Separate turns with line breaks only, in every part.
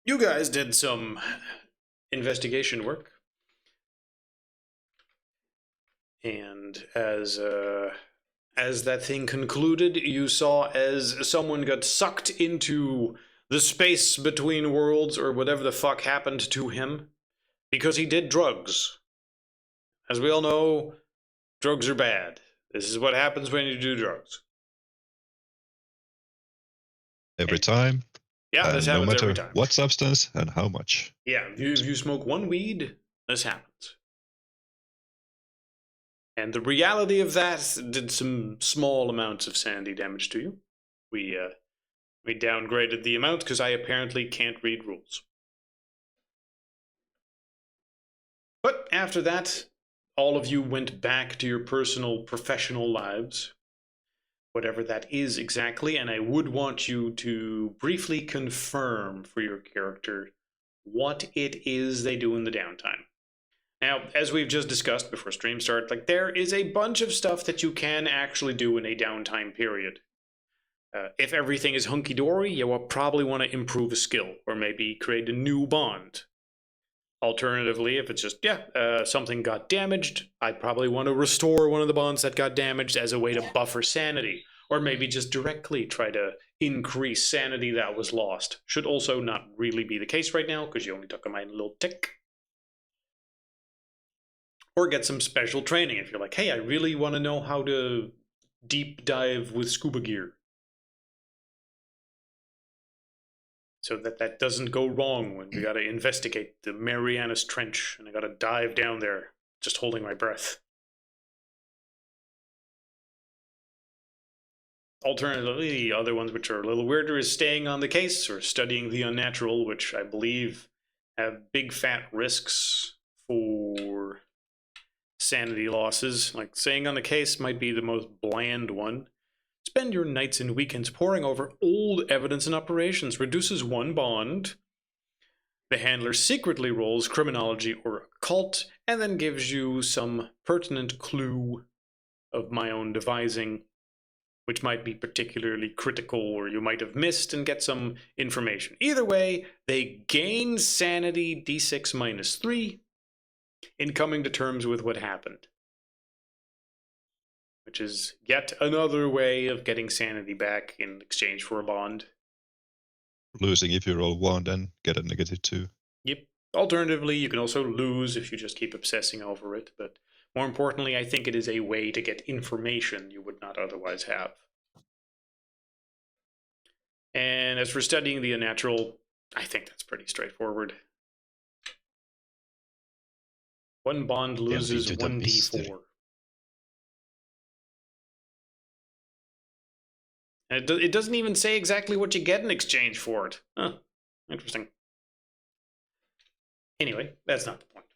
You guys did some investigation work, and as that thing concluded, you saw as someone got sucked into the space between worlds, or whatever the fuck happened to him, because he did drugs. As we all know, drugs are bad. This is what happens when you do drugs.
Every time,
Yeah, this
and no
happens every
matter
time.
what substance and how much.
Yeah, if you smoke one weed, this happens. And the reality of that did some small amounts of sanity damage to you. We downgraded the amount because I apparently can't read rules. But after that, all of you went back to your personal, professional lives, whatever that is exactly, and I would want you to briefly confirm for your character what it is they do in the downtime. Now, as we've just discussed before stream start, like there is a bunch of stuff that you can actually do in a downtime period. If everything is hunky-dory, you will probably want to improve a skill, or maybe create a new bond. Alternatively, if it's just, something got damaged, I'd probably want to restore one of the bonds that got damaged as a way to buffer sanity, or maybe just directly try to increase sanity that was lost. Should also not really be the case right now, because you only took a minor little tick. Or get some special training if you're like, hey, I really want to know how to deep dive with scuba gear. So that doesn't go wrong when we gotta investigate the Marianas Trench and I gotta dive down there just holding my breath. Alternatively, the other ones which are a little weirder is staying on the case or studying the unnatural, which I believe have big fat risks for sanity losses. Like staying on the case might be the most bland one. Spend your nights and weekends poring over old evidence and operations. Reduces one bond. The handler secretly rolls criminology or occult, and then gives you some pertinent clue of my own devising, which might be particularly critical or you might have missed, and get some information. Either way, they gain sanity d6 minus 3 in coming to terms with what happened, which is yet another way of getting sanity back in exchange for a bond.
Losing if you roll 1 and get a -2.
Yep. Alternatively, you can also lose if you just keep obsessing over it, but more importantly, I think it is a way to get information you would not otherwise have. And as for studying the unnatural, I think that's pretty straightforward. One bond loses 1d4. And it doesn't even say exactly what you get in exchange for it. Huh. Interesting. Anyway, that's not the point.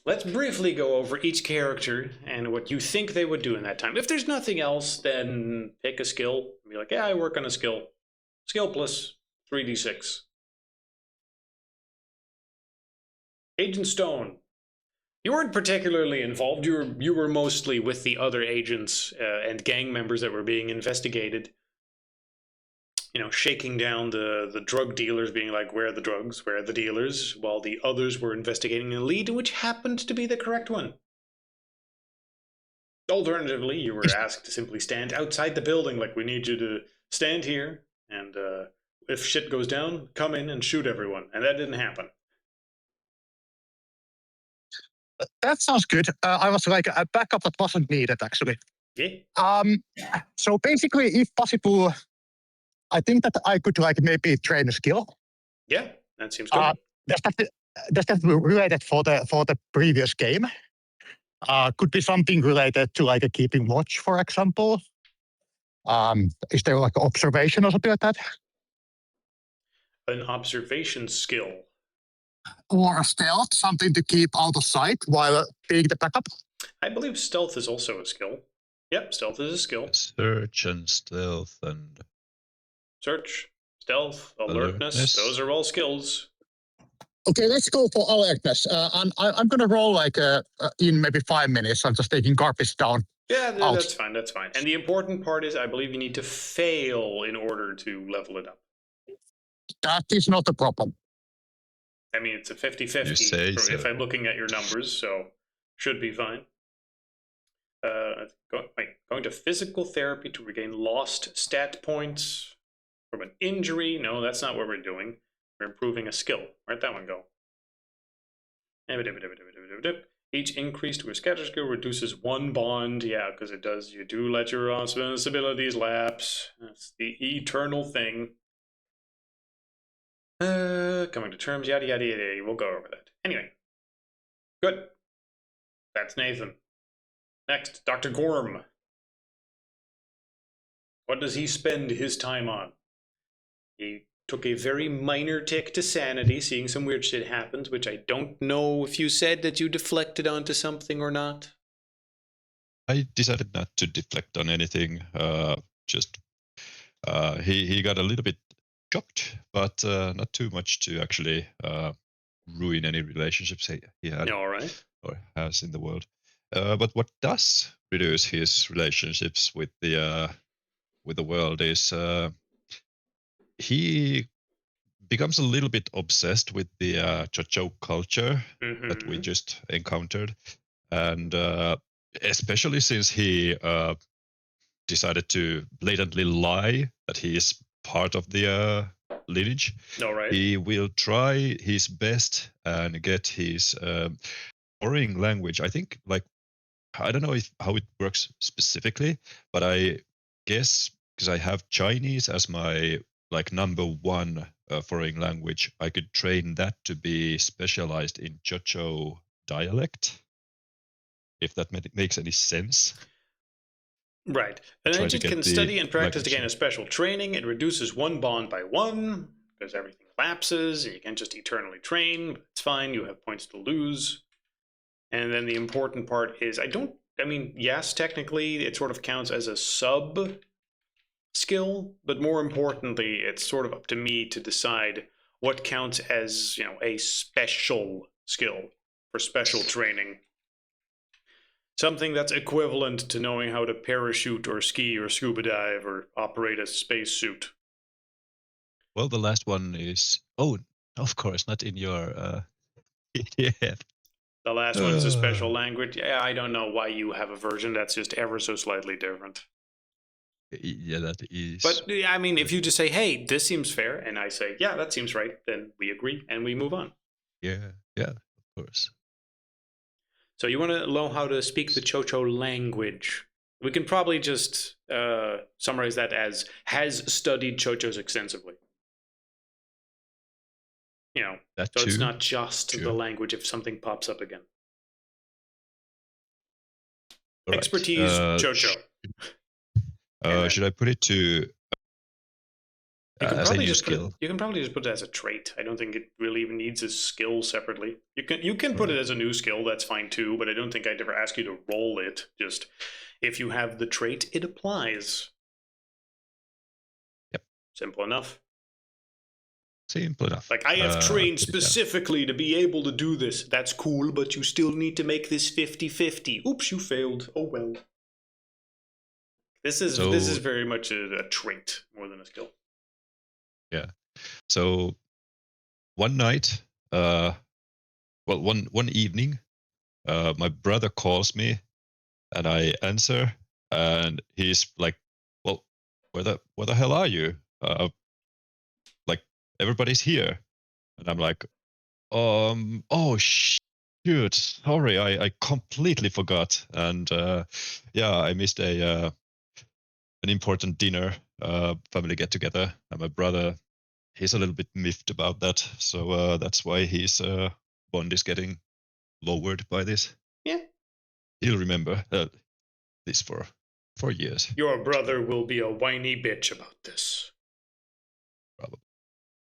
Let's briefly go over each character and what you think they would do in that time. If there's nothing else, then pick a skill. Be like, yeah, I work on a skill. Skill plus 3d6. Agent Stone. You weren't particularly involved. You were mostly with the other agents and gang members that were being investigated. You know, shaking down the drug dealers, being like, where are the drugs, where are the dealers, while the others were investigating a lead, which happened to be the correct one. Alternatively, you were asked to simply stand outside the building, like, we need you to stand here, and if shit goes down, come in and shoot everyone. And that didn't happen.
That sounds good. I was like a backup that wasn't needed, actually.
Yeah.
So basically, if possible, I think that I could like maybe train a skill.
Yeah, that seems good.
Does that related for the previous game? Could be something related to like a keeping watch, for example. Is there like observation or something like that?
An observation skill.
Or a stealth, something to keep out of sight while being the backup?
I believe stealth is also a skill. Yep, stealth is a skill.
Search and stealth and...
Search, stealth, alertness. Those are all skills.
Okay, let's go for alertness. I'm going to roll like in maybe 5 minutes. I'm just taking garbage down.
Yeah, that's fine, that's fine. And the important part is I believe you need to fail in order to level it up.
That is not a problem.
I mean, it's a
You
50-50
say so.
if I'm looking at your numbers, so should be fine. Going to physical therapy to regain lost stat points from an injury. No, that's not what we're doing. We're improving a skill. Where'd that one go? Each increase to a scatter skill reduces one bond. Yeah, because it does. You do let your responsibilities lapse. That's the eternal thing. Coming to terms, yada yada yada. We'll go over that. Anyway, good. That's Nathan. Next, Dr. Gorm. What does he spend his time on? He took a very minor tick to sanity, seeing some weird shit happens, which I don't know if you said that you deflected onto something or not.
I decided not to deflect on anything. Just he got a little bit shocked, but not too much to actually ruin any relationships he had
All right.
or has in the world. But what does reduce his relationships with the world is he becomes a little bit obsessed with the Chocho culture that we just encountered, and especially since he decided to blatantly lie that he is part of the lineage.
All right.
He will try his best and get his foreign language. I think, like, I don't know how it works specifically, but I guess because I have Chinese as my like number one foreign language, I could train that to be specialized in Chocho dialect, if that makes any sense.
Right. An
Try to
agent
get
can
the
study and practice to
language.
gain a special training. It reduces one bond by one because everything lapses and you can't just eternally train. But it's fine. You have points to lose. And then the important part is yes, technically it sort of counts as a sub skill, but more importantly, it's sort of up to me to decide what counts as, a special skill for special training. Something that's equivalent to knowing how to parachute or ski or scuba dive or operate a spacesuit.
Well, the last one is of course, not in your PDF.
The last one is a special language. Yeah, I don't know why you have a version that's just ever so slightly different.
Yeah, that is.
But I mean, if you just say, "Hey, this seems fair," and I say, "Yeah, that seems right," then we agree and we move on.
Yeah, of course.
So you want to know how to speak the Chocho language. We can probably just summarize that as has studied Chochos extensively.
That
so
too.
it's not just
Sure.
the language if something pops up again.
All
Expertise,
right.
Chocho.
Should I put it to as a new skill?
You can probably just put it as a trait. I don't think it really even needs a skill separately. You can put it as a new skill. That's fine too. But I don't think I'd ever ask you to roll it. Just if you have the trait, it applies.
Yep.
Simple enough.
Simple enough.
Like, I have trained specifically to be able to do this. That's cool, but you still need to make this 50-50. Oops, you failed. Oh well. This is very much a trait more than a skill.
Yeah. So one night, one evening, my brother calls me, and I answer, and he's like, "Well, where the hell are you? Like, everybody's here," and I'm like, oh shoot, sorry, I completely forgot, and I missed an important dinner, family get together, and my brother, he's a little bit miffed about that, so that's why his bond is getting lowered by this.
Yeah.
He'll remember this for years.
Your brother will be a whiny bitch about this.
Probably.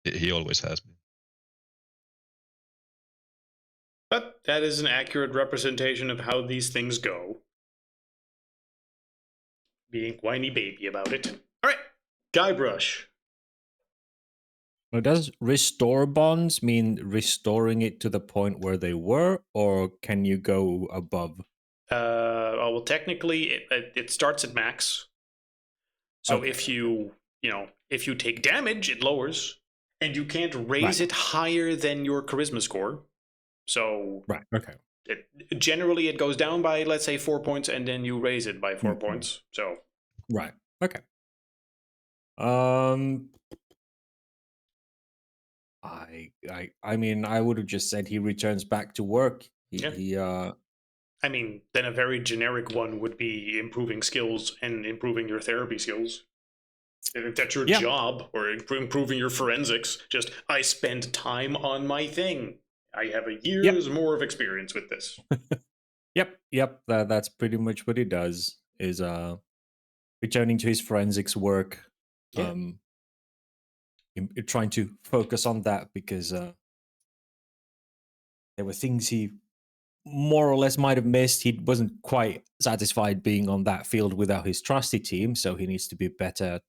He always has been.
But that is an accurate representation of how these things go. Being whiny baby about it. All right, Guybrush.
Now, does restore bonds mean restoring it to the point where they were, or can you go above?
Well, technically, it starts at max. So
Okay.
if you take damage, it lowers. And you can't raise it higher than your charisma score. So
Right. Okay.
Generally it goes down by, let's say, 4 points, and then you raise it by 4 points. So
Right. Okay. I mean, I would have just said he returns back to work.
I mean, then a very generic one would be improving skills and improving your therapy skills. If that's your job, or improving your forensics, just I spend time on my thing. I have a year's more of experience with this.
Yep. That's pretty much what he does. Is returning to his forensics work.
Yeah.
Trying to focus on that because there were things he more or less might have missed. He wasn't quite satisfied being on that field without his trusty team, so he needs to be better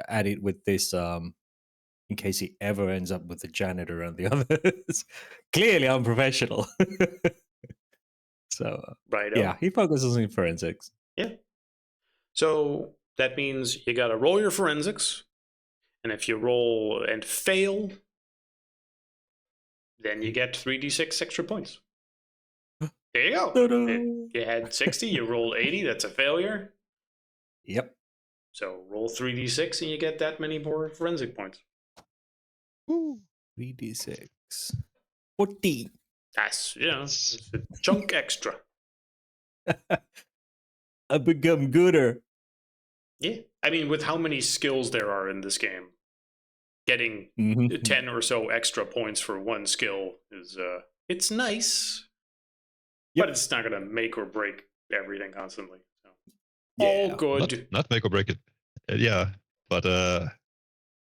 at it with this. In case he ever ends up with the janitor and the others, clearly unprofessional. So
Right.
yeah, he focuses on forensics.
Yeah. So that means you got to roll your forensics, and if you roll and fail, then you get 3d6 extra points. There you go. You had 60, you rolled 80, that's a failure.
Yep.
So roll 3d6 and you get that many more forensic points.
3d6. 14.
That's, it's a chunk extra.
I become gooder.
Yeah. I mean, with how many skills there are in this game, getting 10 or so extra points for one skill is, it's nice. But it's not going to make or break everything constantly. So. All good.
Not make or break it. Yeah, but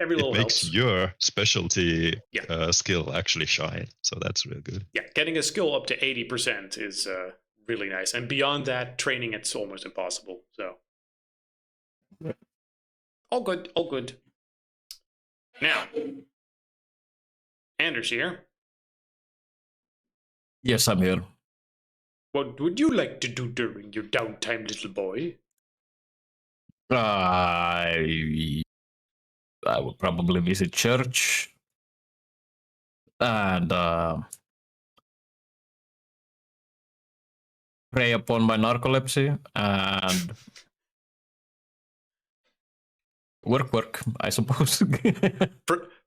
every little
it makes
helps.
your specialty skill actually shine. So that's real good.
Yeah, getting a skill up to 80% is really nice. And beyond that, training it's almost impossible. So all good, all good. Now, Anders here.
Yes, I'm here.
What would you like to do during your downtime, little boy?
I would probably visit church and pray upon my narcolepsy and work, I suppose.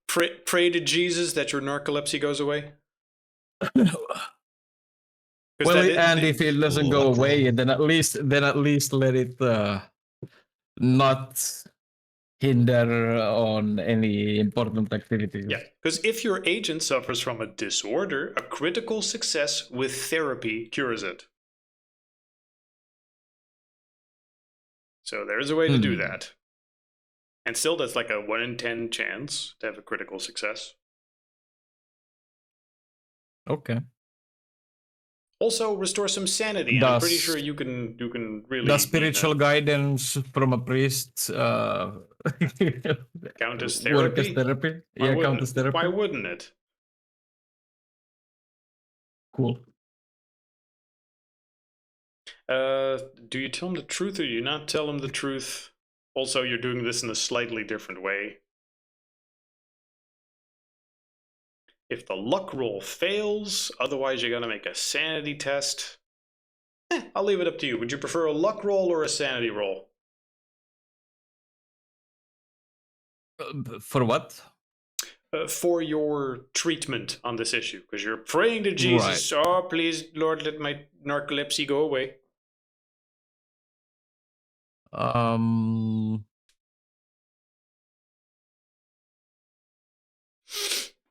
Pray to Jesus that your narcolepsy goes away?
Well, and if it doesn't go away, then at least let it not hinder on any important activities.
Yeah, because if your agent suffers from a disorder, a critical success with therapy cures it. So there's a way to do that. And still, that's like a 1 in 10 chance to have a critical success.
Okay.
Also, restore some sanity. And I'm pretty sure you can really.
Does spiritual guidance from a priest
count as therapy?
Work as therapy? Count as therapy.
Why wouldn't it?
Cool.
Do you tell him the truth or do you not tell him the truth? Also, you're doing this in a slightly different way. If the luck roll fails, otherwise you're going to make a sanity test. I'll leave it up to you. Would you prefer a luck roll or a sanity roll?
For what?
For your treatment on this issue. Because you're praying to Jesus. Right. Oh, please, Lord, let my narcolepsy go away.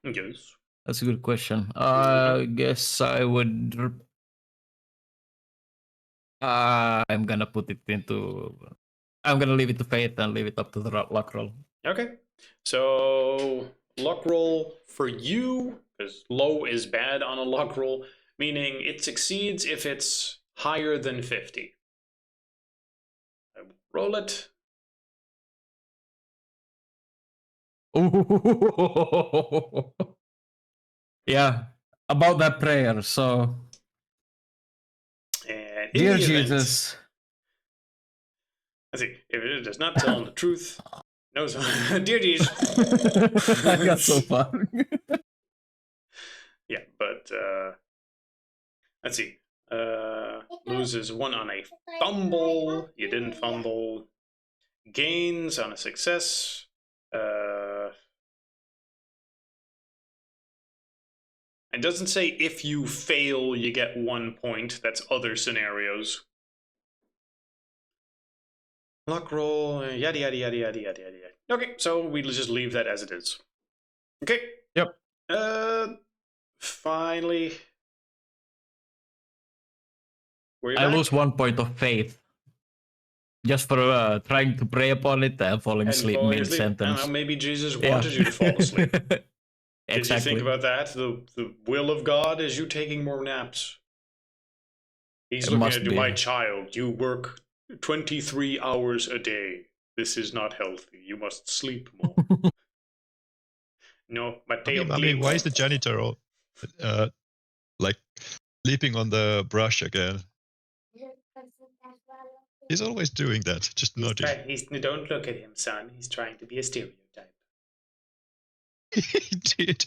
Yes.
That's a good question. I guess I would. I'm gonna put it into. I'm gonna leave it to fate and leave it up to the luck roll.
Okay. So luck roll for you, because low is bad on a luck roll, meaning it succeeds if it's higher than 50. I roll it.
Yeah, about that prayer. So,
and
dear Jesus,
let's see. If it does not tell him the truth, No, duties.
I got so far.
Yeah, but let's see. Loses 1 on a fumble. You didn't fumble. Gains on a success. It doesn't say if you fail, you get 1 point. That's other scenarios. Luck roll, yada yada yada yada yada yada. Okay, so we'll just leave that as it is. Okay.
Yep.
Finally. Were you
I
back?
lose 1 point of faith. Just for trying to pray upon it and falling asleep
falling asleep. I don't
mid-sentence.
know, maybe Jesus wanted you to fall asleep. Did you think
Exactly.
about that? The will of God is you taking more naps. He's
It
looking
must
at you,
be.
my child. You work 23 hours a day. This is not healthy. You must sleep more. No, Mateo.
I mean, why is the janitor all, like sleeping on the brush again? He's always doing that, just nodding.
Don't look at him, son. He's trying to be a stereotype.
He did.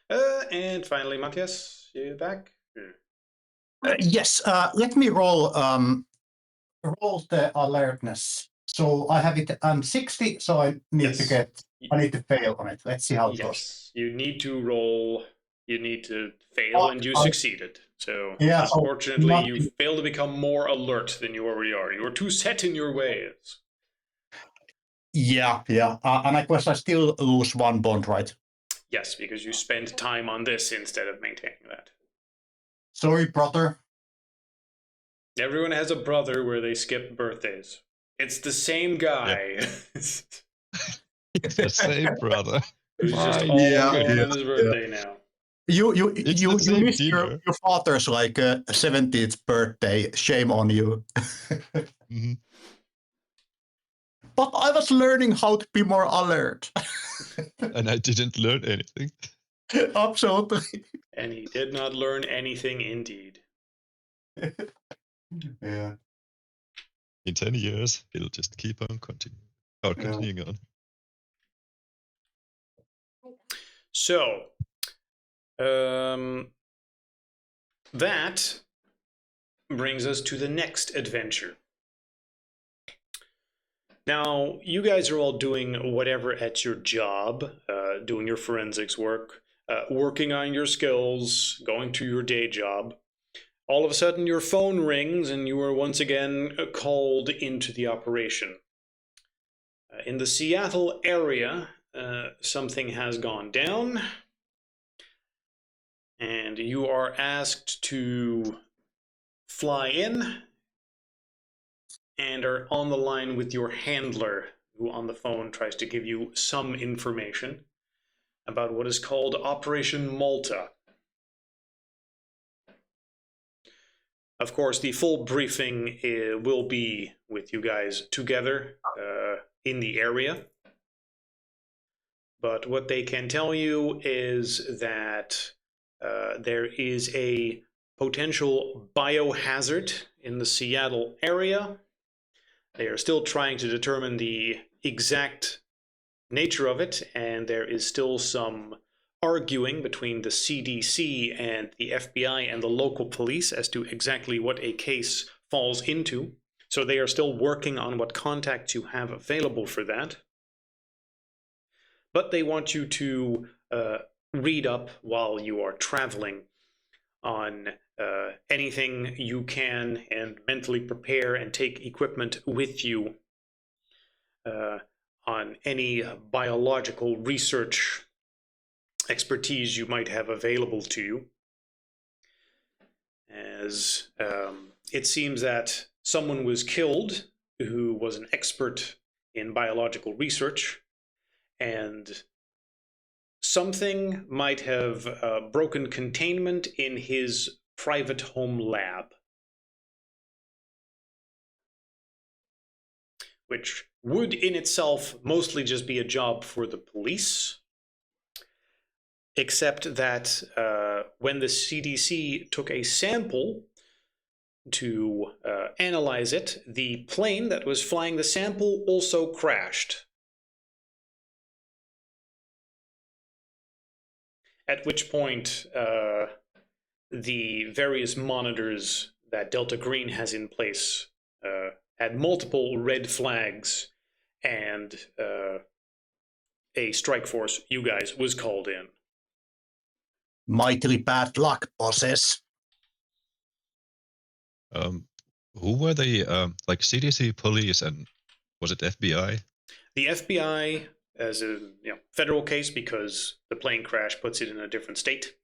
And finally, Matthias, you back?
Yes, let me roll the alertness. So I have it. I'm 60, so I need to fail on it. Let's see how it goes.
Yes, you need to roll. You need to fail, and you succeeded. So
Yeah,
unfortunately, you fail to become more alert than you already are. You are too set in your ways.
Yeah. And I guess I still lose 1 bond, right?
Yes, because you spend time on this instead of maintaining that.
Sorry, brother.
Everyone has a brother where they skip birthdays. It's the same guy.
It's the same brother.
Who's just all born on his birthday now.
You
same
missed
dinner.
your father's 70th birthday. Shame on you.
Mm-hmm.
But I was learning how to be more alert.
And I didn't learn anything.
Absolutely.
And he did not learn anything indeed.
Yeah.
In 10 years, he'll just keep on continuing on.
So, that brings us to the next adventure. Now, you guys are all doing whatever at your job, doing your forensics work, working on your skills, going to your day job. All of a sudden, your phone rings and you are once again called into the operation. In the Seattle area, something has gone down, and you are asked to fly in and are on the line with your handler, who on the phone tries to give you some information about what is called Operation Malta. Of course, the full briefing will be with you guys together in the area. But what they can tell you is that there is a potential biohazard in the Seattle area. They are still trying to determine the exact nature of it, and there is still some arguing between the CDC and the FBI and the local police as to exactly what a case falls into. So they are still working on what contacts you have available for that. But they want you to read up while you are traveling on anything you can and mentally prepare and take equipment with you on any biological research expertise you might have available to you. As it seems that someone was killed who was an expert in biological research, and something might have broken containment in his private home lab, which would in itself mostly just be a job for the police, except that when the CDC took a sample, to analyze it, the plane that was flying the sample also crashed. At which point, the various monitors that Delta Green has in place had multiple red flags, and a strike force, you guys, was called in.
Mightily bad luck, bosses.
Who were the like CDC, police, and was it FBI?
The FBI, as a federal case, because the plane crash puts it in a different state.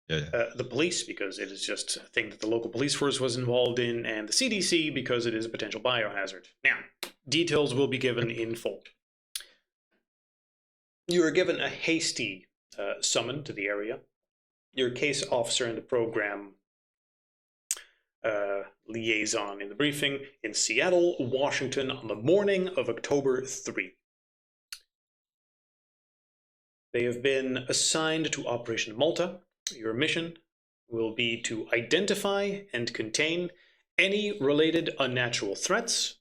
Yeah.
The police, because it is just a thing that the local police force was involved in, and the CDC, because it is a potential biohazard. Now, details will be given in full. You are given a hasty summon to the area. Your case officer in the program liaison in the briefing in Seattle, Washington on the morning of October 3. They have been assigned to Operation Malta. Your mission will be to identify and contain any related unnatural threats,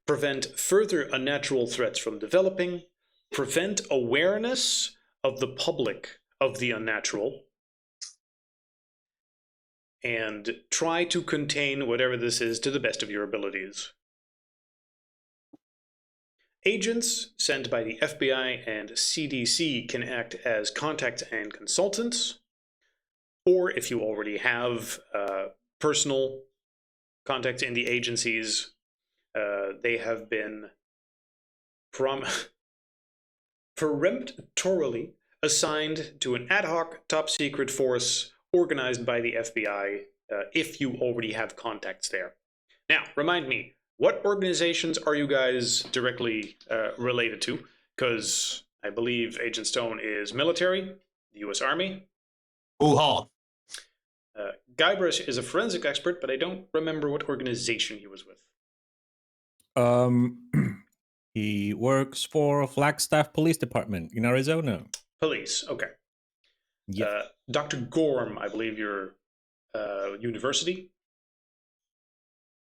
prevent further unnatural threats from developing, prevent awareness of the public of the unnatural, and try to contain whatever this is to the best of your abilities. Agents sent by the FBI and CDC can act as contacts and consultants, or if you already have personal contacts in the agencies, they have been peremptorily assigned to an ad hoc top secret force organized by the FBI if you already have contacts there. Now, remind me, what organizations are you guys directly related to? Because I believe Agent Stone is military, the U.S. Army.
Hoo-ha.
Guybrush is a forensic expert, but I don't remember what organization he was with.
He works for Flagstaff Police Department in Arizona.
Police, okay.
Yeah.
Dr. Gorm, I believe your university?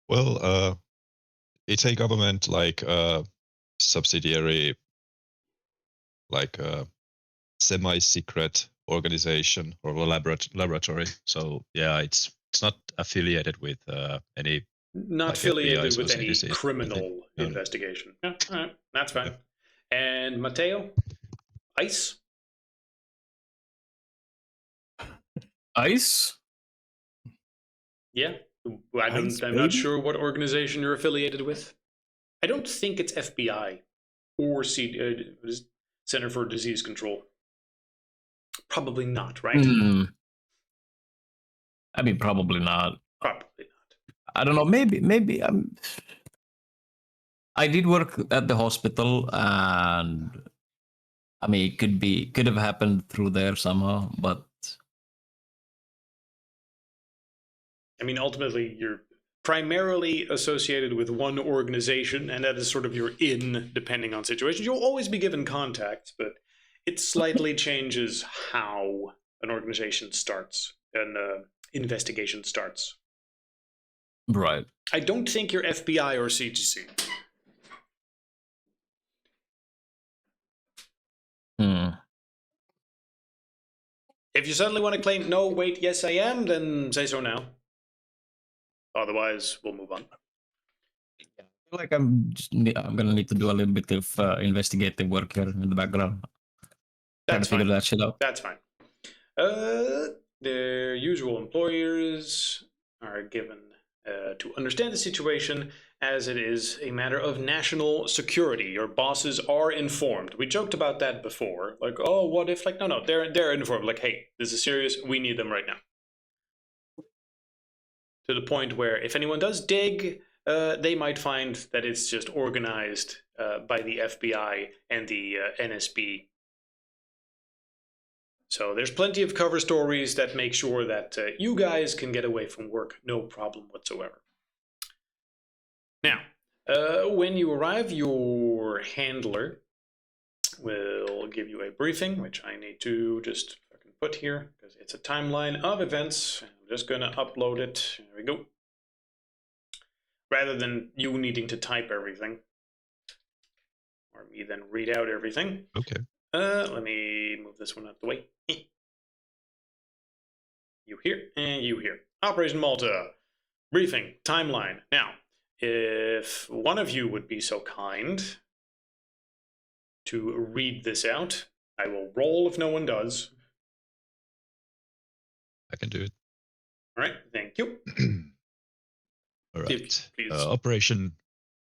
Well, it's a government like subsidiary, like semi-secret organization or laboratory. So yeah, it's not affiliated with any.
Not
like
affiliated
FBI's
with
or
any
CDC,
criminal
no.
investigation. Yeah, all right, that's fine.
Yep.
And Mateo? ICE?
Ice?
Yeah.
ICE,
I'm not
baby?
sure what organization you're affiliated with. I don't think it's FBI or Center for Disease Control. Probably not, right?
I mean, probably not.
Probably not.
I don't know. Maybe I did work at the hospital, and I mean, it could have happened through there somehow. But
I mean, ultimately, you're primarily associated with one organization, and that is sort of your in, depending on situations. You'll always be given contacts, but it slightly changes how an organization starts, an investigation starts.
right.
I don't think you're FBI or CGC. If you suddenly want to claim, no, wait, yes, I am, then say so now. Otherwise, we'll move on.
I feel like I'm gonna need to do a little bit of investigative work here in the background. Trying
That's
to figure
fine.
that shit out.
That's fine. Their usual employers are given to understand the situation as it is a matter of national security. Your bosses are informed. We joked about that before. Like, oh, what if? Like, no, they're informed. Like, hey, this is serious. We need them right now. To the point where if anyone does dig, they might find that it's just organized by the FBI and the NSB. So there's plenty of cover stories that make sure that you guys can get away from work, no problem whatsoever. Now, when you arrive, your handler will give you a briefing, which I need to just fucking put here because it's a timeline of events. I'm just gonna upload it. There we go. rather than you needing to type everything, or me then read out everything.
Okay.
Let me move this one out the way. You here and you here. Operation Malta. Briefing. Timeline. Now, if one of you would be so kind to read this out, I will roll if no one does.
I can do it.
All right, thank you.
All right.
Please.
Operation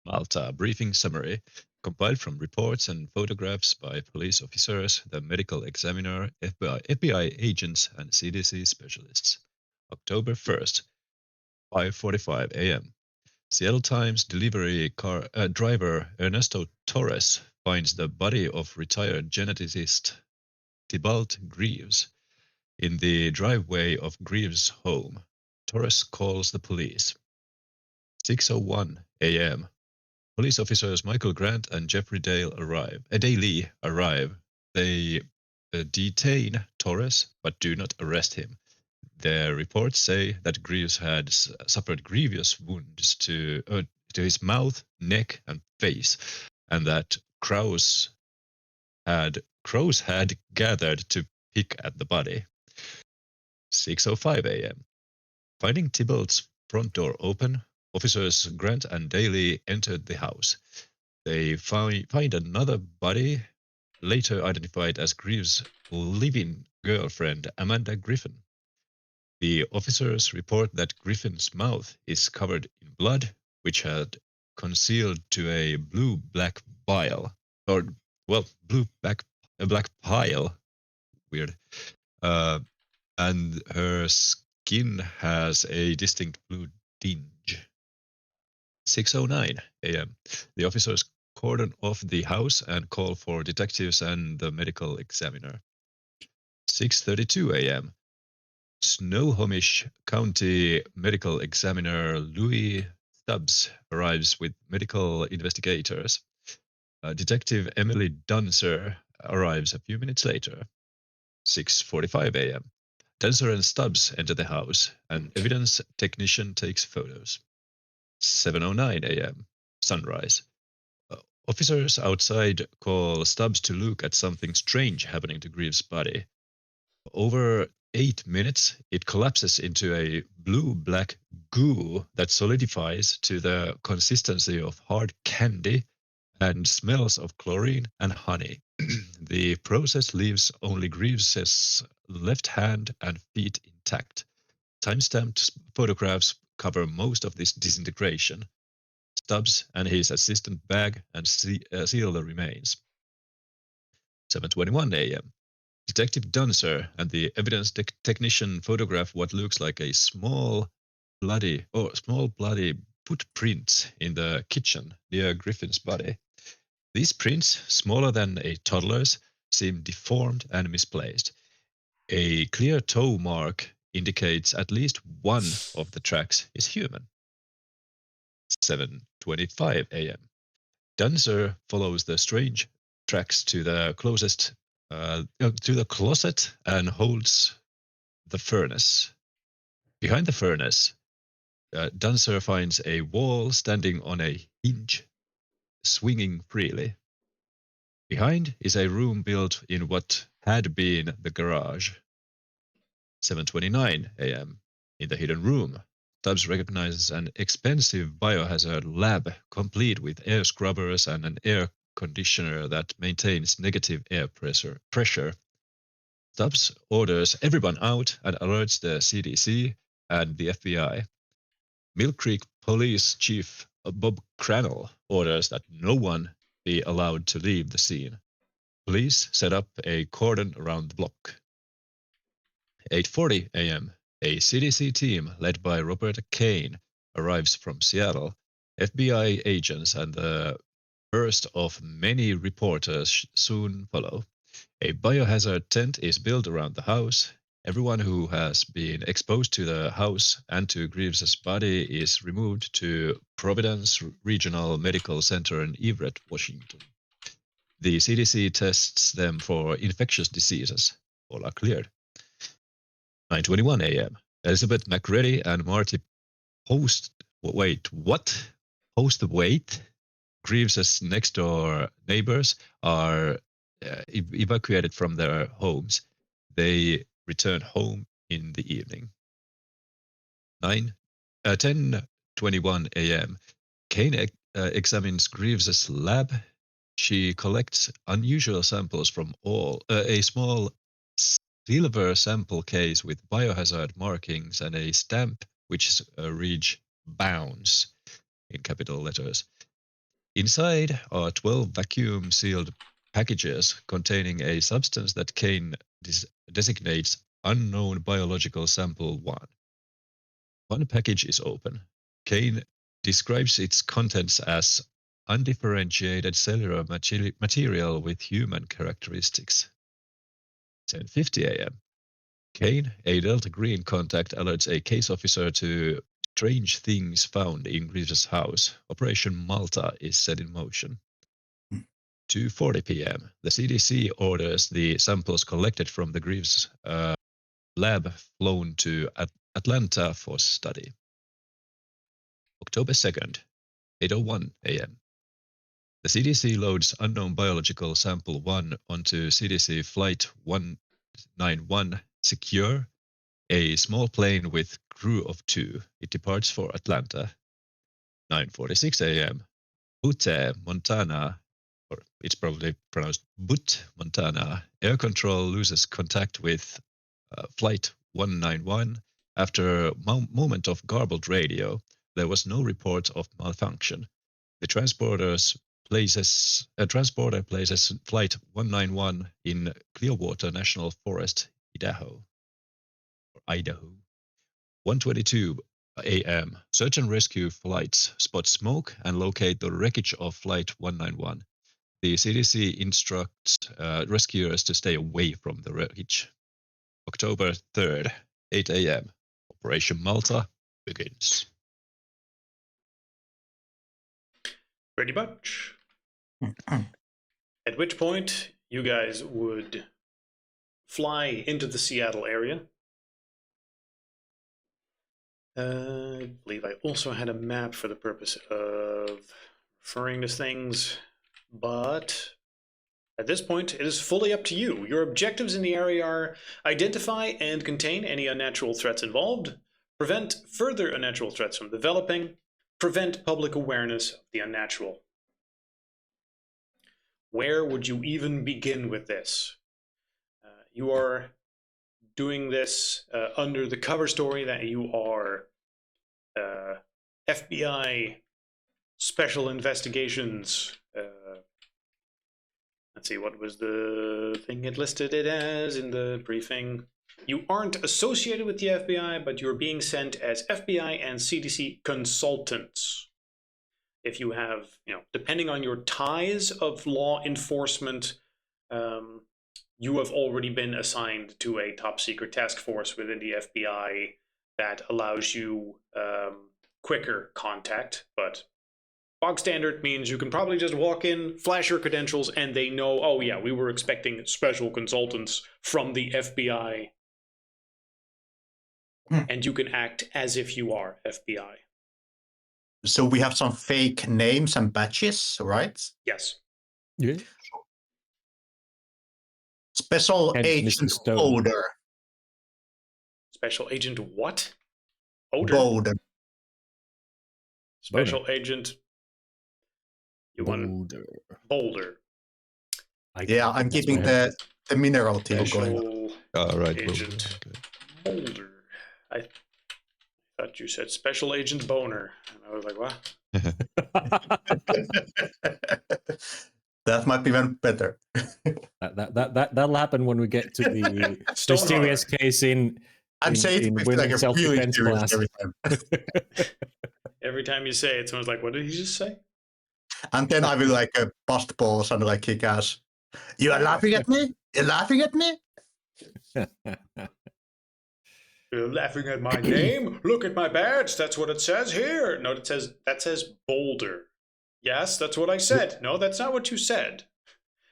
Malta briefing summary compiled from reports and photographs by police officers, the medical examiner, FBI agents, and CDC specialists. October 1st, 5:45 a.m. Seattle Times delivery car driver Ernesto Torres finds the body of retired geneticist Tybalt Greaves in the driveway of Greaves' home. Torres calls the police. 6:01 a.m. Police officers Michael Grant and Jeffrey Daly arrive. They detain Torres but do not arrest him. Their reports say that Greaves had suffered grievous wounds to his mouth, neck, and face, and that crows had gathered to pick at the body. 6:05 a.m. Finding Tybalt's front door open, officers Grant and Daly entered the house. They find another body, later identified as Greaves' live-in girlfriend Amanda Griffin. The officers report that Griffin's mouth is covered in blood, which had concealed to a blue-black bile, or black pile. Weird. And her skin has a distinct blue tinge. 6:09 a.m. The officers cordon off the house and call for detectives and the medical examiner. 6:32 a.m. Snohomish County Medical Examiner Louis Stubbs arrives with medical investigators. Detective Emily Dunser arrives a few minutes later. 6:45 a.m. Dunser and Stubbs enter the house. An evidence technician takes photos. 7:09 a.m. Sunrise. Officers outside call Stubbs to look at something strange happening to Greaves' body. Over 8 minutes, it collapses into a blue-black goo that solidifies to the consistency of hard candy and smells of chlorine and honey. The process leaves only Greaves' left hand and feet intact. Time-stamped photographs cover most of this disintegration. Stubbs and his assistant bag and seal the remains. 7:21 a.m. Detective Dunser and the evidence technician photograph what looks like a small bloody footprint in the kitchen near Griffin's body. These prints, smaller than a toddler's, seem deformed and misplaced. A clear toe mark indicates at least one of the tracks is human. 7:25 a.m. Dunser follows the strange tracks to the closet and holds the furnace. Behind the furnace, Dunser finds a wall standing on a hinge, swinging freely. Behind is a room built in what had been the garage. 7:29 a.m. In the hidden room, Stubbs recognizes an expensive biohazard lab complete with air scrubbers and an air conditioner that maintains negative air pressure. Stubbs orders everyone out and alerts the CDC and the FBI. Mill Creek Police Chief Bob Crannell orders that no one be allowed to leave the scene. Police set up a cordon around the block. 8:40 a.m. A CDC team led by Robert Kane arrives from Seattle. FBI agents and the first of many reporters soon follow. A biohazard tent is built around the house. Everyone who has been exposed to the house and to Greaves' body is removed to Providence Regional Medical Center in Everett, Washington. The CDC tests them for infectious diseases. All are cleared. 9:21 a.m. Elizabeth McReady and Marty Post. Wait, what? post wait, Greaves's next door neighbors are evacuated from their homes. They return home in the evening. 10:21 a.m. Kane examines Greaves's lab. She collects unusual samples from a small silver sample case with biohazard markings and a stamp which reads "Bounce" in capital letters. Inside are 12 vacuum-sealed packages containing a substance that Kane designates unknown biological sample 1. One package is open. Kane describes its contents as undifferentiated cellular material with human characteristics. 10:50 a.m. Kane, a Delta Green contact, alerts a case officer to strange things found in Greaves's house. Operation Malta is set in motion. 2:40 p.m. The CDC orders the samples collected from the Greaves lab flown to Atlanta for study. October 2nd, 8:01 a.m. The CDC loads unknown biological sample 1 onto CDC Flight 191 Secure, a small plane with crew of 2. It departs for Atlanta. 9:46 a.m. Butte, Montana, or it's probably pronounced Butte, Montana. Air control loses contact with Flight 191 after a moment of garbled radio. There was no report of malfunction. The transporter places Flight 191 in Clearwater National Forest, Idaho. 1:22 a.m. Search and rescue flights spot smoke and locate the wreckage of Flight 191. The CDC instructs rescuers to stay away from the wreckage. October 3rd, 8 a.m. Operation Malta begins.
Pretty much. At which point, you guys would fly into the Seattle area. I believe I also had a map for the purpose of referring to things, but at this point, it is fully up to you. Your objectives in the area are identify and contain any unnatural threats involved, prevent further unnatural threats from developing, prevent public awareness of the unnatural. Where would you even begin with this? You are doing this under the cover story that you are FBI Special Investigations. Let's see, what was the thing it listed it as in the briefing? You aren't associated with the FBI, but you're being sent as FBI and CDC consultants. If you have, depending on your ties of law enforcement, you have already been assigned to a top secret task force within the FBI that allows you quicker contact, but bog standard means you can probably just walk in, flash your credentials, and they know, oh yeah, we were expecting special consultants from the FBI. And you can act as if you are FBI.
So we have some fake names and badges, right?
Yes.
Yeah.
Special
Hence
Agent
Mr. Stone.
Boulder.
Special Agent what? Oder?
Boulder.
Special Agent. You want Boulder.
Yeah, I'm keeping the mineral team going.
Special
All right,
Agent Boulder. I thought you said Special Agent Boner. And I was like, what?
That might be even better.
That'll happen when we get to the mysterious case in women's self-defense class.
every time.
Every time you say it, someone's like, what did he just say?
And then I will bust balls and kick ass. You are laughing at me? You're laughing at me?
You're laughing at my name? Look at my badge. That's what it says here. No, that says Boulder. Yes, that's what I said. No, that's not what you said.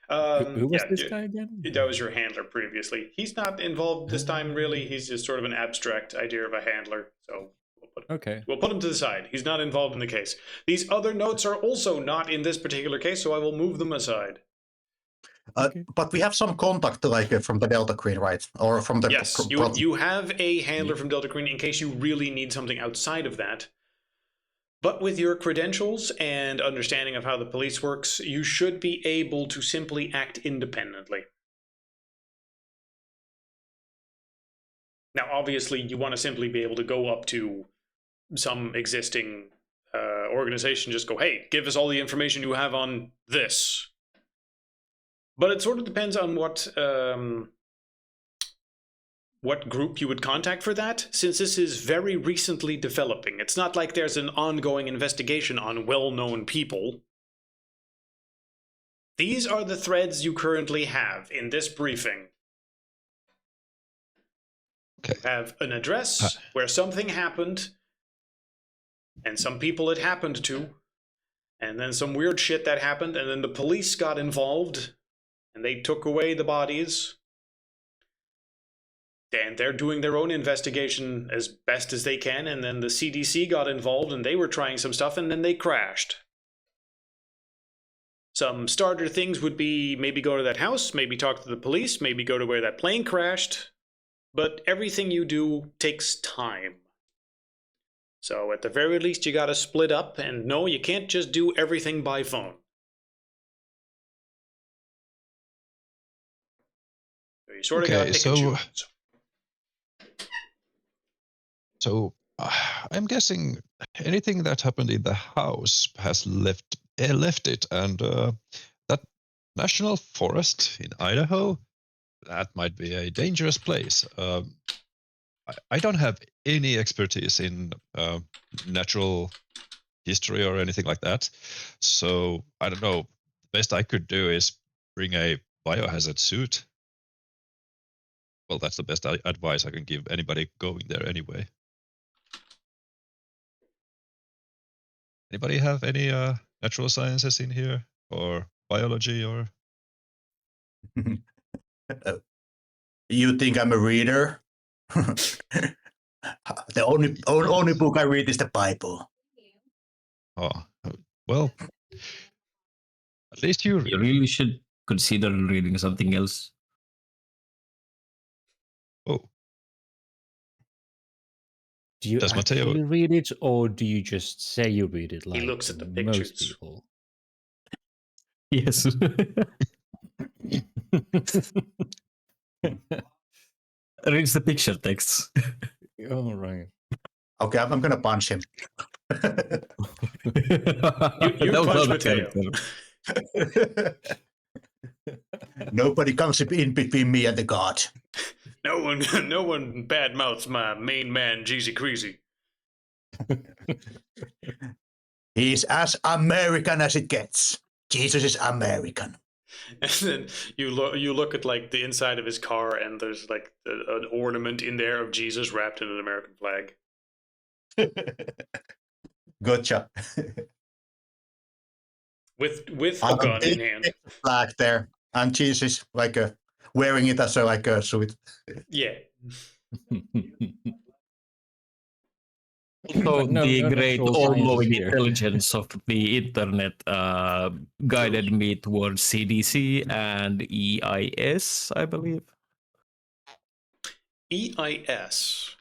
Who was this guy again?
That was your handler previously. He's not involved this time, really. He's just sort of an abstract idea of a handler. So
Okay.
We'll put him to the side. He's not involved in the case. These other notes are also not in this particular case, so I will move them aside.
Okay.
But we have some contact, like from the Delta Queen, right? Or from the
Yes, you have a handler from Delta Queen in case you really need something outside of that. But with your credentials and understanding of how the police works, you should be able to simply act independently. Now, obviously, you want to simply be able to go up to some existing organization, just go, hey, give us all the information you have on this. But it sort of depends on what group you would contact for that, since this is very recently developing. It's not like there's an ongoing investigation on well-known people. These are the threads you currently have in this briefing.
Okay.
You have an address where something happened, and some people it happened to, and then some weird shit that happened, and then the police got involved, and they took away the bodies. And they're doing their own investigation as best as they can, and then the CDC got involved, and they were trying some stuff, and then they crashed. Some starter things would be maybe go to that house, maybe talk to the police, maybe go to where that plane crashed, but everything you do takes time. So at the very least, you gotta split up, and no, you can't just do everything by phone. So you sort of gotta pick and choose.
So I'm guessing anything that happened in the house has left it, and that national forest in Idaho, that might be a dangerous place. I don't have any expertise in natural history or anything like that, so I don't know. The best I could do is bring a biohazard suit. Well, that's the best advice I can give anybody going there anyway. Anybody have any natural sciences in here, or biology, or?
You think I'm a reader? The only book I read is the Bible.
Oh, well, at least you read.
You really should consider reading something else.
Oh,
Do you
Does Matteo-
actually read it, or do you just say you read it like
He looks at the
most
pictures.
people?
Yes. Reads the picture texts.
All right.
Okay, I'm gonna punch him.
You
Don't
punch
know the
Matteo.
character.
Nobody comes in between me and the god.
No one bad mouths my main man, Jeezy Creasy.
He's as American as it gets. Jesus is American.
And then you look at like the inside of his car, and there's like an ornament in there of Jesus wrapped in an American flag.
Gotcha.
With a gun in hand.
Flag there, and Jesus like wearing it as a suit.
Yeah.
So
But no
the great
natural
all-knowing
sciences here.
intelligence of the internet guided me towards CDC and EIS, I believe.
EIS.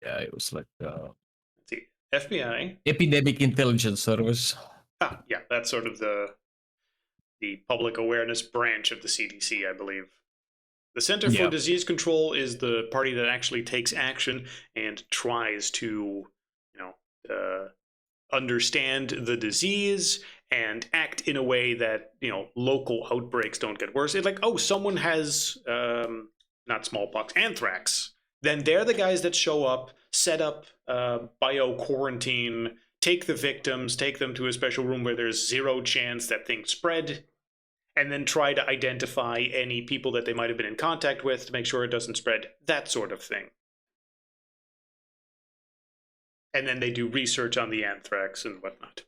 Yeah, it was like
The FBI.
Epidemic Intelligence Service.
Ah, yeah, that's sort of the public awareness branch of the CDC, I believe. The Center for
Yeah.
Disease Control is the party that actually takes action and tries to, understand the disease and act in a way that, local outbreaks don't get worse. It's like, oh, someone has, not smallpox, anthrax. Then they're the guys that show up, set up bio-quarantine, take the victims, take them to a special room where there's zero chance that things spread, and then try to identify any people that they might have been in contact with to make sure it doesn't spread, that sort of thing. And then they do research on the anthrax and whatnot.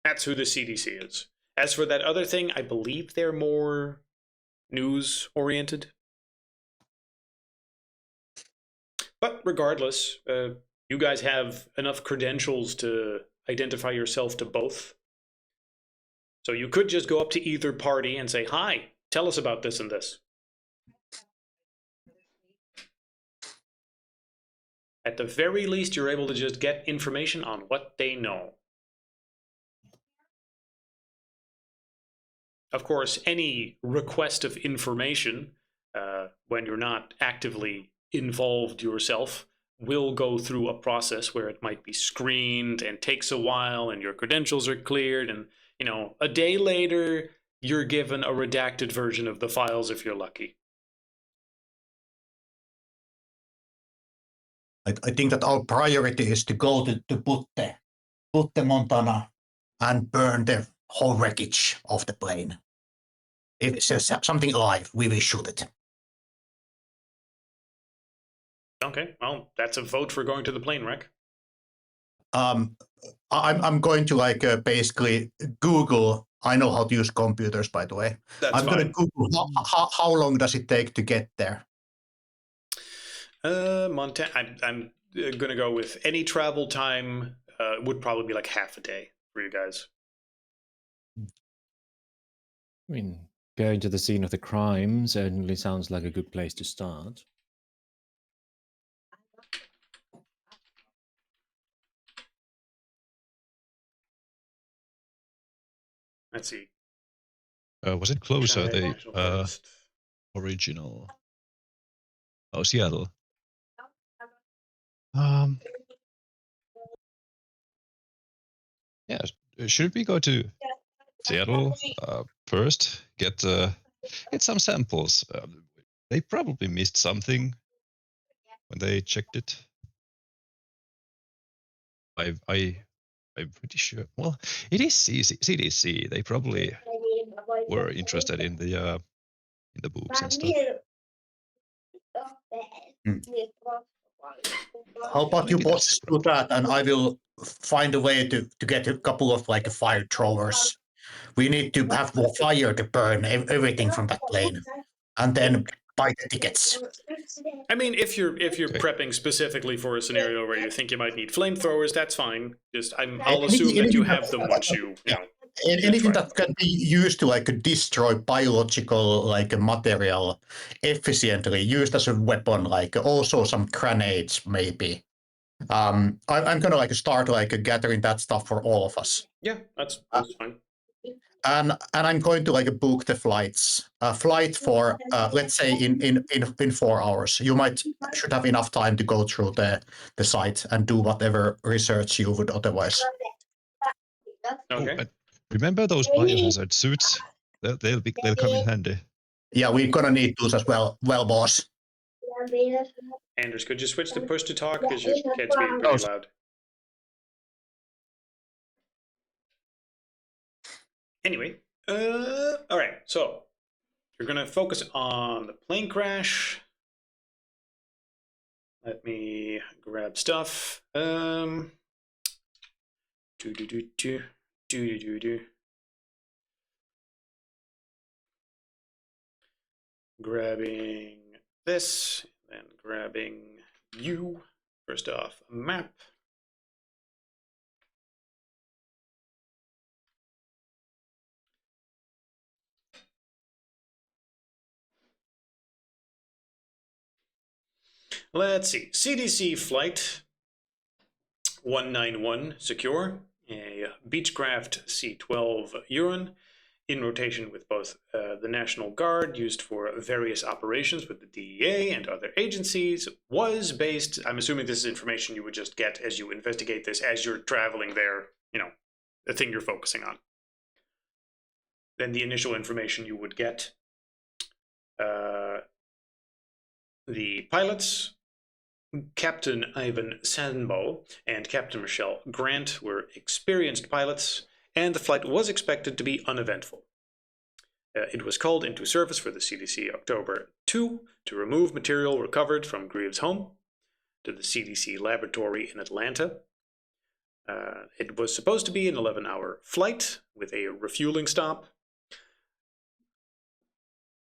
That's who the CDC is. As for that other thing, I believe they're more news-oriented. But regardless, You guys have enough credentials to identify yourself to both. So you could just go up to either party and say, "Hi, tell us about this and this." At the very least, you're able to just get information on what they know. Of course, any request of information, when you're not actively involved yourself, will go through a process where it might be screened and takes a while, and your credentials are cleared, and a day later, you're given a redacted version of the files if you're lucky.
I think that our priority is to go to Putte, Montana, and burn the whole wreckage of the plane. If it's something alive, we will shoot it.
Okay, well, that's a vote for going to the plane wreck.
I'm going to basically Google. I know how to use computers, by the way.
That's
I'm going
fine.
to Google how long does it take to get there.
Montana. I'm gonna go with any travel time would probably be like half a day for you guys.
I mean, going to the scene of the crime certainly sounds like a good place to start.
Let's see.
Was it closer,
Shanghai
the
National Forest.
original? Oh, Seattle. Yeah, should we go to Seattle first? Get some samples. They probably missed something when they checked it. I'm pretty sure. Well, it is CDC. They probably were interested in the books and stuff.
How about you
Maybe that's
bosses
the
do that, and I will find a way to get a couple of fire throwers. We need to have more fire to burn everything from that plane, and then buy the tickets.
I mean, if you're
Okay.
prepping specifically for a scenario where you think you might need flamethrowers, that's fine. Just I'll
Anything-
assume that you
anything
have them once you know.
Anything
fine.
that can be used to destroy biological material efficiently, used as a weapon, also some grenades maybe. I'm gonna start gathering that stuff for all of us.
Yeah, that's fine.
And I'm going to book the flights. A flight for let's say in 4 hours. You should have enough time to go through the site and do whatever research you would otherwise.
Okay.
Oh, remember those biohazard suits? They'll come in handy.
Yeah, we're gonna need those as well. Well, boss.
Anders, could you switch to push to talk? Because your kid's being pretty loud. Anyway, all right. So you're gonna focus on the plane crash. Let me grab stuff. Grabbing this, then grabbing you. First off, a map. Let's see. CDC flight 191 secure, a Beechcraft C-12 Huron in rotation with both the National Guard, used for various operations with the DEA and other agencies, was based, I'm assuming this is information you would just get as you investigate this, as you're traveling there, the thing you're focusing on. Then the initial information you would get. The pilots, Captain Ivan Sanbo and Captain Michelle Grant, were experienced pilots, and the flight was expected to be uneventful. It was called into service for the CDC October 2 to remove material recovered from Greaves' home to the CDC laboratory in Atlanta. It was supposed to be an 11-hour flight with a refueling stop.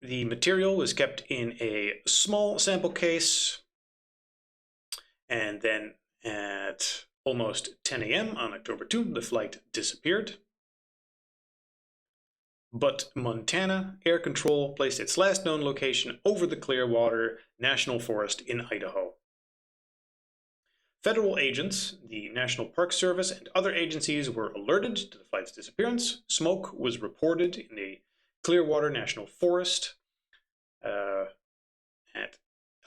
The material was kept in a small sample case, and then At almost 10 a.m. on October 2, the flight disappeared. But Montana Air Control placed its last known location over the Clearwater National Forest in Idaho. Federal agents, the National Park Service, and other agencies were alerted to the flight's disappearance. Smoke was reported in the Clearwater National Forest at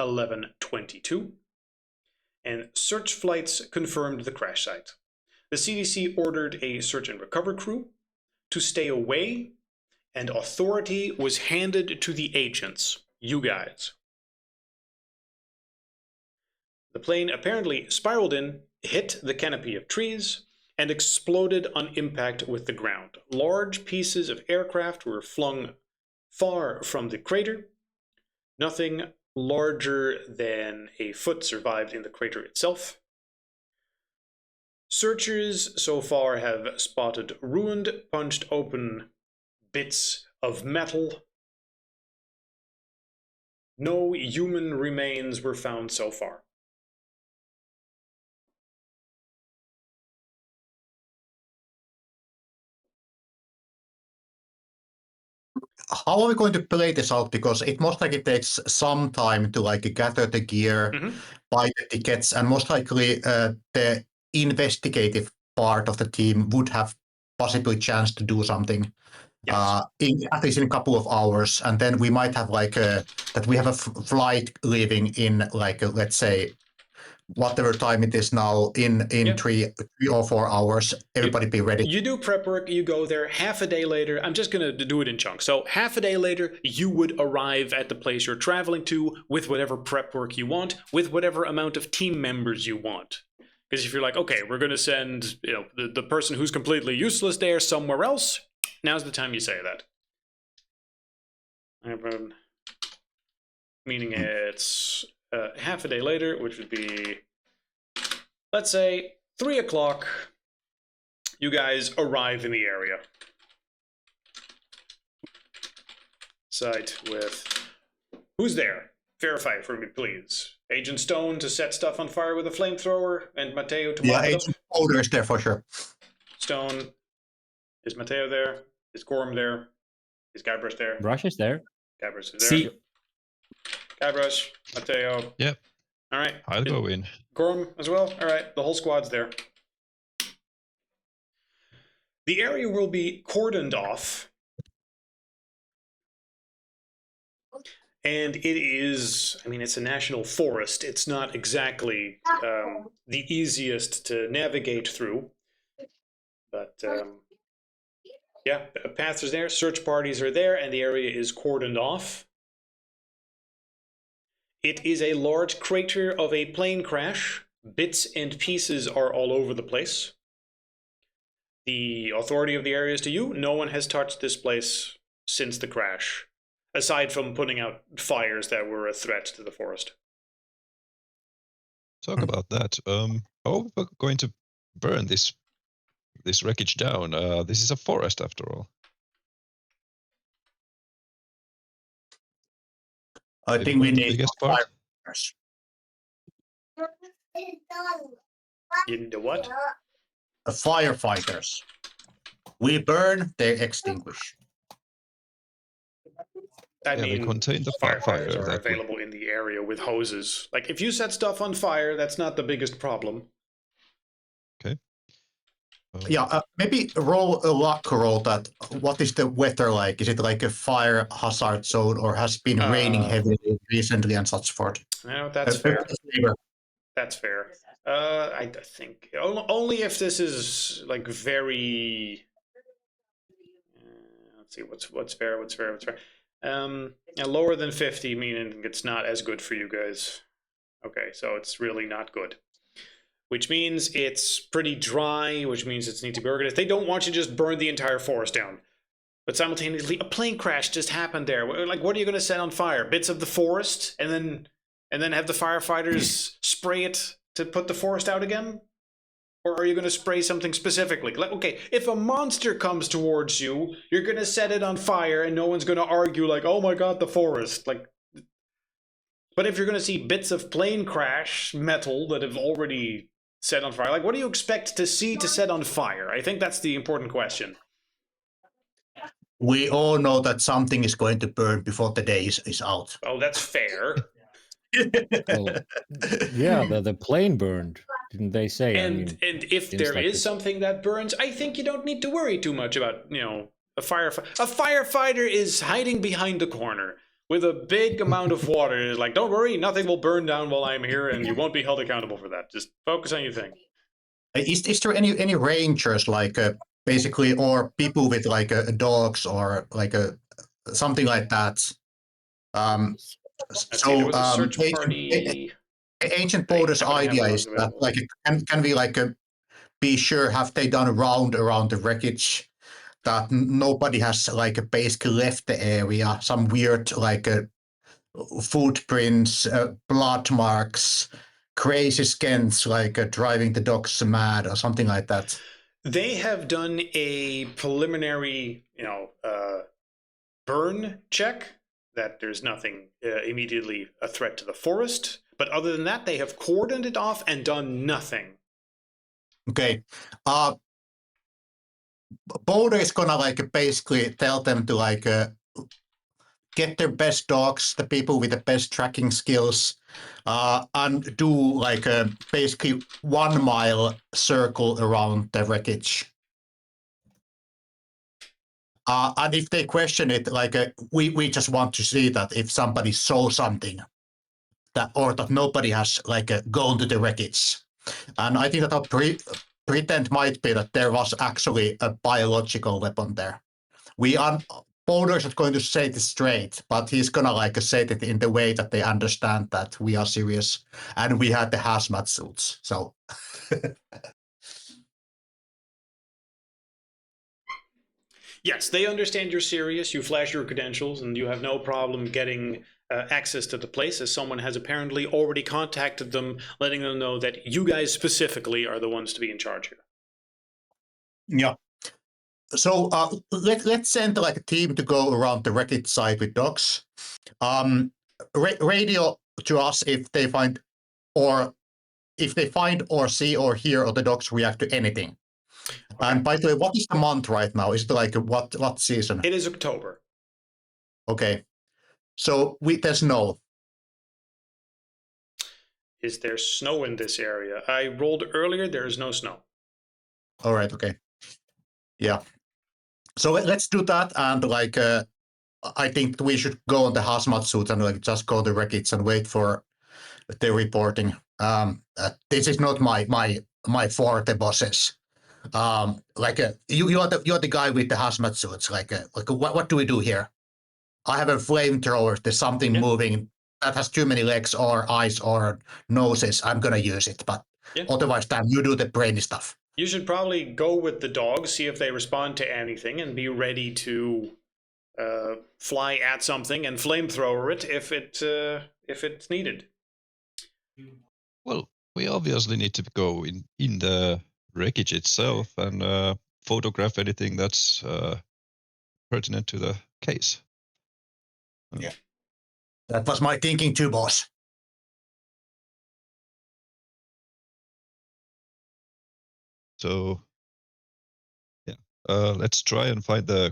11:22, and search flights confirmed the crash site. The CDC ordered a search and recover crew to stay away, and authority was handed to the agents, you guys. The plane apparently spiraled in, hit the canopy of trees, and exploded on impact with the ground. Large pieces of aircraft were flung far from the crater. Nothing larger than a foot survived in the crater itself. Searchers so far have spotted ruined, punched open bits of metal. No human remains were found so far.
How are we going to play this out? Because it most likely takes some time to like gather the gear, buy the tickets, and most likely the investigative part of the team would have possibly chance to do something.
Yes.
At least in a couple of hours, and then we might have like that we have a flight leaving in like let's say whatever time it is now in
Yep.
3 or 4 hours. Everybody be ready.
You do prep work, you go there. Half a day later, I'm just going to do it in chunks. So half a day later, you would arrive at the place you're traveling to with whatever prep work you want, with whatever amount of team members you want. Because if you're like, okay, we're going to send the person who's completely useless there somewhere else, now's the time you say that. Meaning it's half a day later, which would be, let's say, 3 o'clock. You guys arrive in the area. Site with... Who's there? Verify for me, please. Agent Stone to set stuff on fire with a flamethrower, and Mateo to mop it up.
Agent Older is there for sure.
Stone. Is Mateo there? Is Gorm there? Is Guybrush there?
Brush is there.
Guybrush is there.
See,
Guybrush, Mateo.
Yep.
All right.
I'll go in.
Gorm as well? All right. The whole squad's there. The area will be cordoned off. And it is, I mean, it's a national forest. It's not exactly the easiest to navigate through. But yeah, paths are there, search parties are there, and the area is cordoned off. It is a large crater of a plane crash. Bits and pieces are all over the place. The authority of the area is to you. No one has touched this place since the crash, aside from putting out fires that were a threat to the forest.
Talk about that. How are we going to burn this wreckage down? This is a forest after all.
I think we
The
need
biggest part?
firefighters.
You need the what?
Firefighters. We burn, they extinguish.
I
Yeah, we
mean,
contain the fire.
firefighters are
That would-
available in the area with hoses. Like, if you set stuff on fire, that's not the biggest problem.
Yeah, maybe roll a luck roll that. What is the weather like? Is it like a fire hazard zone or has been raining heavily recently and such forth?
No, that's fair. That's fair. I think only if this is like very. Let's see what's fair. Lower than 50, meaning it's not as good for you guys. Okay, so it's really not good. Which means it's pretty dry, which means it's need to be organized. They don't want you to just burn the entire forest down. But simultaneously, a plane crash just happened there. Like, what are you going to set on fire? Bits of the forest, and then have the firefighters spray it to put the forest out again? Or are you going to spray something specifically? Like, okay, if a monster comes towards you, you're going to set it on fire, and no one's going to argue like, oh my god, the forest. Like, but if you're going to see bits of plane crash metal that have already set on fire? Like, what do you expect to see to set on fire? I think that's the important question.
We all know that something is going to burn before the day is out.
Oh, that's fair.
Well, yeah, the plane burned, didn't they say?
And if
seems
there
like
is
it's-
something that burns, I think you don't need to worry too much about, a firefighter. A firefighter is hiding behind the corner with a big amount of water. It's like, don't worry, nothing will burn down while I'm here, and you won't be held accountable for that. Just focus on your thing.
Is there any rangers like basically, or people with like dogs or like something like that?
Let's see, there was a search
Ancient,
party.
ancient
They
Borders
happen to have
idea
dogs
is that
available.
like can we like be sure have they done a round around the wreckage that nobody has like basically left the area, some weird like footprints, blood marks, crazy skins like driving the dogs mad or something like that.
They have done a preliminary, burn check that there's nothing immediately a threat to the forest. But other than that, they have cordoned it off and done nothing.
Okay. Boulder is gonna like basically tell them to like get their best dogs, the people with the best tracking skills, and do like basically 1 mile circle around the wreckage. And if they question it, like we just want to see that if somebody saw something that or that nobody has like gone to the wreckage. And I think that our pretend might be that there was actually a biological weapon there. Boulder's not going to say it straight, but he's gonna like say it in the way that they understand that we are serious and we had the hazmat suits. So
Yes, they understand you're serious. You flash your credentials, and you have no problem getting access to the place, as someone has apparently already contacted them, letting them know that you guys specifically are the ones to be in charge here.
yeah. So let's send like a team to go around the wreckage site with dogs. Radio to us if they find or see or hear or the dogs react to anything.
Okay.
And by the way, what is the month right now? Is it like what season?
It is October.
Okay. So there's snow.
Is there snow in this area? I rolled earlier, there is no snow.
All right, okay. Yeah. So let's do that, and like I think we should go on the hazmat suit and like just go to wreckage and wait for the reporting. This is not my forte, bosses. Like you're the guy with the hazmat suits. Like what do we do here? I have a flamethrower. There's something moving that has too many legs or eyes or noses. I'm gonna use it, but otherwise, Dan, you do the brainy stuff.
You should probably go with the dogs, see if they respond to anything, and be ready to fly at something and flamethrower it if it's needed.
Well, we obviously need to go in the wreckage itself and photograph anything that's pertinent to the case.
Yeah, that was my thinking too, boss.
So, yeah, let's try and find go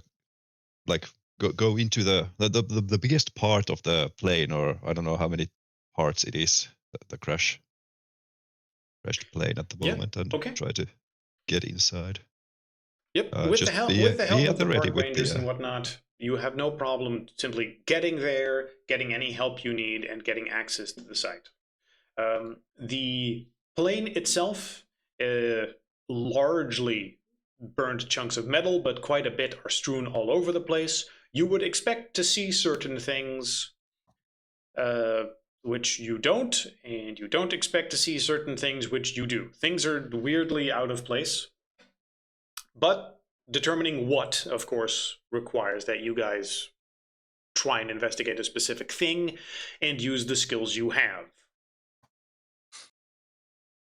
into the biggest part of the plane, or I don't know how many parts it is, the crashed plane at the moment, and try to get inside.
Yep, with the help of the park rangers and whatnot, you have no problem simply getting there, getting any help you need, and getting access to the site. The plane itself, largely burned chunks of metal, but quite a bit are strewn all over the place. You would expect to see certain things which you don't, and you don't expect to see certain things which you do. Things are weirdly out of place. But determining what, of course, requires that you guys try and investigate a specific thing and use the skills you have.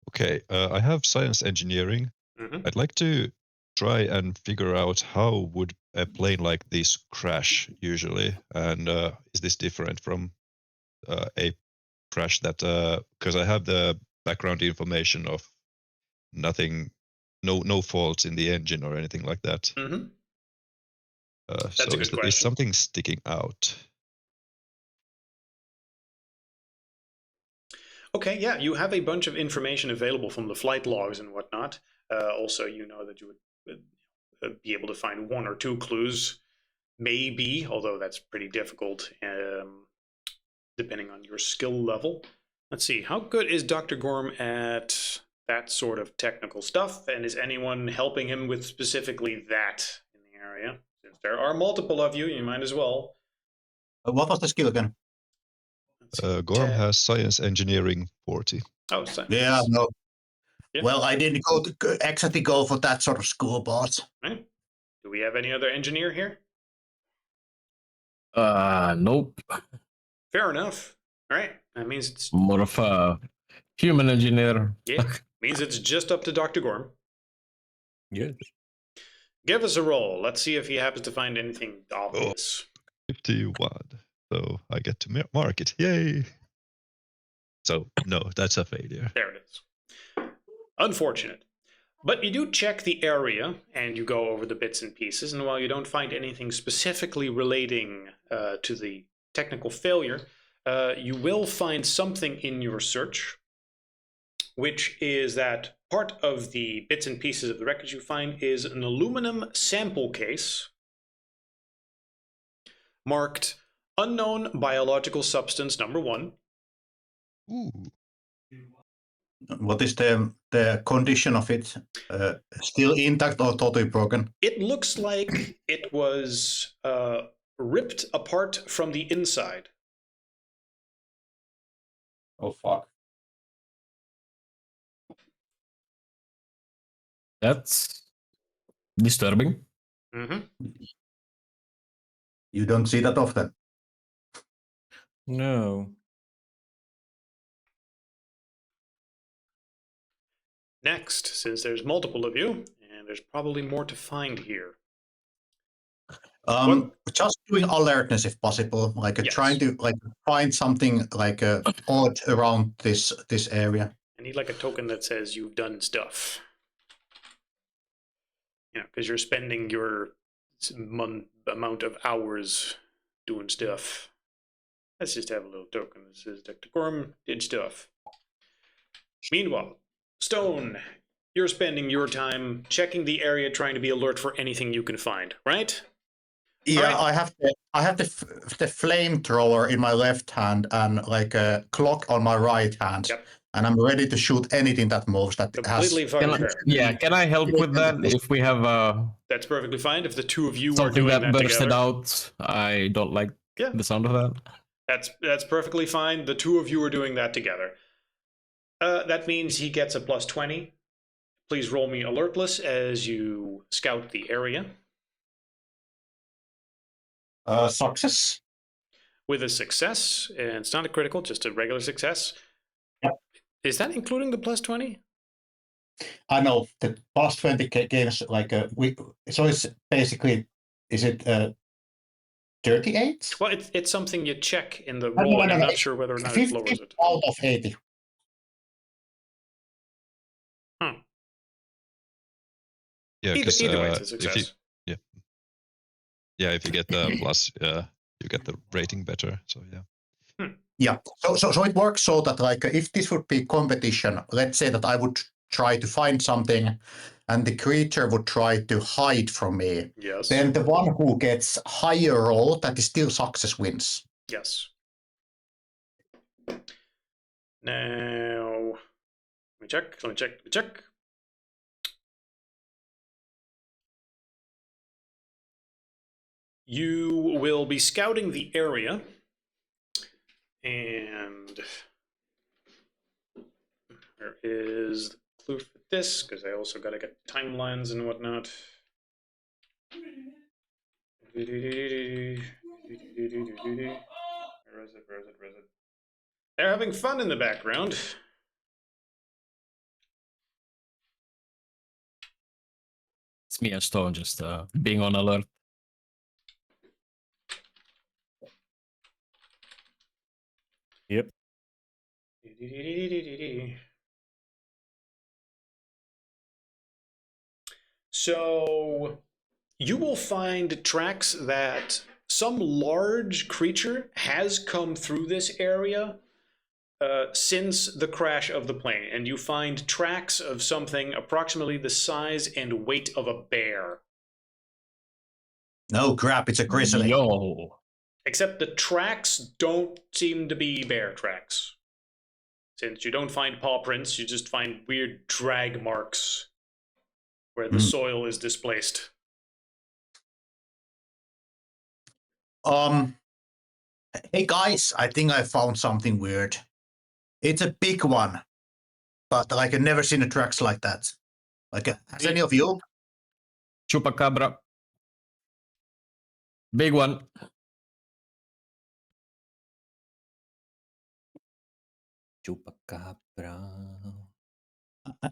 Okay, I have science engineering.
Mm-hmm.
I'd like to try and figure out how would a plane like this crash usually, and is this different from a crash that, because I have the background information of nothing, no faults in the engine or anything like that.
Mm-hmm.
So
a good
is
question.
something sticking out?
Okay, yeah, you have a bunch of information available from the flight logs and whatnot. Also, you know that you would be able to find one or two clues, maybe, although that's pretty difficult, depending on your skill level. Let's see, how good is Dr. Gorm at that sort of technical stuff, and is anyone helping him with specifically that in the area? Since there are multiple of you, you might as well.
What was the skill again?
Gorm has science engineering 40.
Oh, so
Yeah, no.
Yeah.
Well, I didn't exactly go for that sort of school, boss.
Right. Do we have any other engineer here?
Nope.
Fair enough. All right. That means it's
More of a human engineer.
means it's just up to Dr. Gorm.
Yes.
Give us a roll. Let's see if he happens to find anything obvious.
51. So I get to mark it. Yay! So no, that's a failure.
There it is. Unfortunate. But you do check the area and you go over the bits and pieces, and while you don't find anything specifically relating to the technical failure, you will find something in your search, which is that part of the bits and pieces of the wreckage you find is an aluminum sample case marked unknown biological substance number 1.
Ooh.
What is the condition of it? Still intact or totally broken?
It looks like it was ripped apart from the inside.
Oh, fuck.
That's disturbing.
Mm-hmm.
You don't see that often.
No.
Next, since there's multiple of you, and there's probably more to find here.
Just doing alertness if possible, like
Yes.
trying to find something odd around this area.
I need like a token that says you've done stuff. Yeah, because you're spending your amount of hours doing stuff. Let's just have a little token that says Dr. Gorm did stuff. Meanwhile, Stone, you're spending your time checking the area, trying to be alert for anything you can find, right?
Yeah,
Right.
I have the flamethrower in my left hand and like a clock on my right hand,
Yep.
and I'm ready to shoot anything that moves that
Completely
has.
fucking fair.
Can I help with that? If we have
That's perfectly fine. If the two of you are
something
doing
that
that
bursted
together,
out, I don't like
Yeah.
the sound of that.
that's perfectly fine. The two of you are doing that together. That means he gets a plus 20. Please roll me alertless as you scout the area.
Success.
With a success, and it's not a critical, just a regular success.
Yep.
Is that including the plus 20?
I know the plus 20 games so it's basically, is it 38?
Well, it's something you check in the
No,
roll,
no,
and
no,
I'm
no.
not sure whether or not it
50
lowers it.
out of 80.
Yeah, because
Either way, it's a success.
if you get the plus, you get the rating better. So yeah.
Yeah, so it works so that if this would be competition, let's say that I would try to find something and the creature would try to hide from me.
Yes.
Then the one who gets higher roll that is still success wins.
Yes. Now, let me check. You will be scouting the area, and there is the clue for this, because I also got to get timelines and whatnot. Where is it? They're having fun in the background.
It's me and Stone just being on alert.
Yep.
So you will find tracks that some large creature has come through this area since the crash of the plane, and you find tracks of something approximately the size and weight of a bear.
No crap, it's a grizzly.
Yo.
Except the tracks don't seem to be bear tracks. Since you don't find paw prints, you just find weird drag marks where the soil is displaced.
Hey guys, I think I found something weird. It's a big one, but like I've never seen a tracks like that. Like, has any of you?
Chupacabra. Big one.
Chupacabra.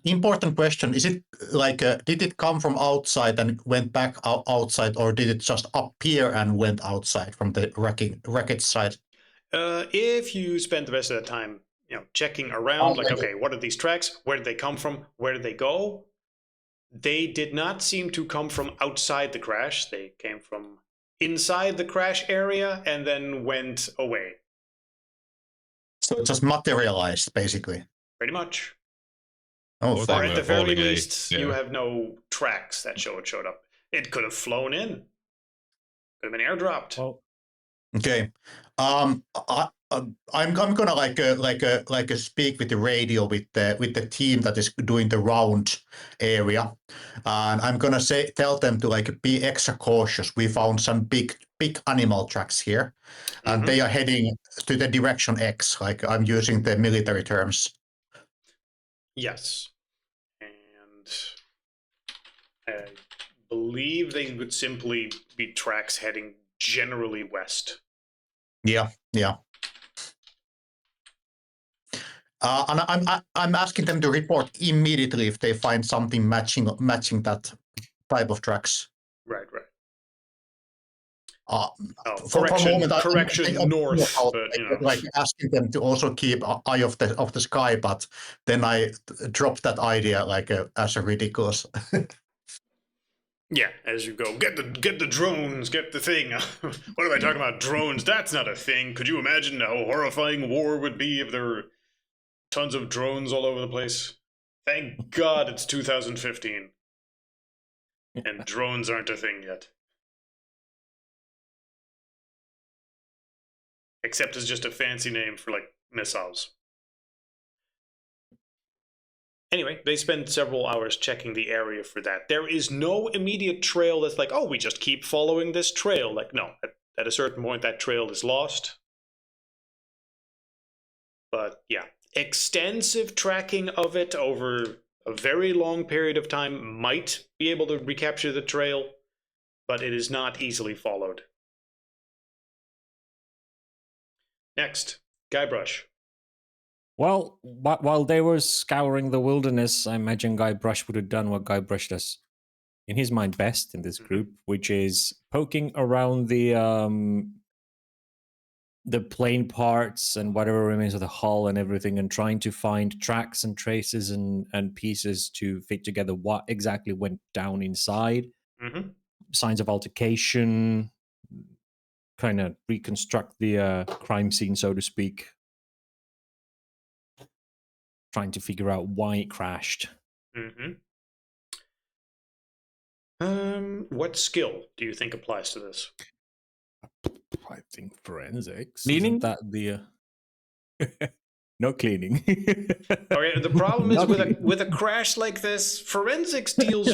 Important question. Is it like, did it come from outside and went back outside, or did it just appear and went outside from the wreckage side?
If you spend the rest of the time, checking around, like, okay, what are these tracks? Where did they come from? Where did they go? They did not seem to come from outside the crash. They came from inside the crash area and then went away.
So it just materialized, basically.
Pretty much.
Oh,
Or
Or
they
at
were
the very
holding
least, you
yeah.
have no tracks that showed up. It could have flown in. Could have been airdropped.
Well,
okay. I'm gonna like speak with the radio with the team that is doing the round area, and I'm gonna tell them to like be extra cautious. We found some big animal tracks here, and they are heading to the direction X. Like, I'm using the military terms.
Yes. And I believe they would simply be tracks heading generally west.
Yeah. And I'm asking them to report immediately if they find something matching that type of tracks.
Right.
For a moment,
correction,
I'm
north,
about,
but
like asking them to also keep an eye of the sky, but then I dropped that idea like as a ridiculous.
Yeah, as you go, get the drones, get the thing. What am I talking about? Drones? That's not a thing. Could you imagine how horrifying war would be if there were tons of drones all over the place? Thank God it's 2015. And drones aren't a thing yet. Except it's just a fancy name for, like, missiles. Anyway, they spend several hours checking the area for that. There is no immediate trail that's like, oh, we just keep following this trail. Like, no, at a certain point, that trail is lost. But yeah, extensive tracking of it over a very long period of time might be able to recapture the trail, but it is not easily followed. Next, Guybrush.
Well, while they were scouring the wilderness, I imagine Guybrush would have done what Guybrush does in his mind best in this group, which is poking around the plane parts and whatever remains of the hull and everything, and trying to find tracks and traces and pieces to fit together what exactly went down inside. Signs of altercation, kind of reconstruct the crime scene, so to speak. Trying to figure out why it crashed.
What skill do you think applies to this?
I think forensics.
Cleaning?
Isn't that the no cleaning.
Okay, the problem is with a crash like this, forensics deals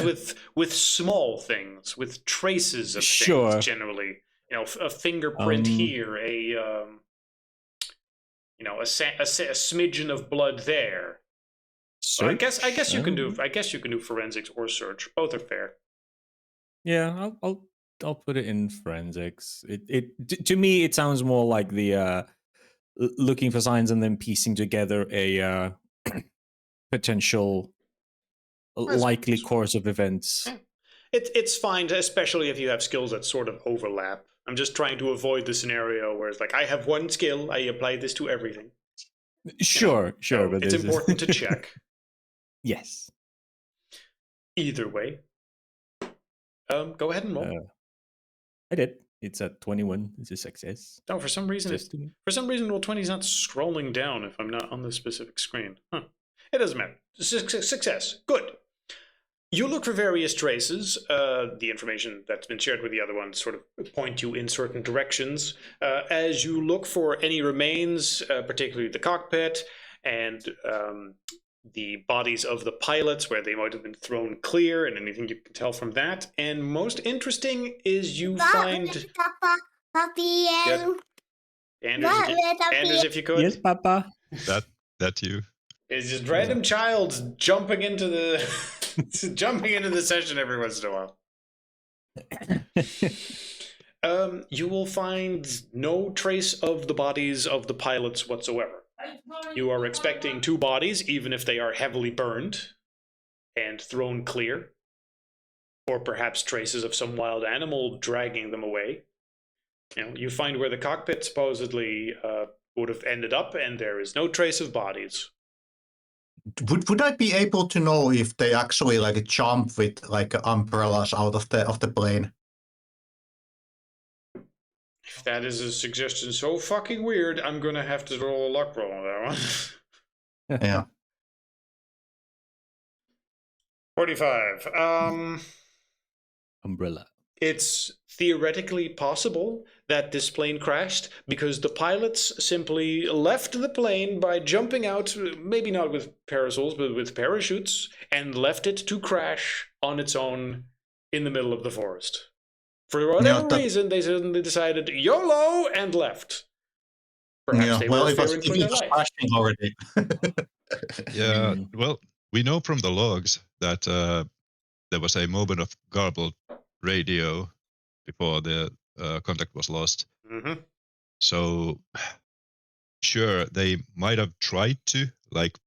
with small things, with traces of things generally. A fingerprint here, a smidgen of blood there. So I guess you can do forensics or search. Both are fair.
Yeah, I'll put it in forensics. To me it sounds more like the looking for signs and then piecing together a potential likely course of events.
It's fine, especially if you have skills that sort of overlap. I'm just trying to avoid the scenario where it's like, I have one skill, I apply this to everything.
Sure,
so
but
it's important to check.
Yes.
Either way, Go ahead and roll.
I did. It's a 21. It's a success.
Oh, for some reason,
Just
roll 20 is not scrolling down if I'm not on this specific screen. Huh. It doesn't matter. Success. Good. You look for various traces. The information that's been shared with the other ones sort of point you in certain directions. As you look for any remains, particularly the cockpit and the bodies of the pilots, where they might have been thrown clear, and anything you can tell from that. And most interesting is you find... Yes. Anders, if you could.
Yes, Papa.
That you.
It's just random child jumping into the session every once in a while. You will find no trace of the bodies of the pilots whatsoever. You are expecting 2 bodies, even if they are heavily burned and thrown clear, or perhaps traces of some wild animal dragging them away. You find where the cockpit supposedly would have ended up, and there is no trace of bodies.
Would I be able to know if they actually like jump with like umbrellas out of the plane?
If that is a suggestion so fucking weird, I'm gonna have to roll a luck roll on that one.
Yeah.
45.
Umbrella.
It's theoretically possible that this plane crashed because the pilots simply left the plane by jumping out, maybe not with parasols, but with parachutes, and left it to crash on its own in the middle of the forest. For whatever reason, they suddenly decided YOLO and left. Perhaps they were fearing for their life.
Crashing already.
Yeah, well, we know from the logs that there was a moment of garbled radio before the contact was lost.
Mm-hmm.
So, sure, they might have tried to like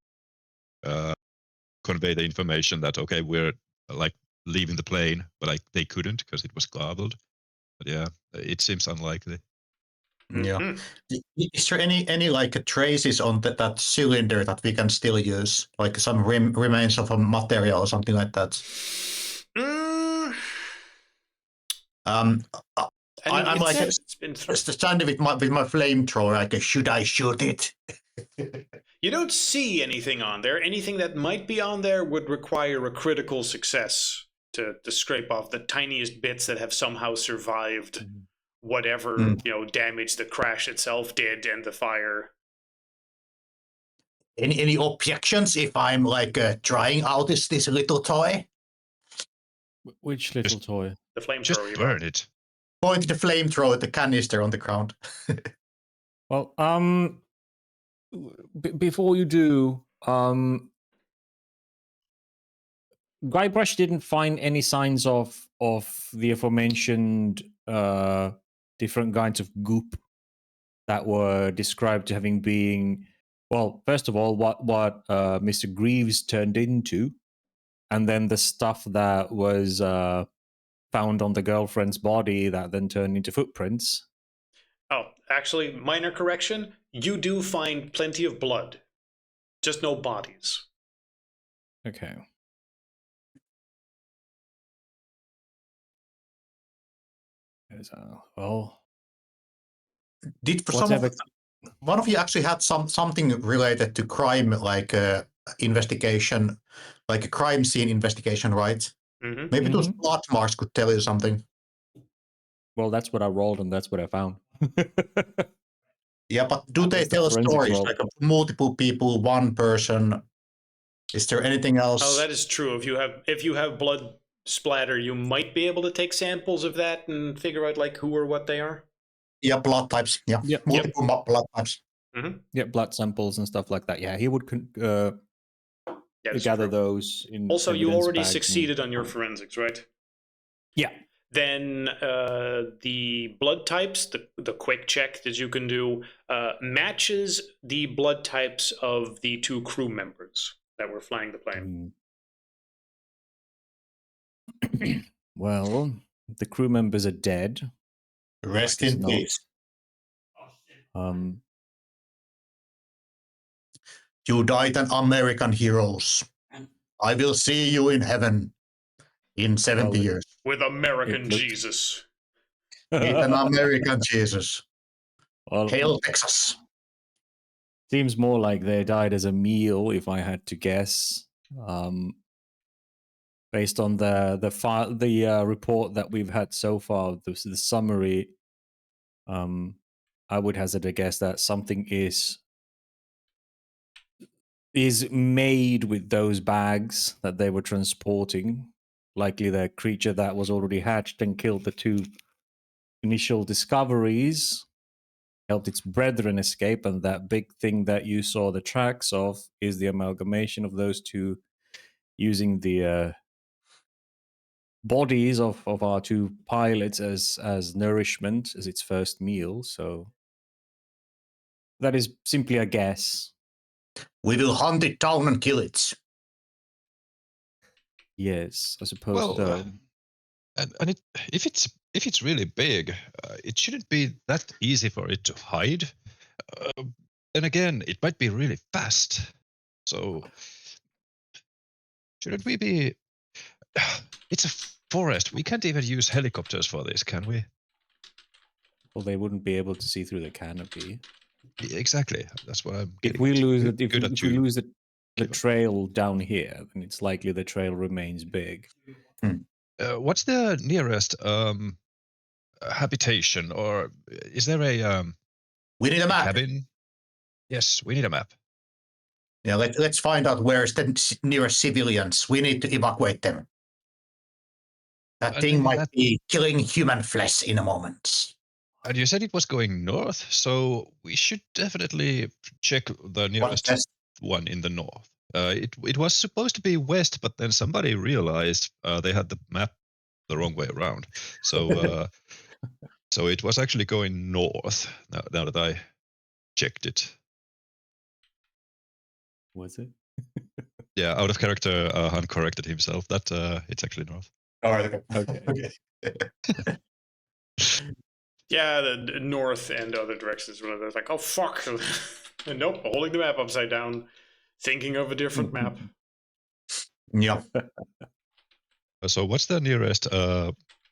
convey the information that okay, we're like leaving the plane, but like they couldn't because it was garbled. But yeah, it seems unlikely.
Yeah.
Mm-hmm.
Is there any like traces on that cylinder that we can still use, like some remains of a material or something like that? I'm like
it's been
standing with my flamethrower. Like, should I shoot it?
You don't see anything on there. Anything that might be on there would require a critical success to scrape off the tiniest bits that have somehow survived whatever damage the crash itself did and the fire.
Any objections if I'm like trying out this little toy?
Which little toy?
The flamethrower.
Just burn it.
Point the flamethrower at the canister on the ground.
Well, before you do, Guybrush didn't find any signs of the aforementioned different kinds of goop that were described to having been, well, first of all, what Mr. Greaves turned into, and then the stuff that was found on the girlfriend's body that then turned into footprints.
Oh, actually, minor correction. You do find plenty of blood, just no bodies.
Okay. Well,
did one of you actually had something related to crime, like investigation, like a crime scene investigation, right?
Mm-hmm.
Maybe those blood marks could tell you something.
Well, that's what I rolled, and that's what I found.
Yeah, but do they tell stories like multiple people, one person? Is there anything else?
Oh, that is true. If you have blood splatter, you might be able to take samples of that and figure out like who or what they are.
Yeah, blood types. Yeah, multiple blood types.
Mm-hmm.
Yeah, blood samples and stuff like that. Yeah, he would gather those.
Also, you already succeeded on your forensics, right?
Yeah.
Then the blood types, the quick check that you can do, matches the blood types of the 2 crew members that were flying the plane.
Well, the crew members are dead.
Rest in peace. You died an American heroes. I will see you in heaven. in 70
Well,
years.
With American
looked-
Jesus.
With an American Jesus.
well,
Hail Texas.
seems more like they died as a meal, if I had to guess. Based on the report that we've had so far, the summary, I would hazard a guess that something is made with those bags that they were transporting. Likely the creature that was already hatched and killed the two initial discoveries helped its brethren escape, and that big thing that you saw the tracks of is the amalgamation of those two, using the bodies of our two pilots as nourishment, as its first meal. So that is simply a guess.
We will hunt it down and kill it.
Yes, I suppose
Well,
so.
and if it's really big, it shouldn't be that easy for it to hide. Then again, it might be really fast. So shouldn't we be? It's a forest. We can't even use helicopters for this, can we?
Well, they wouldn't be able to see through the canopy.
Exactly. That's what I'm
If
getting.
we
at.
lose
Good-
it, if
good
we,
at
if we
you.
lose the
Give up.
trail down here, then it's likely the trail remains big.
What's the nearest habitation, or is there a
We need a map.
cabin? Yes, we need a map.
Yeah, let's find out where's the nearest civilians. We need to evacuate them. That
And
thing might
that-
be killing human flesh in a moment.
And you said it was going north, so we should definitely check the nearest
that's-
one in the north. It was supposed to be west, but then somebody realized they had the map the wrong way around. So so it was actually going north. Now that I checked it,
Was it?
yeah, out of character, Han corrected himself that it's actually north.
All right.
Okay.
Yeah, the north and other directions. One of those like, oh fuck, nope, holding the map upside down, thinking of a different map.
Yeah.
So what's the nearest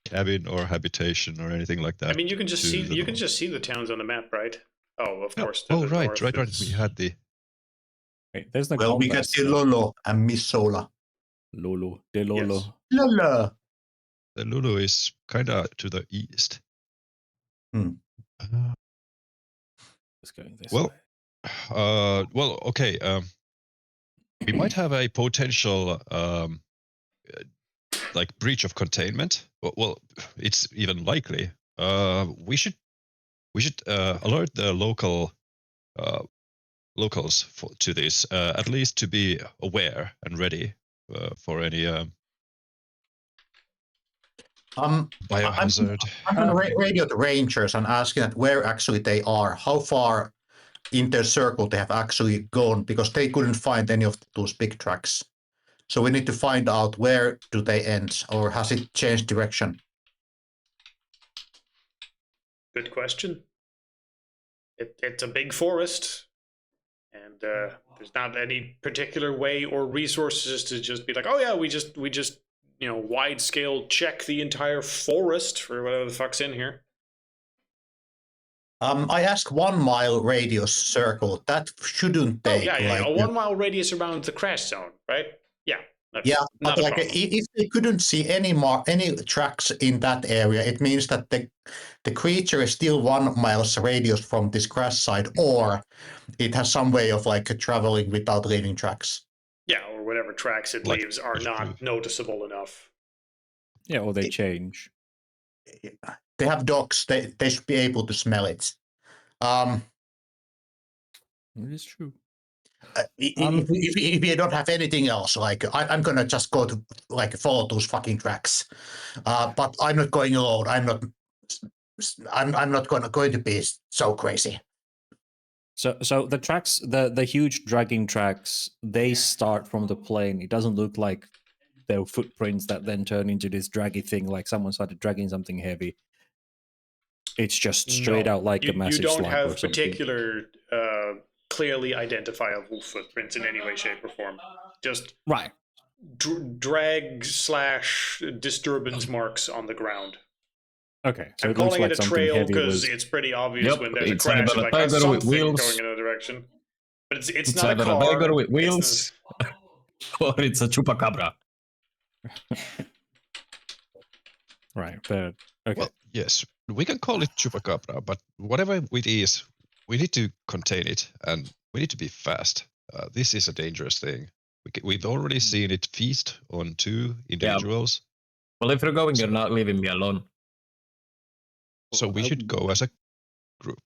cabin or habitation or anything like that?
I mean, you can just
to
see
the north?
the towns on the map, right? Oh, of
Yeah.
course. To
Oh,
the
right.
north,
We had the.
Hey, there's no
Well, we got
compass.
the Lolo and Missola.
Lolo, de Lolo.
Yes.
Lola.
The Lulu is kind of to the east.
Hmm.
It's going this
Well,
way.
well, okay. We might have a potential like breach of containment. Well, it's even likely. We should alert the locals to this, at least to be aware and ready for any biohazard.
I'm going to radio the rangers and asking that where actually they are, how far in their circle they have actually gone, because they couldn't find any of those big tracks. So we need to find out where do they end, or has it changed direction?
Good question. It's a big forest, and there's not any particular way or resources to just be like, oh yeah, we just wide scale check the entire forest for whatever the fuck's in here.
I asked 1 mile radius circle. That shouldn't take
yeah. A 1 mile radius around the crash zone, right? Yeah.
Yeah,
not
but
a
like
problem.
if they couldn't see any tracks in that area, it means that the creature is still 1 mile's radius from this crash site, or it has some way of like traveling without leaving tracks.
Yeah, or whatever tracks it
Like,
leaves are not noticeable enough.
Yeah, or they change.
They have dogs. They should be able to smell it.
It is true.
If you don't have anything else, like I'm gonna just go to like follow those fucking tracks, but I'm not going alone. I'm not going to be so crazy.
So the tracks, the huge dragging tracks, they start from the plane. It doesn't look like they're footprints that then turn into this draggy thing, like someone started dragging something heavy. It's just straight
No,
out like a massive
you don't
slug or
have
something.
particular clearly identifiable footprints in any way, shape, or form. Just
Right.
drag / disturbance marks on the ground.
Okay, so
I'm
it looks
calling
like
it a
something
trail
heavy
because
was.
it's pretty obvious
Yep,
when there's a
it's
crash.
either a
Like
tiger with
something
wheels.
going in a direction, but it's
It's
not a
either
car.
a tiger with
it's
wheels, or it's a chupacabra.
Right, but okay.
Well, yes, we can call it chupacabra, but whatever it is, we need to contain it, and we need to be fast. This is a dangerous thing. We've already seen it feast on 2 individuals,
Well, if you're going,
So-
you're not leaving me alone.
so we should go as a group.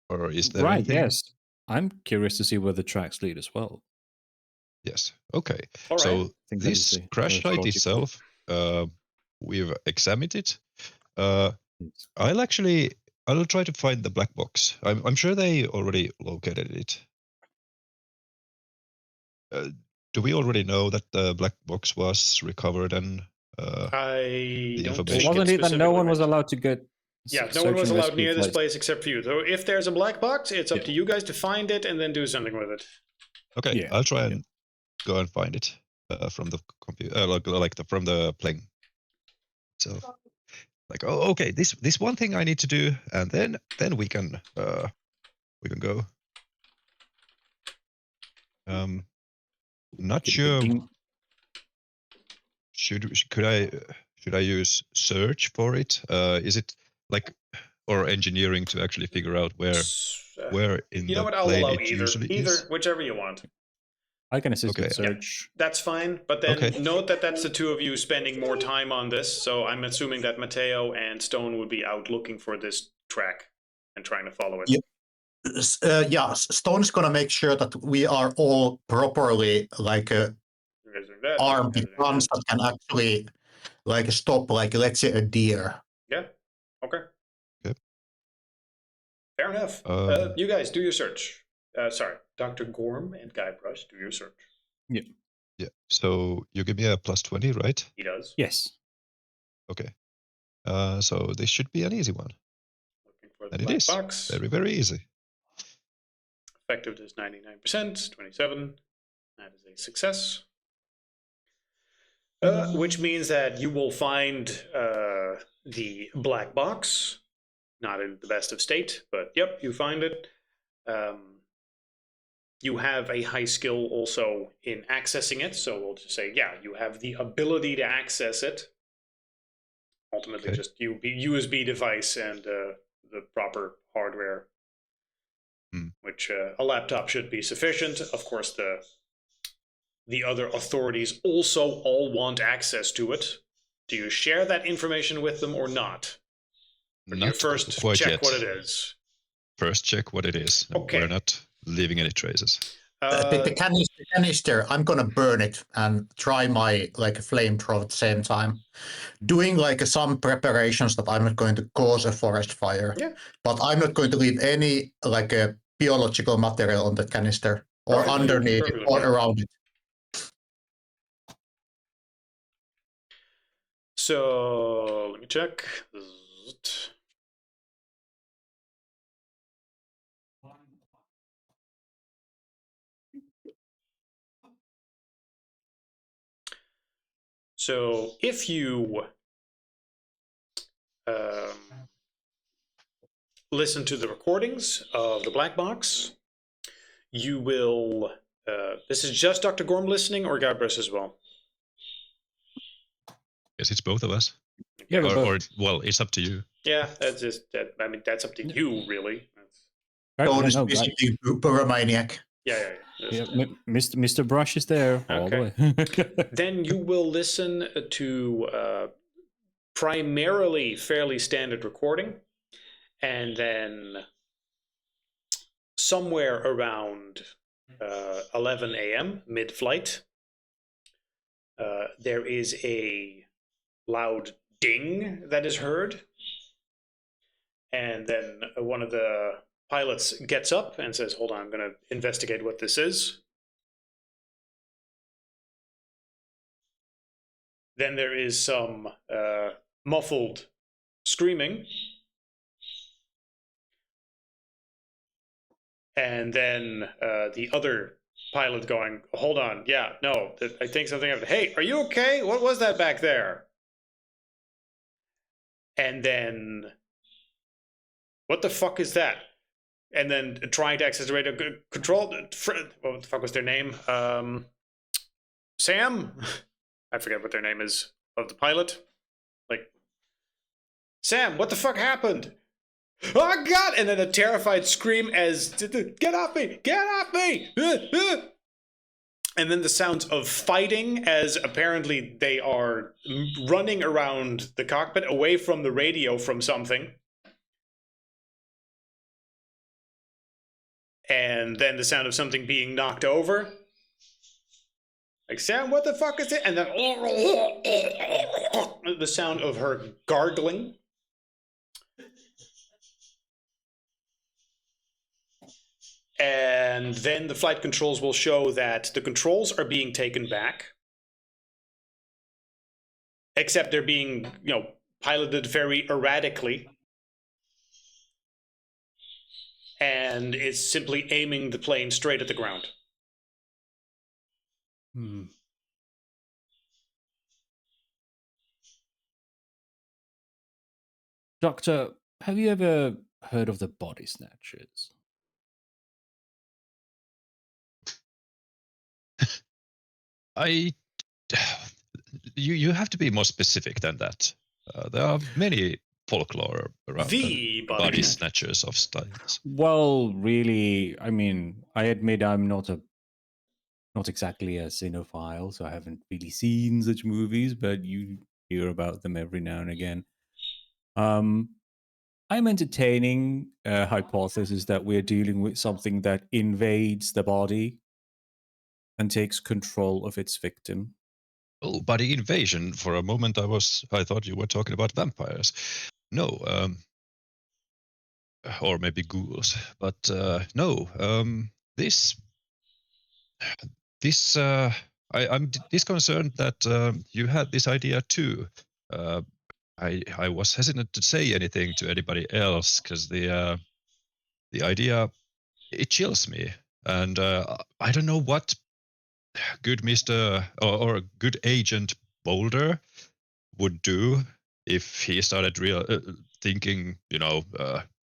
Or is there
Right,
anything?
yes. I'm curious to see where the tracks lead as well.
Yes. Okay.
All right.
So
think that is
this
the
crash
most
site
logical.
itself, we've examined it. Uh,
Yes.
I'll try to find the black box. I'm sure they already located it. Do we already know that the black box was recovered and
I
the
don't
information.
think
Well, wasn't it that no
specifically
one was
mentioned.
allowed to get?
Yeah, no
search
one was
and
allowed
rescue
near this
flights?
place except for you. So if there's a black box, it's up
Yeah.
to you guys to find it and then do something with it.
Okay,
Yeah,
I'll try
yeah.
and go and find it from the computer, from the plane. So, like, oh, okay, this one thing I need to do, and then we can go. Not
Ding,
sure.
ding, ding.
Should I use search for it? Is it like or engineering to actually figure out where in
You know
the
what? I'll
plane
allow
it
either.
usually
Either,
is?
whichever you want.
I can assist with
Okay.
Yeah.
search.
That's fine. But then
Okay.
note that that's the two of you spending more time on this. So I'm assuming that Mateo and Stone would be out looking for this track and trying to follow it.
Yeah. Stone's gonna make sure that we are all properly like
You guys doing that?
armed
You
with
guys doing
guns
that?
that can actually like stop, like let's say a deer.
Yeah. Okay.
Yep.
Fair enough.
Um,
You guys do your search. Sorry, Dr. Gorm and Guybrush, do your search.
Yeah. So you give me a +20, right?
He does.
Yes.
Okay. So this should be an easy one.
Looking for the
And it
black
is.
box.
Very, very easy.
Effectiveness 99%, 27. That is a success. Which means that you will find the black box. Not in the best of state, but yep, you find it. You have a high skill also in accessing it, so we'll just say, yeah, you have the ability to access it. Ultimately,
Okay.
just USB device and the proper hardware, which a laptop should be sufficient. Of course, the other authorities also all want access to it. Do you share that information with them or not? Or do you
Not
first
quite
check
yet.
what it is?
First check what it is.
Okay.
We're not leaving any traces.
The canister, I'm gonna burn it and try my like flamethrower at the same time. Doing like some preparations that I'm not going to cause a forest fire.
Yeah.
But I'm not going to leave any like a biological material on the canister or
Alright, no, you're
underneath it
perfectly
or
fine.
around it.
So let me check. So if you listen to the recordings of the black box, you will. This is just Dr. Gorm listening, or Guybrush as well.
Yes, it's both of us.
Yeah, we're both.
Or well, it's up to you.
Yeah, that's just that. I mean, that's up to you, really.
Stone is
no,
visiting Pyromaniac.
Yeah.
yeah, Mr. Brush is there all the way.
Then you will listen to primarily fairly standard recording, and then somewhere around 11 a.m. mid-flight, there is a loud ding that is heard, and then one of the pilots gets up and says, "Hold on, I'm going to investigate what this is." Then there is some muffled screaming. And then the other pilot going, hold on, yeah, no, I think something happened. Hey, are you okay? What was that back there? And then, what the fuck is that? And then trying to access the radio control. What the fuck was their name? Sam? I forget what their name is of the pilot. Like, Sam, what the fuck happened? Oh God! And then a terrified scream as, get off me! Get off me! And then the sounds of fighting as apparently they are running around the cockpit away from the radio from something. And then the sound of something being knocked over. Like, Sam, what the fuck is it? And then the sound of her gargling. And then the flight controls will show that the controls are being taken back. Except they're being, piloted very erratically. And it's simply aiming the plane straight at the ground.
Doctor, have you ever heard of the body snatchers?
You have to be more specific than that. There are many folklore around
The
body snatchers of styles.
Well, really, I mean, I admit I'm not exactly a cinephile, so I haven't really seen such movies, but you hear about them every now and again. I'm entertaining a hypothesis that we're dealing with something that invades the body and takes control of its victim.
Oh, body invasion. For a moment, I thought you were talking about vampires. No, or maybe ghouls, but no. I'm disconcerted that you had this idea too. I was hesitant to say anything to anybody else because the idea, it chills me, and I don't know what good Mister or good Agent Boulder would do if he started thinking,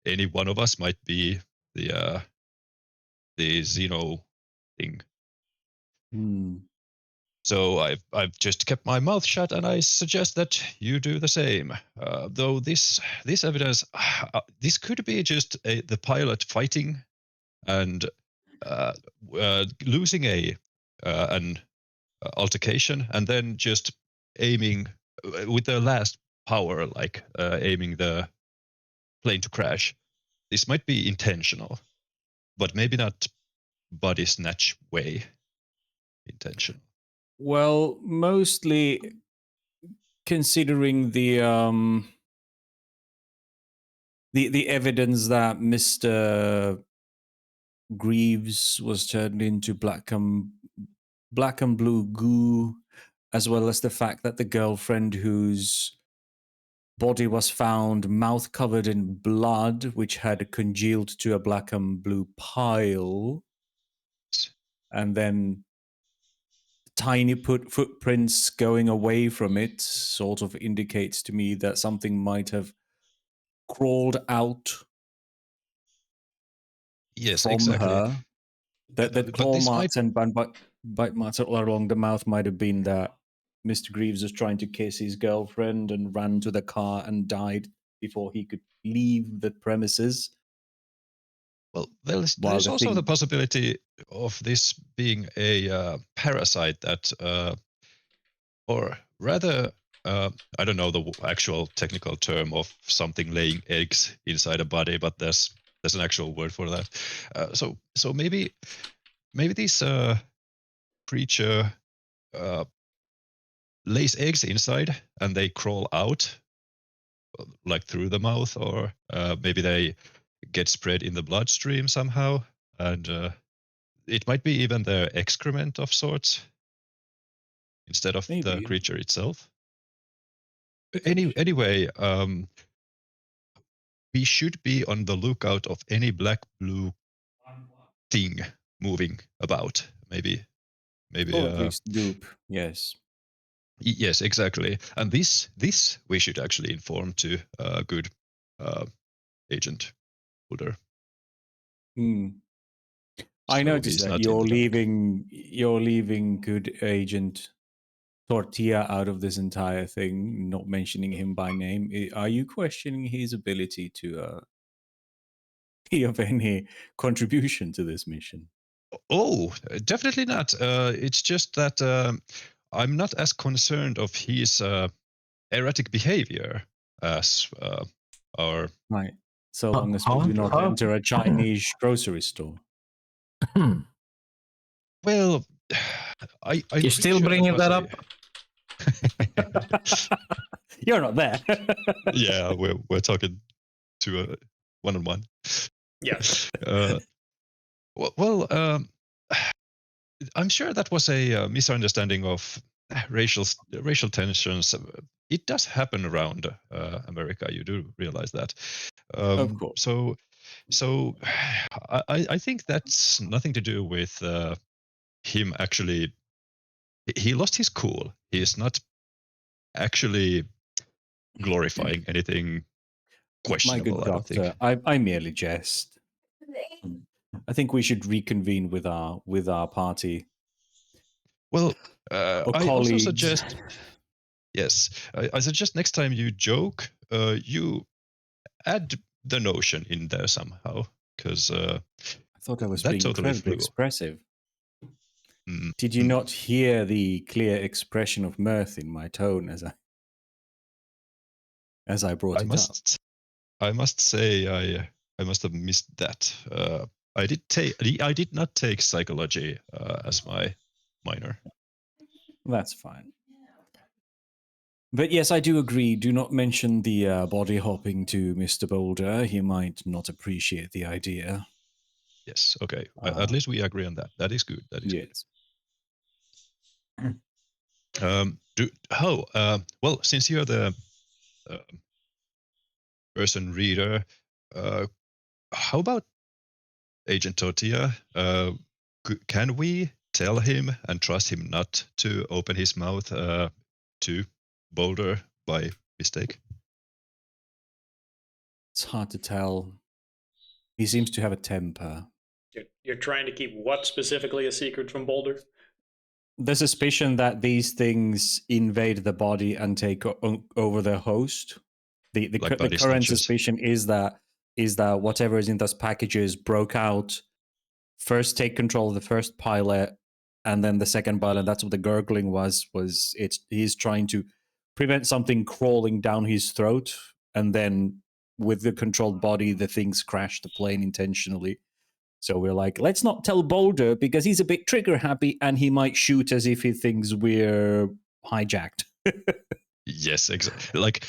any one of us might be the Xeno thing. So I've just kept my mouth shut, and I suggest that you do the same. Though this evidence, this could be just the pilot fighting and losing an altercation, and then just aiming with the last power, like aiming the plane to crash. This might be intentional, but maybe not body snatch way intentional.
Well, mostly considering the evidence that Mr. Greaves was turned into black and blue goo, as well as the fact that the girlfriend whose body was found mouth covered in blood, which had congealed to a black and blue pile, and then tiny footprints going away from it sort of indicates to me that something might have crawled out from
exactly.
her. That claw marks and bite marks all along the mouth might have been that Mr. Greaves was trying to kiss his girlfriend and ran to the car and died before he could leave the premises.
Well, there's also the possibility of this being a parasite that, or rather, I don't know the actual technical term of something laying eggs inside a body, but there's an actual word for that. So maybe this creature lays eggs inside and they crawl out, like through the mouth, or maybe they get spread in the bloodstream somehow, and it might be even their excrement of sorts instead of the creature itself. Anyway, we should be on the lookout of any black blue thing moving about. Maybe.
Or at least dupe. Yes.
Yes, exactly. And this we should actually inform to good agent holder.
I
So
noticed
he's
that
not in the dark.
you're leaving good agent Tortilla out of this entire thing, not mentioning him by name. Are you questioning his ability to be of any contribution to this mission?
Oh, definitely not. It's just that I'm not as concerned of his erratic behavior as our.
Right. So long as we do not enter a Chinese grocery store.
Well, I'm
You still bringing that up?
You're not there.
Yeah, we're talking to a one-on-one.
Yes.
Well, I'm sure that was a misunderstanding of racial tensions. It does happen around America. You do realize that.
Of course.
So I think that's nothing to do with him actually. He lost his cool. He is not actually glorifying anything
My
questionable,
good
I don't think.
doctor, I merely jest. I think we should reconvene with our party.
Well,
Or
I
colleagues.
also suggest, yes, I suggest next time you joke, you add the notion in there somehow, because
I thought I was
that
being
totally
incredibly
flew.
expressive.
Mm,
Did you not hear the clear expression of mirth in my tone as I brought it up?
I must say I must have missed that. I did not take psychology as my minor.
That's fine. But yes, I do agree. Do not mention the body hopping to Mr. Boulder. He might not appreciate the idea.
Yes, okay. At least we agree on that. That is good. That is
yes.
good. Well, since you're the person reader, how about Agent Tortilla? Can we tell him and trust him not to open his mouth to Boulder by mistake?
It's hard to tell. He seems to have a temper.
You're trying to keep what specifically a secret from Boulder?
The suspicion that these things invade the body and take over the host. The current suspicion is that whatever is in those packages broke out, first take control of the first pilot, and then the second pilot. That's what the gurgling was. He's trying to prevent something crawling down his throat, and then with the controlled body, the things crash the plane intentionally. So we're like, let's not tell Boulder because he's a bit trigger happy and he might shoot as if he thinks we're hijacked.
Yes, exactly. Like,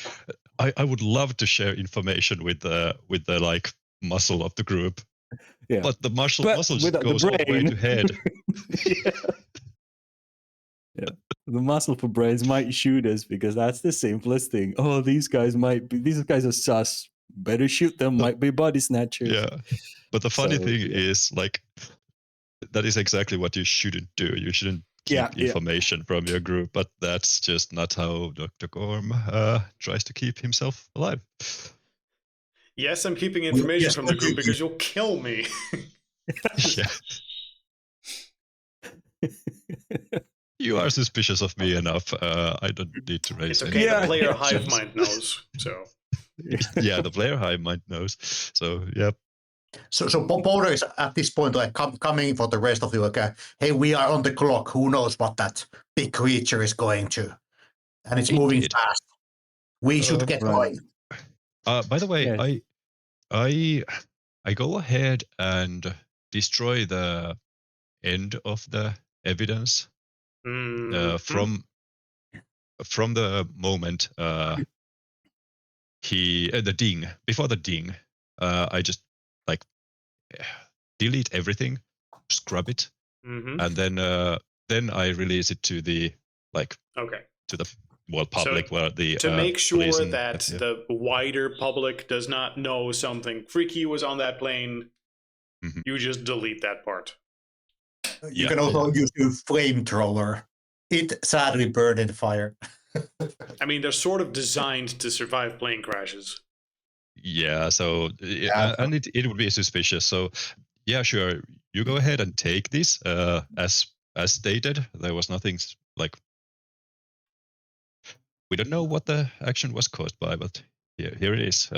I would love to share information with the like muscle of the group.
Yeah.
But the muscle just goes all the way to head.
Yeah. The muscle for brains might shoot us because that's the simplest thing. Oh, these guys are sus. Better shoot them, might be body snatchers.
Yeah. But the funny thing is, like, that is exactly what you shouldn't do. You shouldn't keep information from your group, but that's just not how Dr. Gorm tries to keep himself alive.
Yes, I'm keeping information from the group because you'll kill me.
Yeah. You are suspicious of me enough. I don't need to raise
It's okay.
any
The player hive mind knows. So.
Yeah, the player hive mind knows. So, yep.
So Boulder is at this point like coming for the rest of you. Like, hey, we are on the clock. Who knows what that big creature is going to? And it's moving fast. We should get going.
By the way,
yes.
I go ahead and destroy the end of the evidence from the moment the ding. Before the ding, I just like delete everything, scrub it, and then I release it to the to the public, where the
to make sure that
the
the wider public does not know something freaky was on that plane. You just delete that part.
You
Yeah,
can also use your flamethrower. It sadly burned in fire.
I mean, they're sort of designed to survive plane crashes.
yeah. So
Yeah.
and it would be suspicious. So yeah, sure. You go ahead and take this. As stated, there was nothing like we don't know what the action was caused by, but here it is.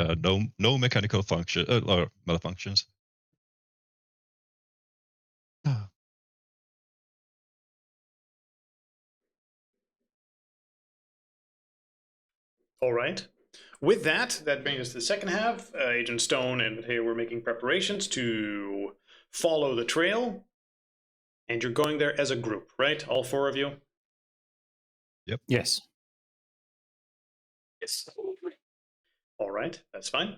No mechanical function or malfunctions. Ah,
All right. With that, that brings us to the second half. Agent Stone and Mateo were making preparations to follow the trail. And you're going there as a group, right? All four of you?
Yes.
Yes.
All right, that's fine.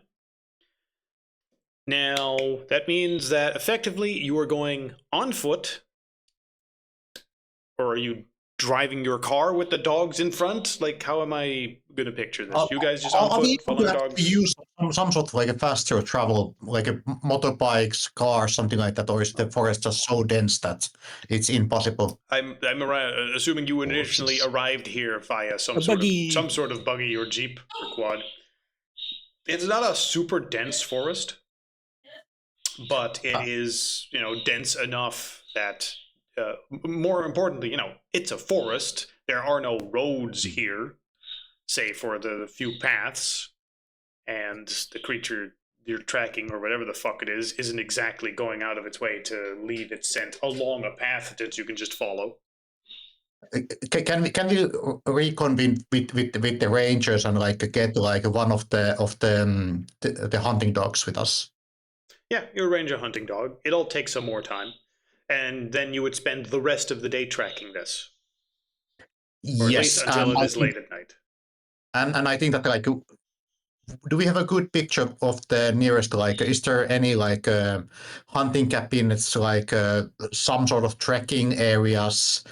Now, that means that effectively you are going on foot, or are you driving your car with the dogs in front? Like, how am I going to picture this? You guys just on
Are we
foot,
able to
following
actually
dogs?
use some sort of like a faster travel, like a motorbikes, cars, something like that, or is the forest just so dense that it's impossible?
I'm assuming you initially
Horses.
arrived here via some
A buggy.
sort of buggy or jeep or quad. It's not a super dense forest, but it is, dense enough that, more importantly, it's a forest. There are no roads here, save for the few paths, and the creature you're tracking or whatever the fuck it is isn't exactly going out of its way to leave its scent along a path that you can just follow.
Can we reconvene with the rangers and like get like one of the hunting dogs with us?
Yeah, you arrange a hunting dog. It'll take some more time. And then you would spend the rest of the day tracking this. Or at least
Yes,
until it is late at night.
and I think that like, do we have a good picture of the nearest? Like, is there any like hunting cabinets, like some sort of trekking areas,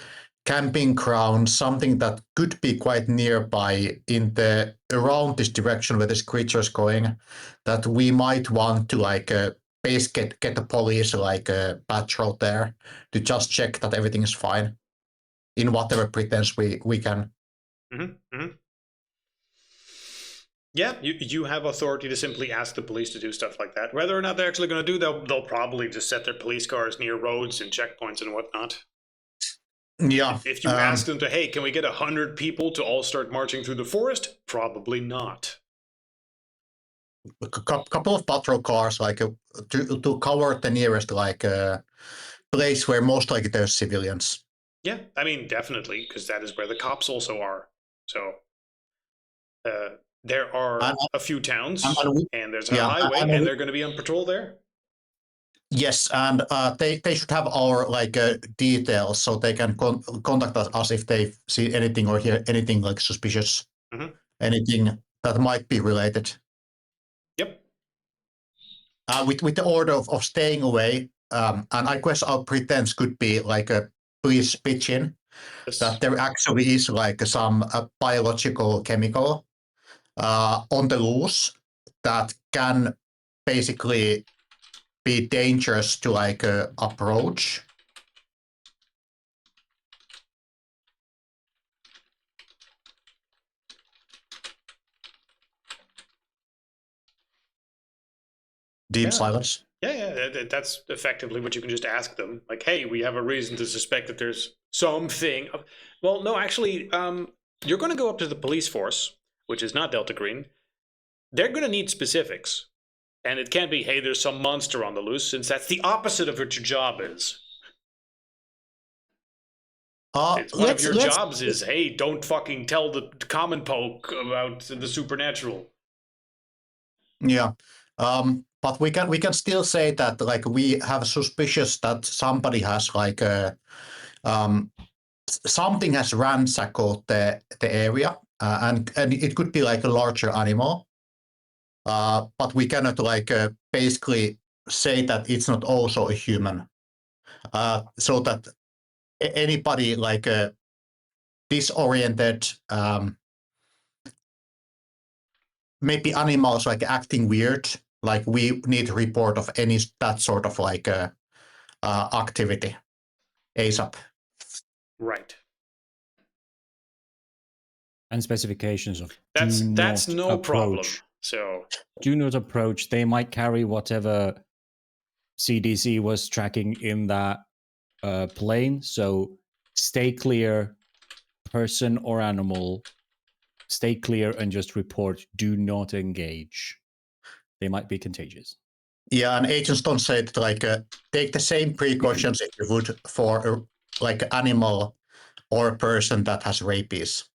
camping grounds, something that could be quite nearby in the around this direction where this creature is going, that we might want to like base get the police like a patrol there to just check that everything is fine in whatever pretense we can.
Mm-hmm, mm-hmm. Yeah, you have authority to simply ask the police to do stuff like that. Whether or not they're actually going to do, they'll probably just set their police cars near roads and checkpoints and whatnot.
Yeah.
If you ask them to, hey, can we get 100 people to all start marching through the forest? Probably not.
A couple of patrol cars, like to cover the nearest like place where most likely there's civilians.
Yeah, I mean, definitely, because that is where the cops also are. So there are
And-
a few towns, and there's a
yeah,
highway,
and
and they're going to be on patrol there.
Yes, and they should have our like details, so they can contact us if they see anything or hear anything like suspicious, anything that might be related.
Yep.
With the order of staying away, and I guess our pretense could be like a police pitch-in, that there actually is like some biological chemical on the loose that can basically be dangerous to like approach. Deep silence.
Yeah, that's effectively what you can just ask them. Like, hey, we have a reason to suspect that there's something. Well, no, actually, you're going to go up to the police force, which is not Delta Green. They're going to need specifics. And it can't be, hey, there's some monster on the loose, since that's the opposite of what your job is. One of your jobs is, hey, don't fucking tell the common folk about the supernatural.
Yeah, but we can still say that like we have suspicious that somebody has like something has ransacked the area, and it could be like a larger animal, but we cannot like basically say that it's not also a human, so that anybody like disoriented, maybe animals like acting weird, like we need a report of any that sort of like activity. ASAP.
Right.
And specifications of
That's
do
no
not
problem.
approach.
So
Do not approach. They might carry whatever CDC was tracking in that plane. So stay clear, person or animal. Stay clear and just report. Do not engage. They might be contagious.
Yeah, and Agent Stone said like take the same precautions if you would for like an animal or a person that has rabies.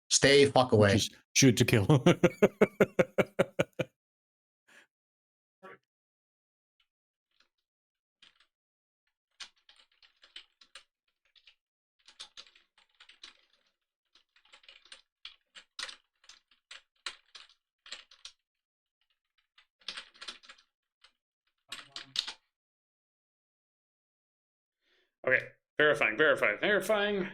Stay fuck away.
Just shoot to kill.
okay, verifying.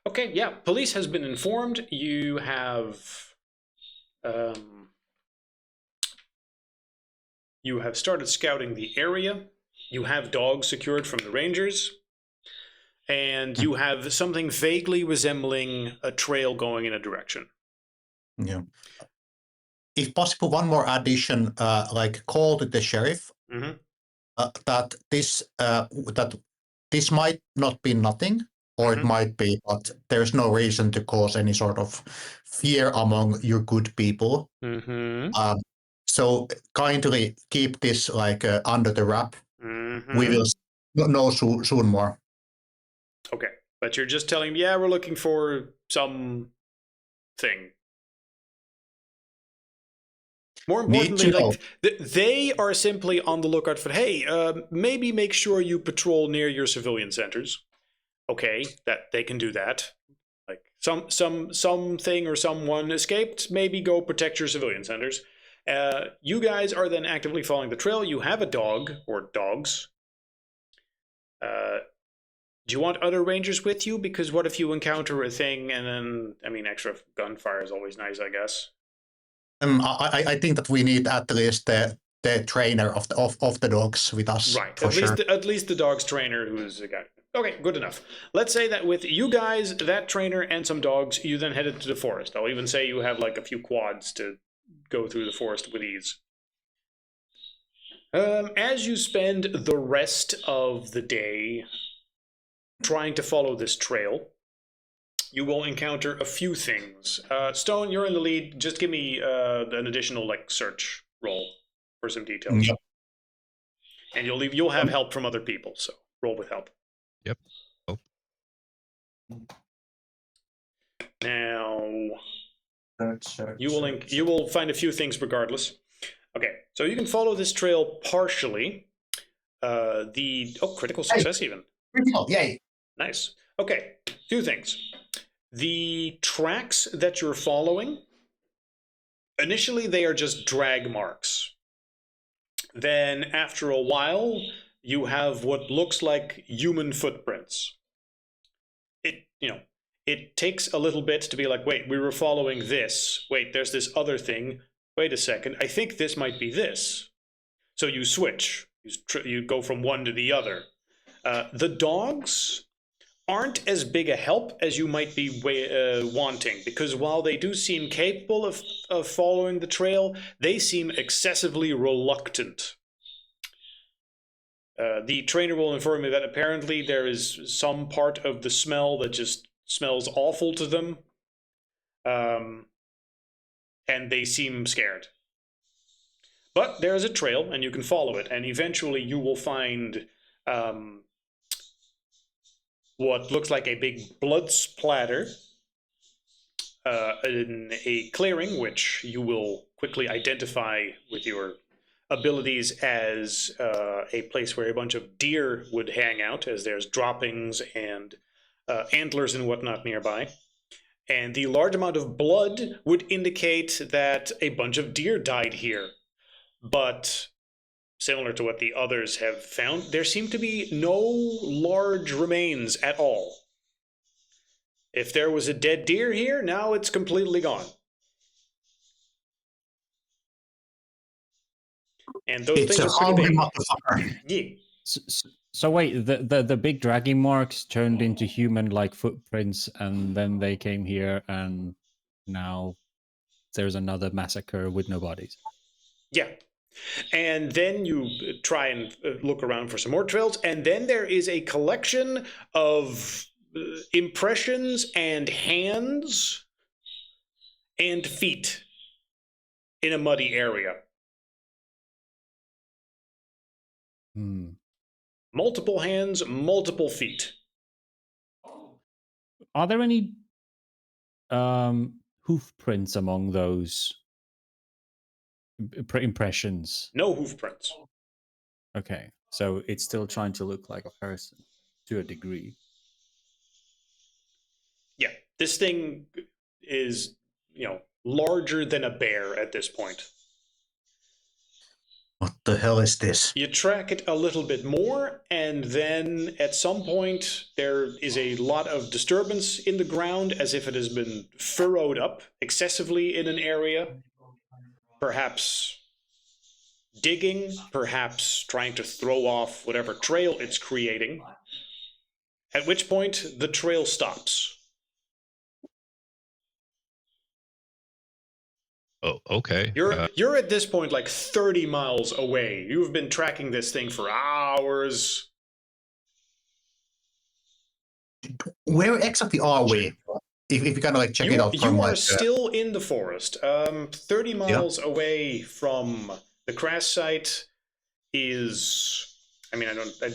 Okay, yeah, police has been informed. You have started scouting the area. You have dogs secured from the rangers. And you have something vaguely resembling a trail going in a direction.
Yeah. If possible, one more addition, like call to the sheriff that this might not be nothing, or it might be, but there's no reason to cause any sort of fear among your good people. So kindly keep this like under the wrap. We will know soon more.
Okay, but you're just telling me, yeah, we're looking for some thing. More importantly, like they are simply on the lookout for, hey, maybe make sure you patrol near your civilian centers. Okay, that they can do that. Like something or someone escaped, maybe go protect your civilian centers. You guys are then actively following the trail. You have a dog or dogs. Do you want other rangers with you? Because what if you encounter a thing and then, I mean, extra gunfire is always nice, I guess.
I think that we need at least the trainer of the dogs with us.
Right.
For sure.
At least the dog's trainer, who's a guy. Okay, good enough. Let's say that with you guys, that trainer, and some dogs, you then headed to the forest. I'll even say you have like a few quads to go through the forest with ease. As you spend the rest of the day trying to follow this trail, you will encounter a few things. Stone, you're in the lead. Just give me an additional like search roll for some details.
Yep.
And you'll have help from other people, so roll with help.
Yep. Oh.
Now you will find a few things regardless. Okay, so you can follow this trail partially. Critical success even.
Critical, yay.
Nice. Okay, few things. The tracks that you're following, initially they are just drag marks. Then after a while, you have what looks like human footprints. It takes a little bit to be like, wait, we were following this. Wait, there's this other thing. Wait a second, I think this might be this. So you switch. You go from one to the other. The dogs aren't as big a help as you might be wanting, because while they do seem capable of following the trail, they seem excessively reluctant. The trainer will inform me that apparently there is some part of the smell that just smells awful to them, and they seem scared. But there's a trail, and you can follow it, and eventually you will find what looks like a big blood splatter in a clearing, which you will quickly identify with your abilities as a place where a bunch of deer would hang out, as there's droppings and antlers and whatnot nearby. And the large amount of blood would indicate that a bunch of deer died here. But similar to what the others have found, there seem to be no large remains at all. If there was a dead deer here, now it's completely gone. And those
It's
things
a
are pretty
hungry
big.
motherfucker.
Yeah.
So wait, the big dragging marks turned into human-like footprints, and then they came here, and now there's another massacre with no bodies.
Yeah. And then you try and look around for some more trails, and then there is a collection of impressions and hands and feet in a muddy area.
Hmm.
Multiple hands, multiple feet.
Are there any hoof prints among those impressions?
No hoof prints.
Okay, so it's still trying to look like a person to a degree.
Yeah, this thing is, larger than a bear at this point.
What the hell is this?
You track it a little bit more, and then at some point there is a lot of disturbance in the ground, as if it has been furrowed up excessively in an area. Perhaps digging, perhaps trying to throw off whatever trail it's creating. At which point the trail stops.
Oh, okay.
You're at this point like 30 miles away. You've been tracking this thing for hours.
Where exactly are we? If you kind of like check it out from
You are
like
still in the forest. 30 miles away from the crash site is. I mean,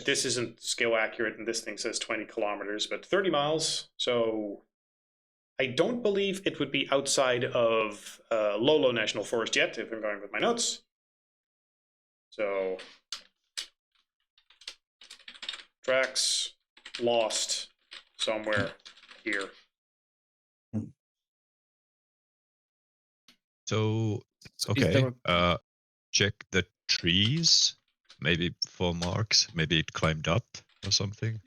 this isn't scale accurate, and this thing says 20 kilometers, but 30 miles. So I don't believe it would be outside of Lolo National Forest yet, if I'm going with my notes. So, tracks lost somewhere here.
So, okay. Check the trees, maybe for marks. Maybe it climbed up or something.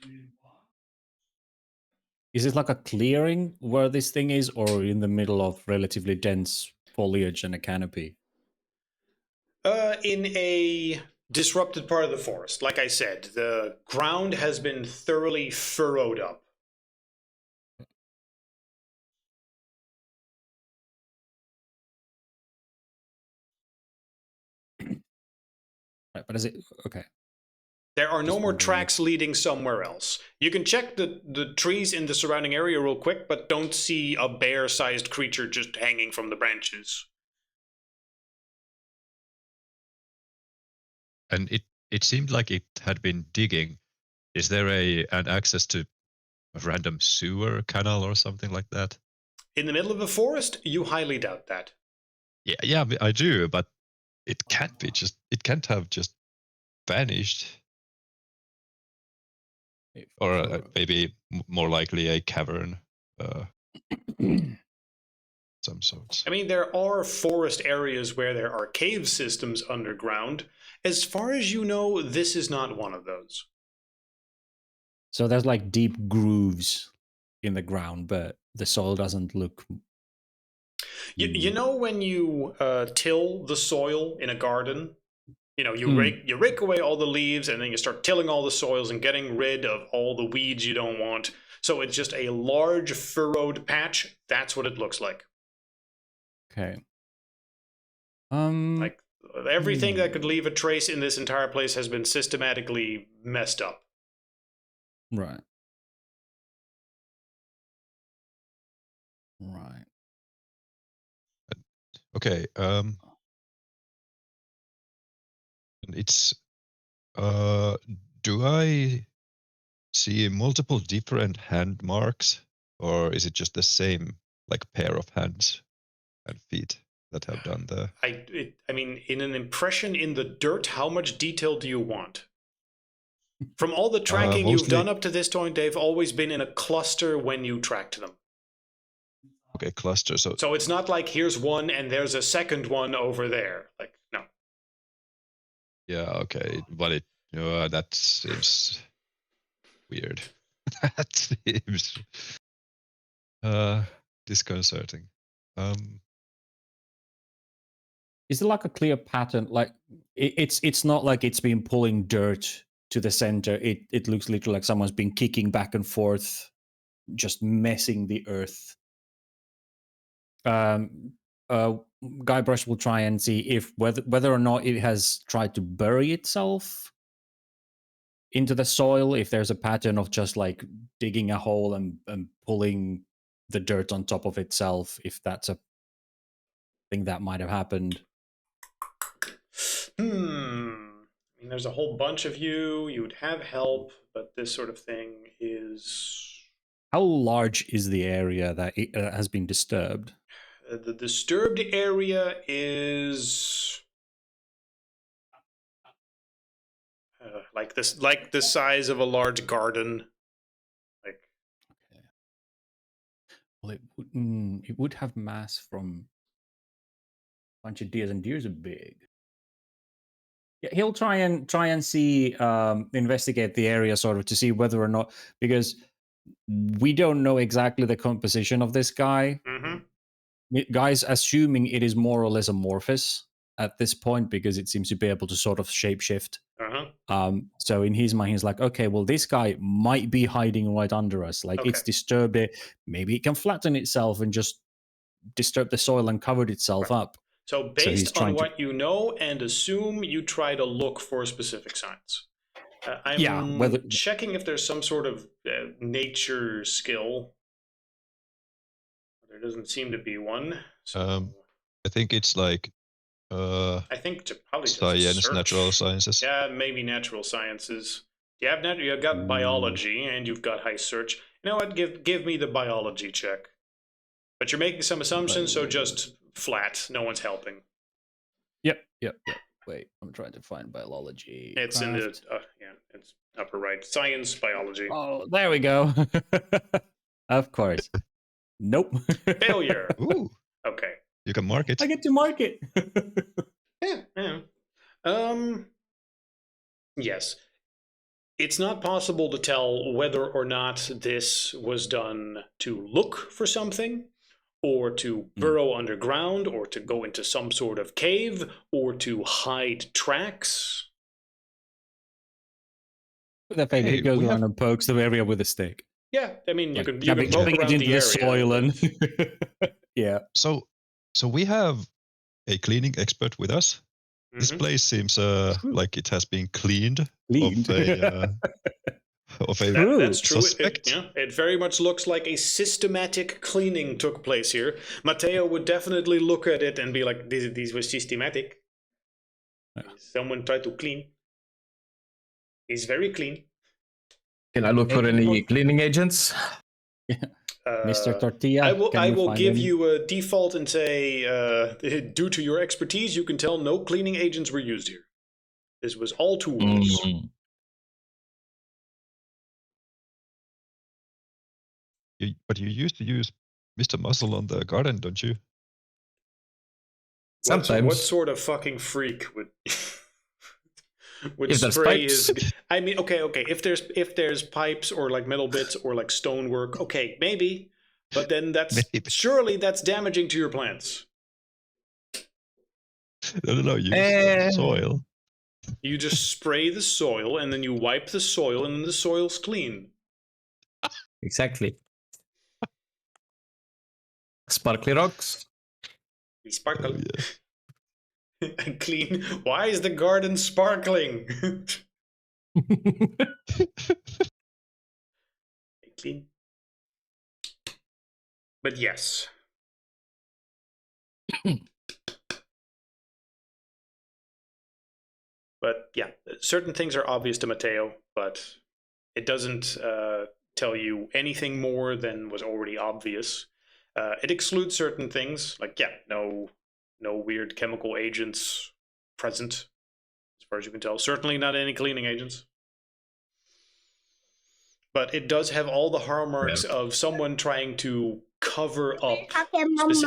Is it like a clearing where this thing is, or in the middle of relatively dense foliage and a canopy?
In a disrupted part of the forest. Like I said, the ground has been thoroughly furrowed up.
Right, but is it okay?
There are no
Just
more
wondering.
tracks leading somewhere else. You can check the trees in the surrounding area real quick, but don't see a bear-sized creature just hanging from the branches.
And it seemed like it had been digging. Is there an access to a random sewer canal or something like that?
In the middle of the forest, you highly doubt that.
Yeah, I do, but it can't be just. It can't have just vanished. Or maybe more likely a cavern, some sorts.
I mean, there are forest areas where there are cave systems underground. As far as you know, this is not one of those.
So there's like deep grooves in the ground, but the soil doesn't look.
You know when you till the soil in a garden? You rake away all the leaves, and then you start tilling all the soils and getting rid of all the weeds you don't want. So it's just a large furrowed patch. That's what it looks like.
Okay.
Like everything that could leave a trace in this entire place has been systematically messed up.
Right. Right.
Okay. It's do I see multiple different hand marks, or is it just the same like pair of hands and feet that have done the?
I mean, in an impression in the dirt, how much detail do you want? From all the tracking you've done up to this point, they've always been in a cluster when you tracked them.
Okay, cluster.
So it's not like here's one and there's a second one over there. Like, no.
Yeah, okay, but that seems weird. That seems disconcerting.
Is there like a clear pattern? Like It's not like it's been pulling dirt to the center. It looks literally like someone's been kicking back and forth, just messing the earth. Guybrush will try and see if whether or not it has tried to bury itself into the soil, if there's a pattern of just like digging a hole and pulling the dirt on top of itself, if that's a thing that might have happened.
I mean, there's a whole bunch of you. You would have help, but this sort of thing is...
How large is the area that it, has been disturbed?
The disturbed area is... like the size of a large garden. Like,
okay. Well, it would have mass from a bunch of deers, and deers are big. Yeah, he'll try and see, investigate the area sort of to see whether or not, because we don't know exactly the composition of this guy. Guy's assuming it is more or less amorphous at this point because it seems to be able to sort of shapeshift. So in his mind, he's like, okay, well, this guy might be hiding right under us. Like,
Okay.
it's disturbed it. Maybe it can flatten itself and just disturb the soil and covered itself up.
So based on what you know and assume, you try to look for specific signs. I'm checking if there's some sort of nature skill. There doesn't seem to be one. So
I think it's like
I think probably
science, natural sciences.
Yeah, maybe natural sciences. You have you've got biology and you've got high search. You know what? Give me the biology check. But you're making some assumptions, so just flat. No one's helping.
Yep. Wait, I'm trying to find biology.
It's in the it's upper right. Science, biology.
Oh, there we go. Of course. Nope.
Failure.
Ooh.
Okay.
You can mark it.
I get to mark it.
Yeah. Yes. It's not possible to tell whether or not this was done to look for something, or to burrow underground, or to go into some sort of cave, or to hide tracks.
He goes around and pokes the area with a stick.
Yeah, I mean, you can
poke
around
it into the soil and yeah.
So we have a cleaning expert with us. This place seems like it has been cleaned. Of a
that's true.
Suspect.
It very much looks like a systematic cleaning took place here. Matteo would definitely look at it and be like, "This was systematic. Someone tried to clean. It's very clean."
Can I look for any cleaning agents?
Mr. Tortilla.
I will give you a default and say, due to your expertise, you can tell no cleaning agents were used here. This was all tools.
But you used to use Mr. Muscle on the garden, don't you?
Sometimes.
What sort of fucking freak would
if
spray his? I mean, okay. If there's pipes or like metal bits or like stonework, okay, maybe. But then surely that's damaging to your plants.
No. Use soil.
You just spray the soil and then you wipe the soil and then the soil's clean.
Exactly. Sparkly rocks.
We sparkle. Oh, yeah. And clean. Why is the garden sparkling? Clean. But yes. But yeah, certain things are obvious to Matteo, but it doesn't tell you anything more than was already obvious. It excludes certain things, like no weird chemical agents present, as far as you can tell. Certainly not any cleaning agents. But it does have all the hallmarks of someone trying to cover up specifics.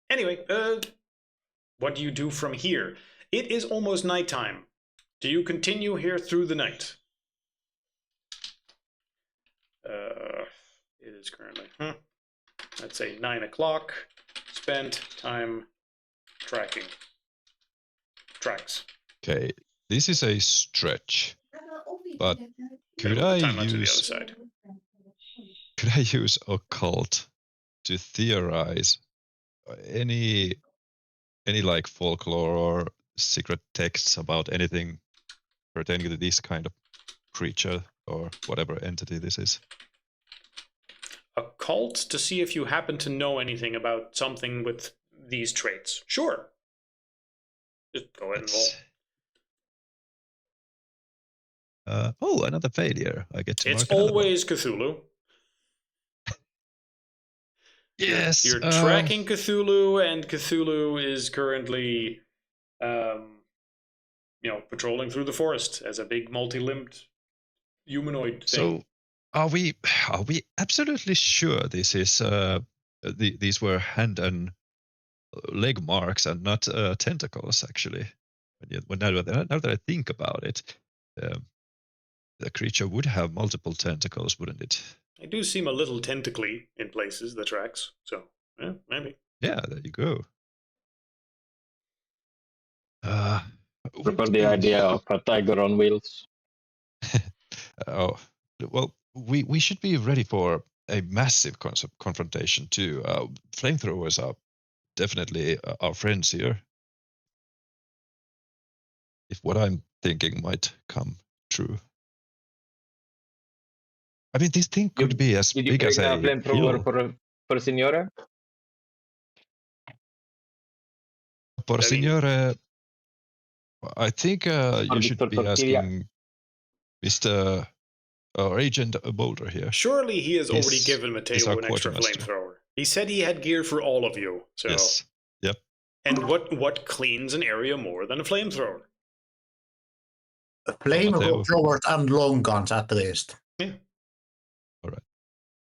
Anyway, what do you do from here? It is almost nighttime. Do you continue here through the night? It is currently, let's say 9 o'clock. Spent time tracking. tracks.
Okay, this is a stretch, but could
Middle of
I
the timeline to the other
use
side.
occult to theorize any like folklore or secret texts about anything pertaining to this kind of creature or whatever entity this is?
Occult to see if you happen to know anything about something with these traits. Sure. Just go ahead and roll.
Oh, another failure. I get to
It's
mark another one.
always Cthulhu.
Yes.
You're tracking Cthulhu, and Cthulhu is currently, patrolling through the forest as a big multi-limbed humanoid thing.
So, are we absolutely sure this is these were hand and leg marks and not tentacles? Actually, now that I think about it, the creature would have multiple tentacles, wouldn't it?
They do seem a little tentacly in places, the tracks. So, maybe.
Yeah, there you go.
Prefer the idea of a tiger on wheels.
Oh, well, we should be ready for a massive confrontation too. Flamethrowers are definitely our friends here. If what I'm thinking might come true. I mean, this thing could be as
Did you
big as
bring a
a
flamethrower
hill.
for Signora?
For Signore, I think you
Or
should
Mr.
be
Tortilla?
asking Mr. Or Agent Boulder here.
Surely he has already
He's
given
our
Mateo an extra
quartermaster.
flamethrower. He said he had gear for all of you. So.
Yes. Yep.
And what cleans an area more than a flamethrower?
Mateo.
Flamethrowers and long guns at least.
Yeah.
All right.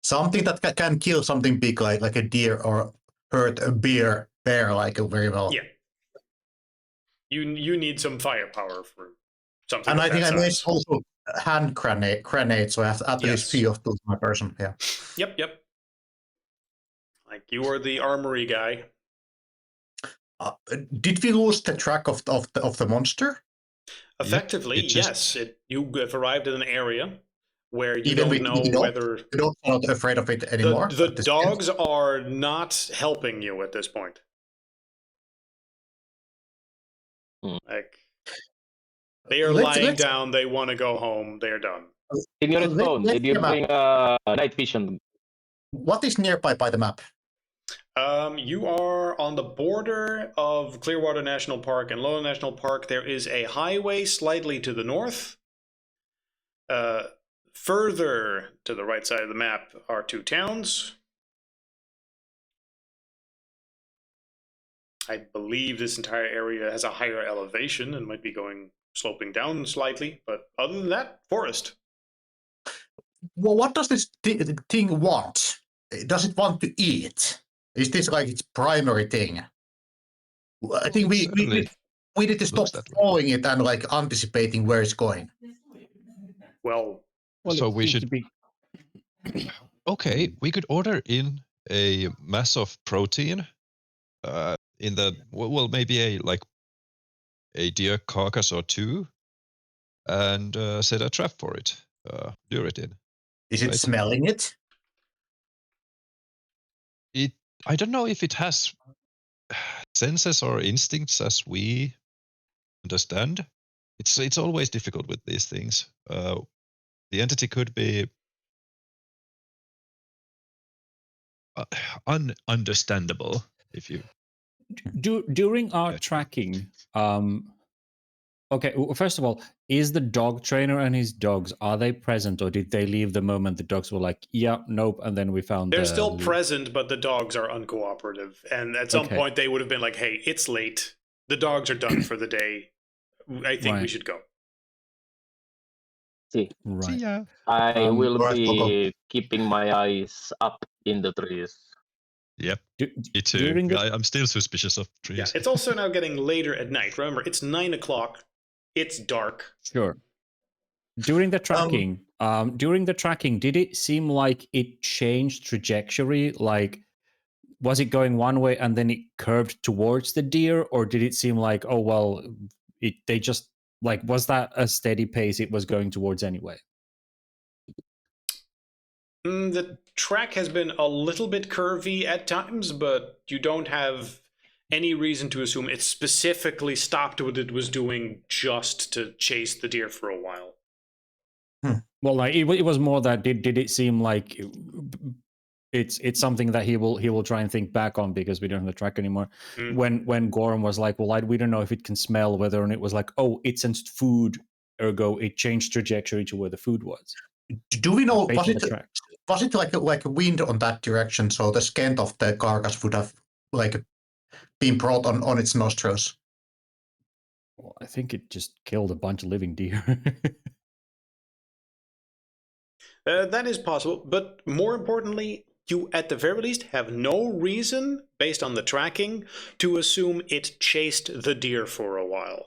Something that can kill something big like a deer or hurt a bear like very well.
Yeah. You need some firepower for something.
And
of
I think
that
I made
size.
also hand grenades, so I have at least 3 of those per person. Yeah.
Yep. Like you are the armory guy.
Did we lose the track of the monster?
Effectively,
Yep,
yes. You have arrived in an area where you
Even
don't know whether
you're not afraid of it anymore.
the dogs are not helping you at this point. Like they are lying down. They want to go home. They're done.
Signora's phone. Did you bring night vision?
What is nearby by the map?
You are on the border of Clearwater National Park and Lowland National Park. There is a highway slightly to the north. Further to the right side of the map are 2 towns. I believe this entire area has a higher elevation and might be sloping down slightly, but other than that, forest.
Well, what does this thing want? Does it want to eat? Is this like its primary thing? I think we need to stop following it and like anticipating where it's going.
Well, so we should. Okay, we could order in a mass of protein. In the maybe a deer carcass or 2, and set a trap for it. Lure it in.
Is it smelling it?
I don't know if it has senses or instincts as we understand. It's always difficult with these things. The entity could be ununderstandable if you.
During our tracking, okay, well, first of all, is the dog trainer and his dogs, are they present, or did they leave the moment the dogs were like, yeah, nope, and then we found
they're still present, but the dogs are uncooperative, and at some point they would have been like, hey, it's late, the dogs are done for the day, I think we should go.
See,
right.
Yeah.
I will be keeping my eyes up in the trees.
Yep, me too. I'm still suspicious of trees.
Yeah, it's also now getting later at night. Remember, it's 9 o'clock. It's dark.
Sure. During the tracking, did it seem like it changed trajectory? Like, was it going one way and then it curved towards the deer, or did it seem like, oh well, they just like, was that a steady pace it was going towards anyway?
The track has been a little bit curvy at times, but you don't have any reason to assume it specifically stopped what it was doing just to chase the deer for a while.
Well, like it was more that did it seem like it's something that he will try and think back on because we don't have the track anymore. When Gorham was like, well, we don't know if it can smell, whether or not it was like, oh, it sensed food, ergo it changed trajectory to where the food was.
Do we know,
Based
was
on the track.
it like a wind on that direction, so the scent of the carcass would have like been brought on its nostrils?
Well, I think it just killed a bunch of living deer.
That is possible, but more importantly, you at the very least have no reason, based on the tracking, to assume it chased the deer for a while.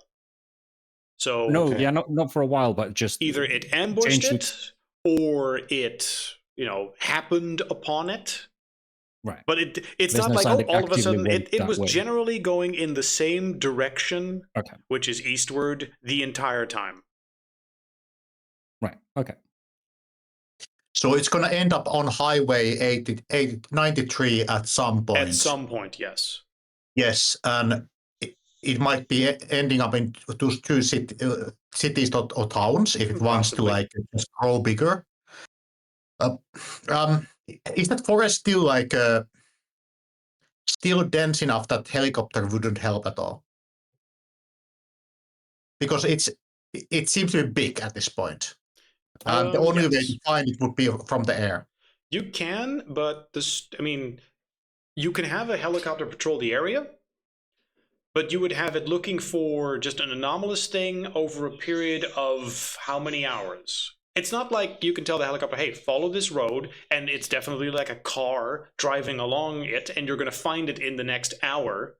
So
no, yeah, not for a while, but just
either it ambushed
changed
it or it, happened upon it.
Right.
But it's
There's
not
no
like,
sign
oh,
it
all of a
actively
sudden,
went
it
that
was
way.
generally going in the same direction,
Okay.
which is eastward, the entire time.
Right. Okay.
So it's going to end up on Highway 93 at some point.
At some point, yes.
Yes, and it might be ending up in those two cities or towns if it wants to
Possibly.
like just grow bigger. Is that forest still still dense enough that helicopter wouldn't help at all? Because it seems to be big at this point. And the only way
Yes.
to find it would be from the air.
You can, but you can have a helicopter patrol the area, but you would have it looking for just an anomalous thing over a period of how many hours? It's not like you can tell the helicopter, hey, follow this road, and it's definitely like a car driving along it, and you're going to find it in the next hour.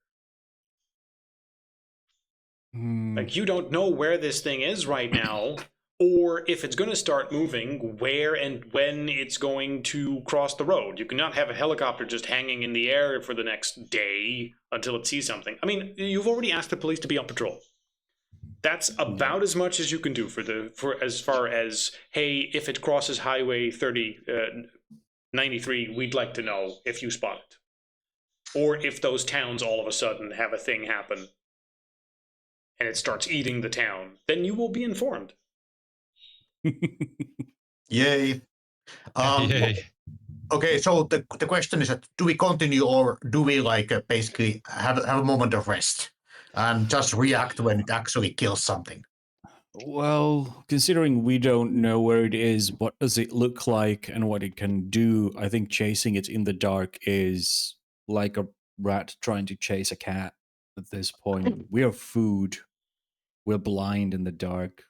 Like, you don't know where this thing is right now, or if it's going to start moving, where and when it's going to cross the road. You cannot have a helicopter just hanging in the air for the next day until it sees something. I mean, you've already asked the police to be on patrol. That's about as much as you can do for as far as, hey, if it crosses Highway 93, we'd like to know if you spot it. Or if those towns all of a sudden have a thing happen and it starts eating the town, then you will be informed.
Yay.
Yay.
Okay, so the question is that do we continue or do we basically have a moment of rest and just react when it actually kills something?
Well, considering we don't know where it is, what does it look like, and what it can do, I think chasing it in the dark is like a rat trying to chase a cat at this point. We are food. We're blind in the dark.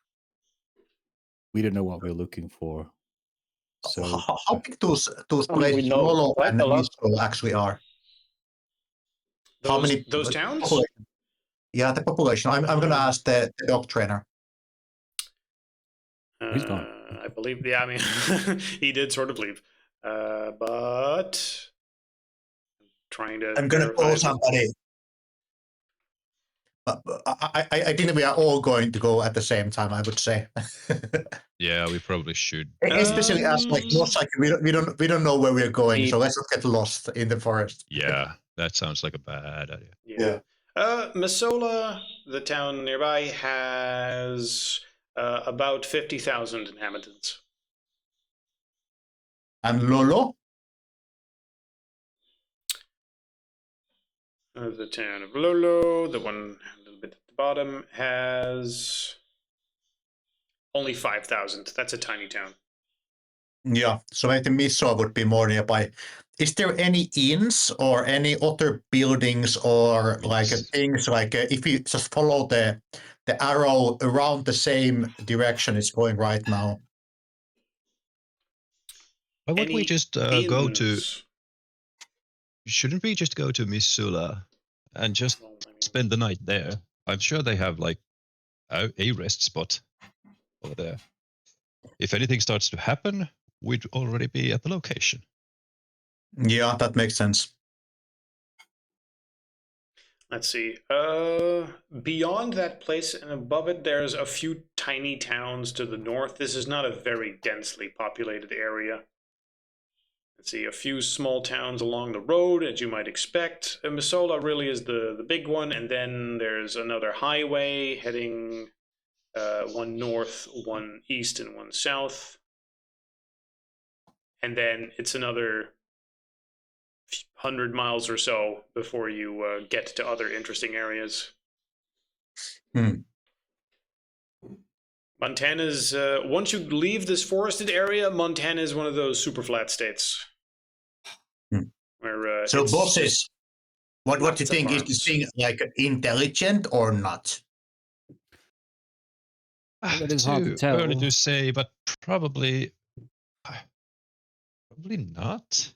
We don't know what we're looking for. So
how big those
We
places
know
Lolo
quite
and
a lot.
Miso actually are? How many
Those towns?
population? Yeah, the population. I'm going to ask the dog trainer.
He's gone.
I believe, yeah, I mean, he did sort of leave. But trying to
I'm going to
verify
call
it.
somebody. I think we are all going to go at the same time, I would say.
Yeah, we probably should.
Especially as most likely we don't know where we're going, so let's not get lost in the forest.
Yeah, that sounds like a bad idea.
Yeah. Masola, the town nearby, has about 50,000 inhabitants.
And Lolo?
The town of Lolo, the one a little bit at the bottom, has only 5,000. That's a tiny town.
Yeah, so maybe Miso would be more nearby. Is there any inns or any other buildings or things if you just follow the arrow around the same direction it's going right now?
Why would we
Any
just go to?
inns?
Shouldn't we just go to Missoula and just spend the night there? I'm sure they have a rest spot over there. If anything starts to happen, we'd already be at the location.
Yeah, that makes sense.
Let's see. Beyond that place and above it, there's a few tiny towns to the north. This is not a very densely populated area. Let's see, a few small towns along the road, as you might expect. Missoula really is the big one, and then there's another highway heading one north, one east, and one south. And then it's another 100 miles or so before you get to other interesting areas. Montana's, once you leave this forested area, Montana is one of those super flat states. Where,
So bosses, what do you think? Is this thing like intelligent or not?
It is hard to
Too early
tell.
to say, but probably not.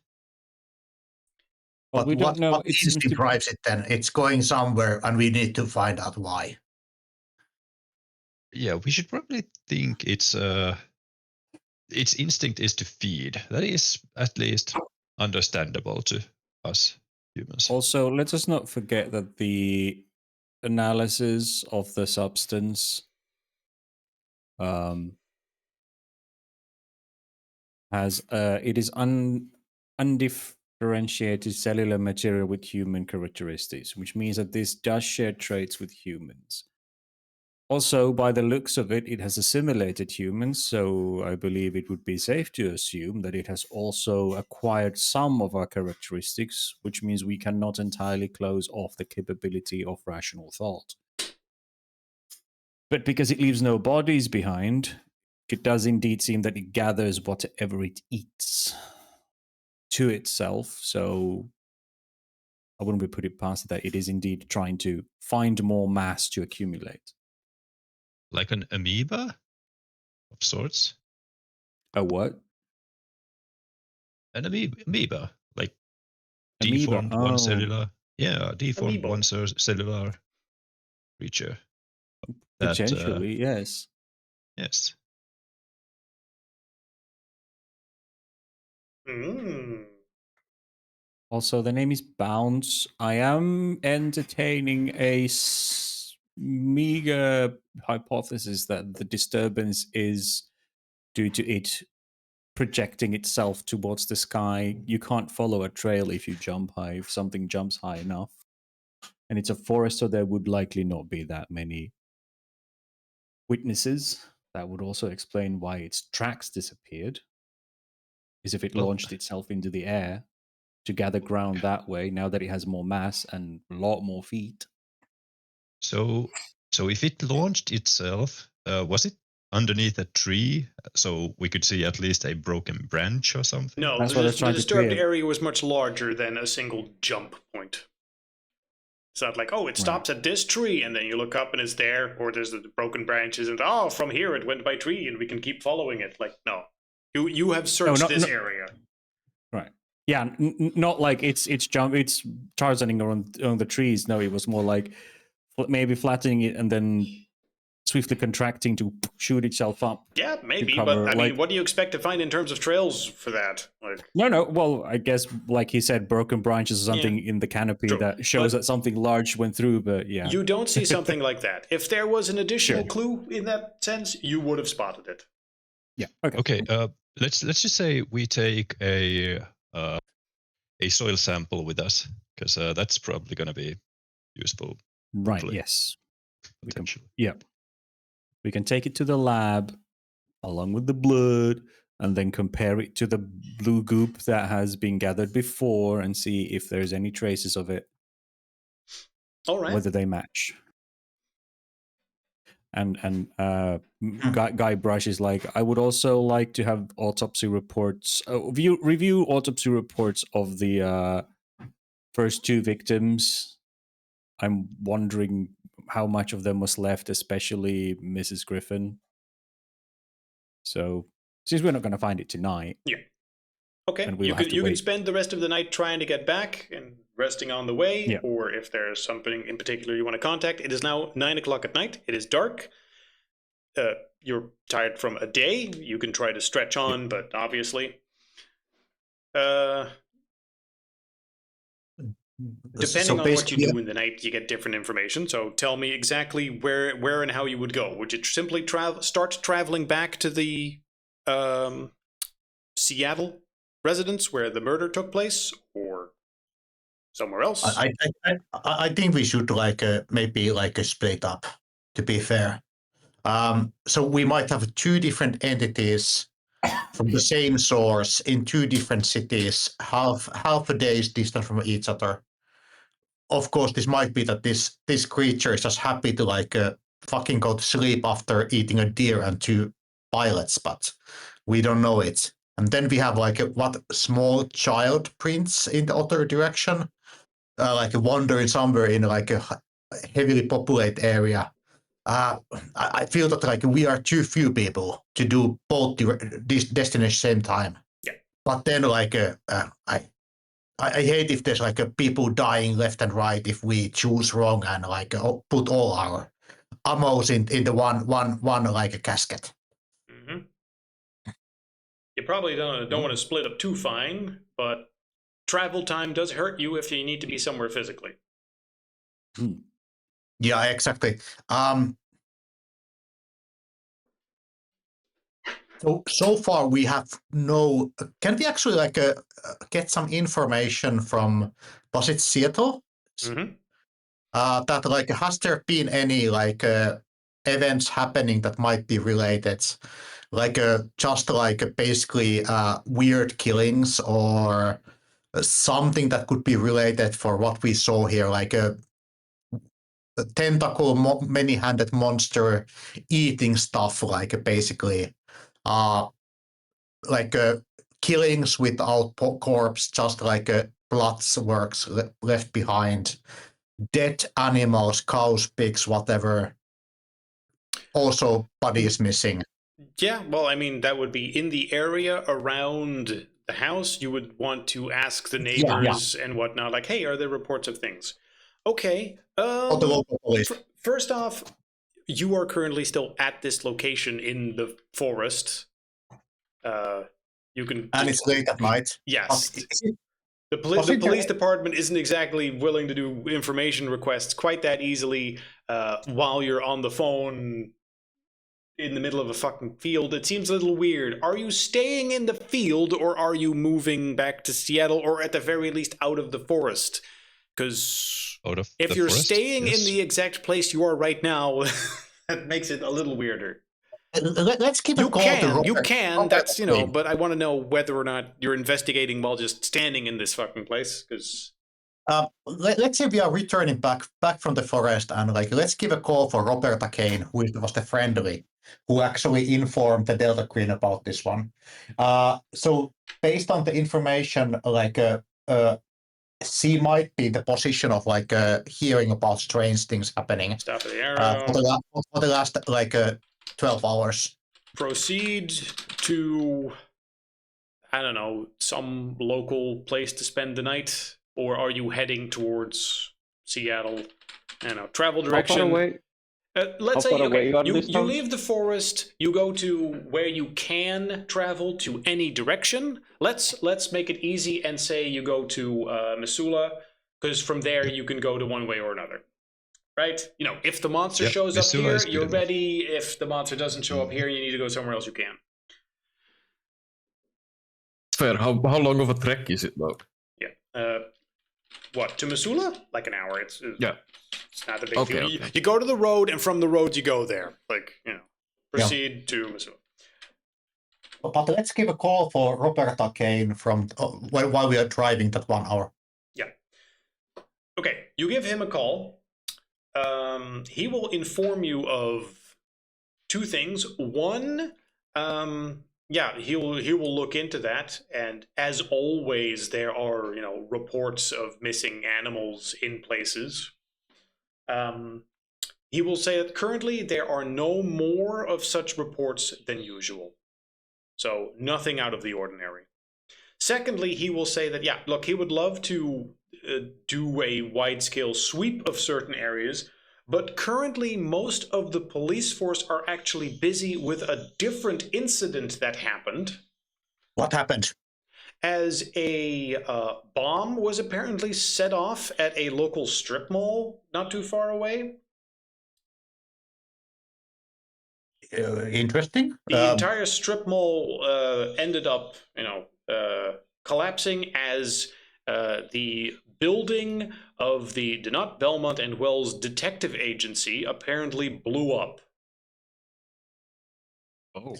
Well,
But
we don't know.
what
It seems
instinct
to
drives it then? It's going somewhere, and we need to find out why.
Yeah, we should probably think its instinct is to feed. That is at least understandable to us humans.
also, let us not forget that the analysis of the substance has it is undifferentiated cellular material with human characteristics, which means that this does share traits with humans. Also, by the looks of it, it has assimilated humans, so I believe it would be safe to assume that it has also acquired some of our characteristics, which means we cannot entirely close off the capability of rational thought. But because it leaves no bodies behind, it does indeed seem that it gathers whatever it eats to itself, so I wouldn't be put it past that it is indeed trying to find more mass to accumulate.
Like an amoeba of sorts.
A what?
An amoeba, like
Amoeba.
deformed one cellular. Yeah, deformed
Amoeba.
one cellular creature. That,
Potentially, yes.
yes.
Also, the name is Bounce. I am entertaining a meager hypothesis that the disturbance is due to it projecting itself towards the sky. You can't follow a trail if you jump high, if something jumps high enough. And it's a forest, so there would likely not be that many witnesses. That would also explain why its tracks disappeared. Is if it launched itself into the air to gather ground that way, now that it has more mass and a lot more feet.
So if it launched itself, was it underneath a tree so we could see at least a broken branch or something?
No,
That's what I was
the
trying to
disturbed
clear.
area was much larger than a single jump point. It's not like, oh, it stops at this tree, and then you look up and it's there, or there's the broken branches, and oh, from here it went by tree, and we can keep following it. Like, no, you have searched this area.
Right. Yeah, not like it's Tarzaning on the trees. No, it was more like maybe flattening it and then swiftly contracting to shoot itself up.
Yeah, maybe,
cover,
but I
like-
mean, what do you expect to find in terms of trails for that? Like,
No. Well, I guess like he said, broken branches or something in the canopy
True,
that shows
but
that something large went through. But yeah,
you don't see something like that. If there was an additional
Sure.
clue in that sense, you would have spotted it.
yeah. Okay.
Okay. Let's just say we take a soil sample with us, because that's probably going to be useful.
Right.
hopefully,
Yes.
potentially.
We can take it to the lab along with the blood and then compare it to the blue goop that has been gathered before and see if there's any traces of it,
All right.
whether they match. And Guy Brush is like, I would also like to have autopsy reports, review autopsy reports of the first two victims. I'm wondering how much of them was left, especially Mrs. Griffin. So, since we're not going to find it tonight,
Yeah. Okay.
and we'll
You
have
can
to
you can
wait.
spend the rest of the night trying to get back and resting on the way,
Yeah.
or if there's something in particular you want to contact. It is now 9:00 at night. It is dark. You're tired from a day. You can try to stretch on, but obviously, Depending on what you do in the night, you get different information. So tell me exactly where and how you would go. Would you simply start traveling back to the Seattle residence where the murder took place, or somewhere else?
I think we should maybe split up. To be fair, so we might have two different entities from the same source in two different cities, half a day's distance from each other. Of course, this might be that this creature is just happy to fucking go to sleep after eating a deer and two pilots, but we don't know it. And then we have what small child prints in the other direction, wandering somewhere in a heavily populated area. I feel that we are too few people to do both these destinations same time.
Yeah.
But then I hate if there's people dying left and right if we choose wrong and put all our ammos in the one casket.
Mm-hmm. You probably don't want to split up too fine, but travel time does hurt you if you need to be somewhere physically.
Yeah, exactly. So far we have no. Can we actually get some information from? Was it Seattle?
Mm-hmm.
That has there been any events happening that might be related, just basically weird killings or something that could be related for what we saw here, like a tentacle, many-handed monster eating stuff, basically. Killings without corpse, just blood works left behind, dead animals, cows, pigs, whatever. Also, bodies missing.
Yeah, well, I mean, that would be in the area around the house. You would want to ask the neighbors and whatnot, like, hey, are there reports of things? Okay.
Or the local police.
First off, you are currently still at this location in the forest. You can.
And it's late at night.
Yes. The police department isn't exactly willing to do information requests quite that easily while you're on the phone in the middle of a fucking field. It seems a little weird. Are you staying in the field or are you moving back to Seattle or at the very least out of the forest? Because if you're staying in the exact place you are right now, that makes it a little weirder.
Let's keep it called.
You can. That's but I want to know whether or not you're investigating while just standing in this fucking place. Because
let's say we are returning back from the forest, and let's give a call for Roberta Kane, who was the friendly, who actually informed the Delta Queen about this one. So based on the information, she might be in the position of hearing about strange things happening.
Stop the arrow.
For the last 12 hours.
Proceed to, I don't know, some local place to spend the night, or are you heading towards Seattle? I don't know, travel direction.
How far away?
Let's say you leave the forest, you go to where you can travel to any direction. Let's make it easy and say you go to Missoula, because from there you can go to one way or another. Right? If the monster shows up here, you're ready. If the monster doesn't show up here, you need to go somewhere else, you can.
Fair. How long of a trek is it, though?
Yeah. What, to Missoula? Like an hour. It's not a big deal.
Okay.
You go to the road, and from the road you go there. Proceed to Missoula.
But let's give a call for Roberta Kane from while we are driving that 1 hour.
Yeah. Okay, you give him a call. He will inform you of two things. One, he will look into that, and as always, there are reports of missing animals in places. He will say that currently there are no more of such reports than usual, so nothing out of the ordinary. Secondly, he will say that he would love to do a wide-scale sweep of certain areas, but currently most of the police force are actually busy with a different incident that happened.
What happened?
as a bomb was apparently set off at a local strip mall not too far away.
Interesting.
The entire strip mall ended up, collapsing as the building of the Denot, Belmont, and Wells Detective Agency apparently blew up.
Oh.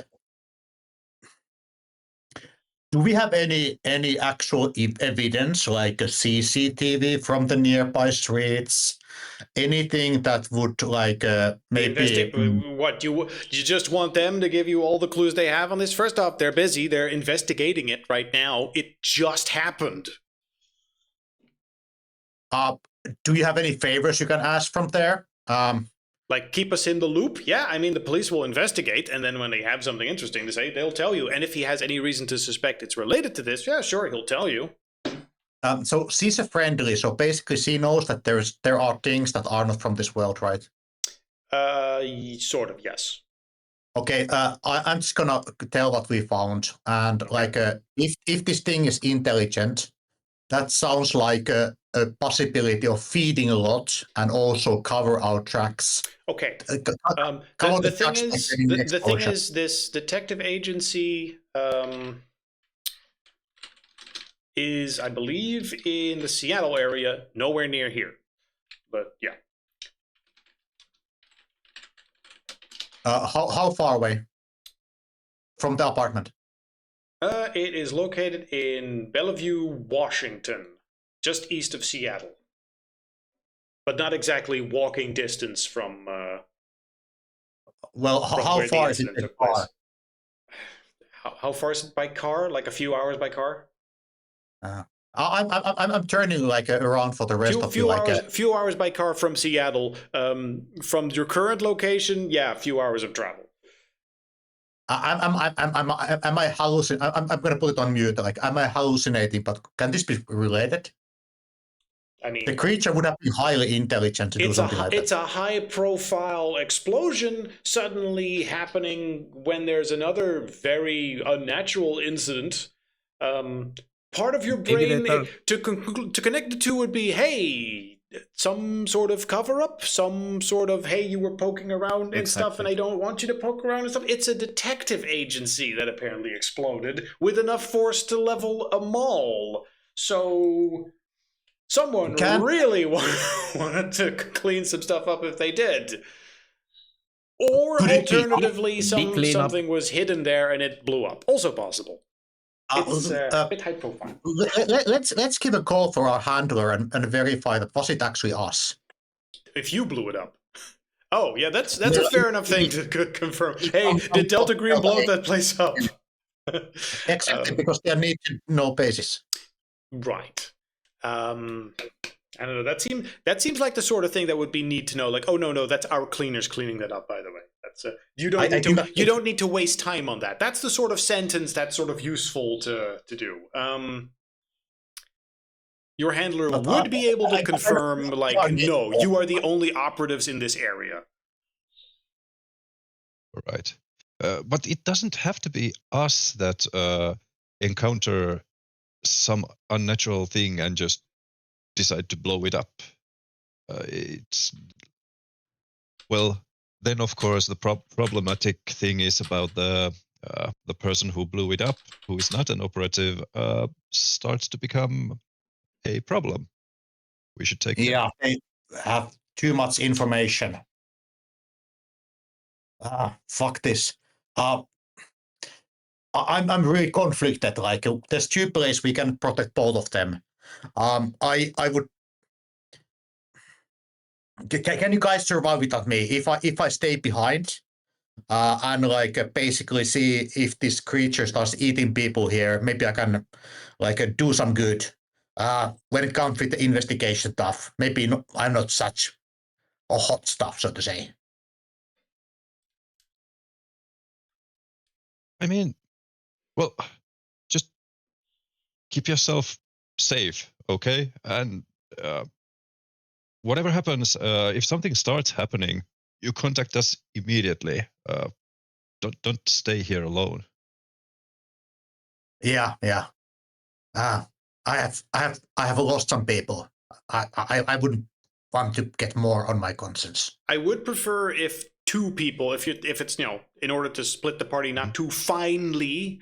Do we have any actual evidence, like a CCTV from the nearby streets? Anything that would maybe?
What you just want them to give you all the clues they have on this? First off, they're busy. They're investigating it right now. It just happened.
Do you have any favors you can ask from there?
Like, keep us in the loop? Yeah, I mean, the police will investigate, and then when they have something interesting to say, they'll tell you. And if he has any reason to suspect it's related to this, yeah, sure, he'll tell you.
So she's a friendly, so basically she knows that there are things that are not from this world, right?
Sort of, yes.
Okay, I'm just gonna tell what we found, and if this thing is intelligent, that sounds like a possibility of feeding a lot and also cover our tracks.
Okay.
The
thing is, this detective agency is, I believe, in the Seattle area, nowhere near here. But yeah.
How far away from the apartment?
It is located in Bellevue, Washington, just east of Seattle. But not exactly walking distance from.
Well, how far is it by car?
How far is it by car? Like a few hours by car?
I'm turning around for the rest of you.
Few hours by car from Seattle. From your current location, yeah, a few hours of travel.
Am I hallucinating? I'm gonna put it on mute. Am I hallucinating? But can this be related?
I mean,
the creature would have been highly intelligent to do something like that.
It's a high-profile explosion suddenly happening when there's another very unnatural incident. Part of your brain to connect the two would be, hey, some sort of cover-up, some sort of, hey, you were poking around and stuff, and I don't want you to poke around and stuff. It's a detective agency that apparently exploded with enough force to level a mall. So someone really wanted to clean some stuff up if they did. Or alternatively, something was hidden there and it blew up. Also possible. It's a bit high profile.
Let's give a call for our handler and verify that was it actually us.
If you blew it up. Oh, yeah, that's a fair enough thing to confirm. Hey, did Delta Green blow that place up?
Exactly, because they need to know basis.
Right. I don't know. That seems like the sort of thing that would be neat to know. Like, oh no, that's our cleaners cleaning that up. By the way, that's you don't need to waste time on that. That's the sort of sentence that's sort of useful to do. Your handler would be able to confirm, like, no, you are the only operatives in this area.
Right, but it doesn't have to be us that encounter some unnatural thing and just decide to blow it up. Then of course the problematic thing is about the person who blew it up, who is not an operative, starts to become a problem. We should take care.
They have too much information. Fuck this. I'm really conflicted. Like, there's two places we can protect both of them. I would. Can you guys survive without me? If I stay behind, and basically see if this creature starts eating people here, maybe I can do some good. When it comes with the investigation stuff, maybe I'm not such a hot stuff, so to say.
I mean, well, just keep yourself safe, okay? And whatever happens, if something starts happening, you contact us immediately. Don't stay here alone.
Yeah. I have lost some people. I wouldn't want to get more on my conscience.
I would prefer if two people, if it's in order to split the party not too finely,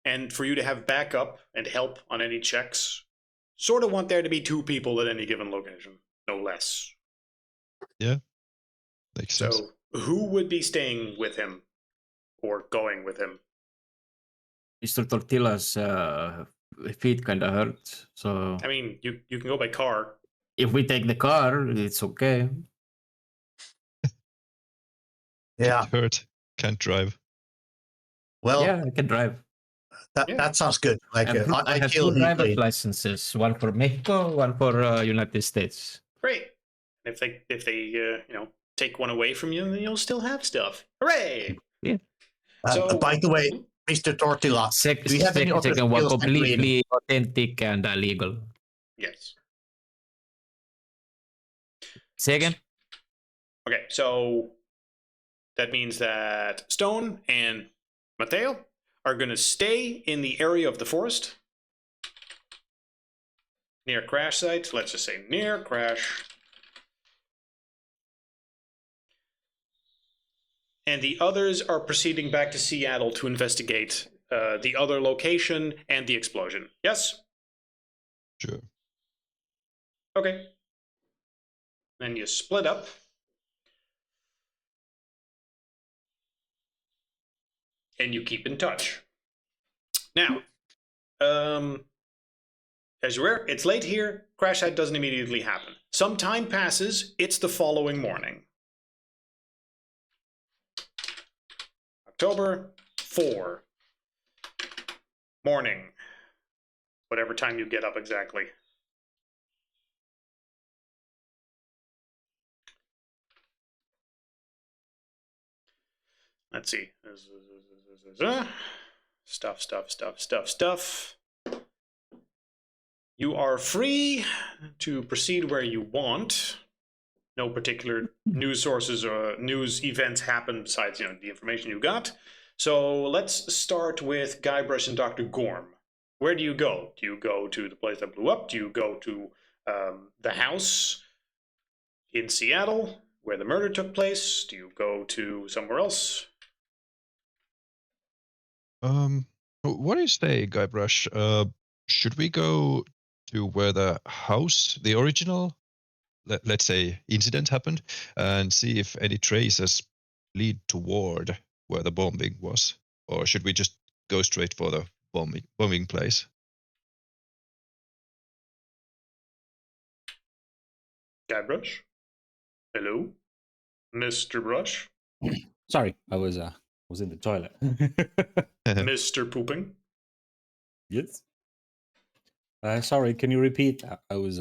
and for you to have backup and help on any checks. Sort of want there to be two people at any given location, no less.
Yeah, makes sense.
So who would be staying with him or going with him?
Mr. Tortilla's feet kind of hurt. So
I mean, you can go by car.
if we take the car, it's okay.
Yeah.
Hurt, can't drive.
Well,
Yeah, I can drive.
that sounds good. Like
I have
kill
two driver's
Heatley.
licenses, one for Mexico, one for United States.
Great. If they take one away from you, then you'll still have stuff. Hooray!
Yeah.
So,
By the way, Mr. Tortilla, do you have any other
Second one,
skills that we-
completely authentic and legal.
yes.
Say again?
Okay, so that means that Stone and Mateo are going to stay in the area of the forest near crash site. Let's just say near crash. And the others are proceeding back to Seattle to investigate the other location and the explosion. Yes?
Sure.
Okay. Then you split up. And you keep in touch. Now, as you're aware, it's late here. Crash site doesn't immediately happen. Some time passes. It's the following morning. October 4. Morning. Whatever time you get up exactly. Let's see. Stuff. You are free to proceed where you want. No particular news sources or news events happen besides the information you got. So let's start with Guybrush and Dr. Gorm. Where do you go? Do you go to the place that blew up? Do you go to the house in Seattle where the murder took place? Do you go to somewhere else?
What do you say, Guybrush? Should we go to where the house, the original, let's say, incident happened, and see if any traces lead toward where the bombing was, or should we just go straight for the bombing place?
Guybrush? Hello? Mr. Brush?
Sorry, I was in the toilet.
Mr. Pooping?
Yes. Sorry, can you repeat that? I was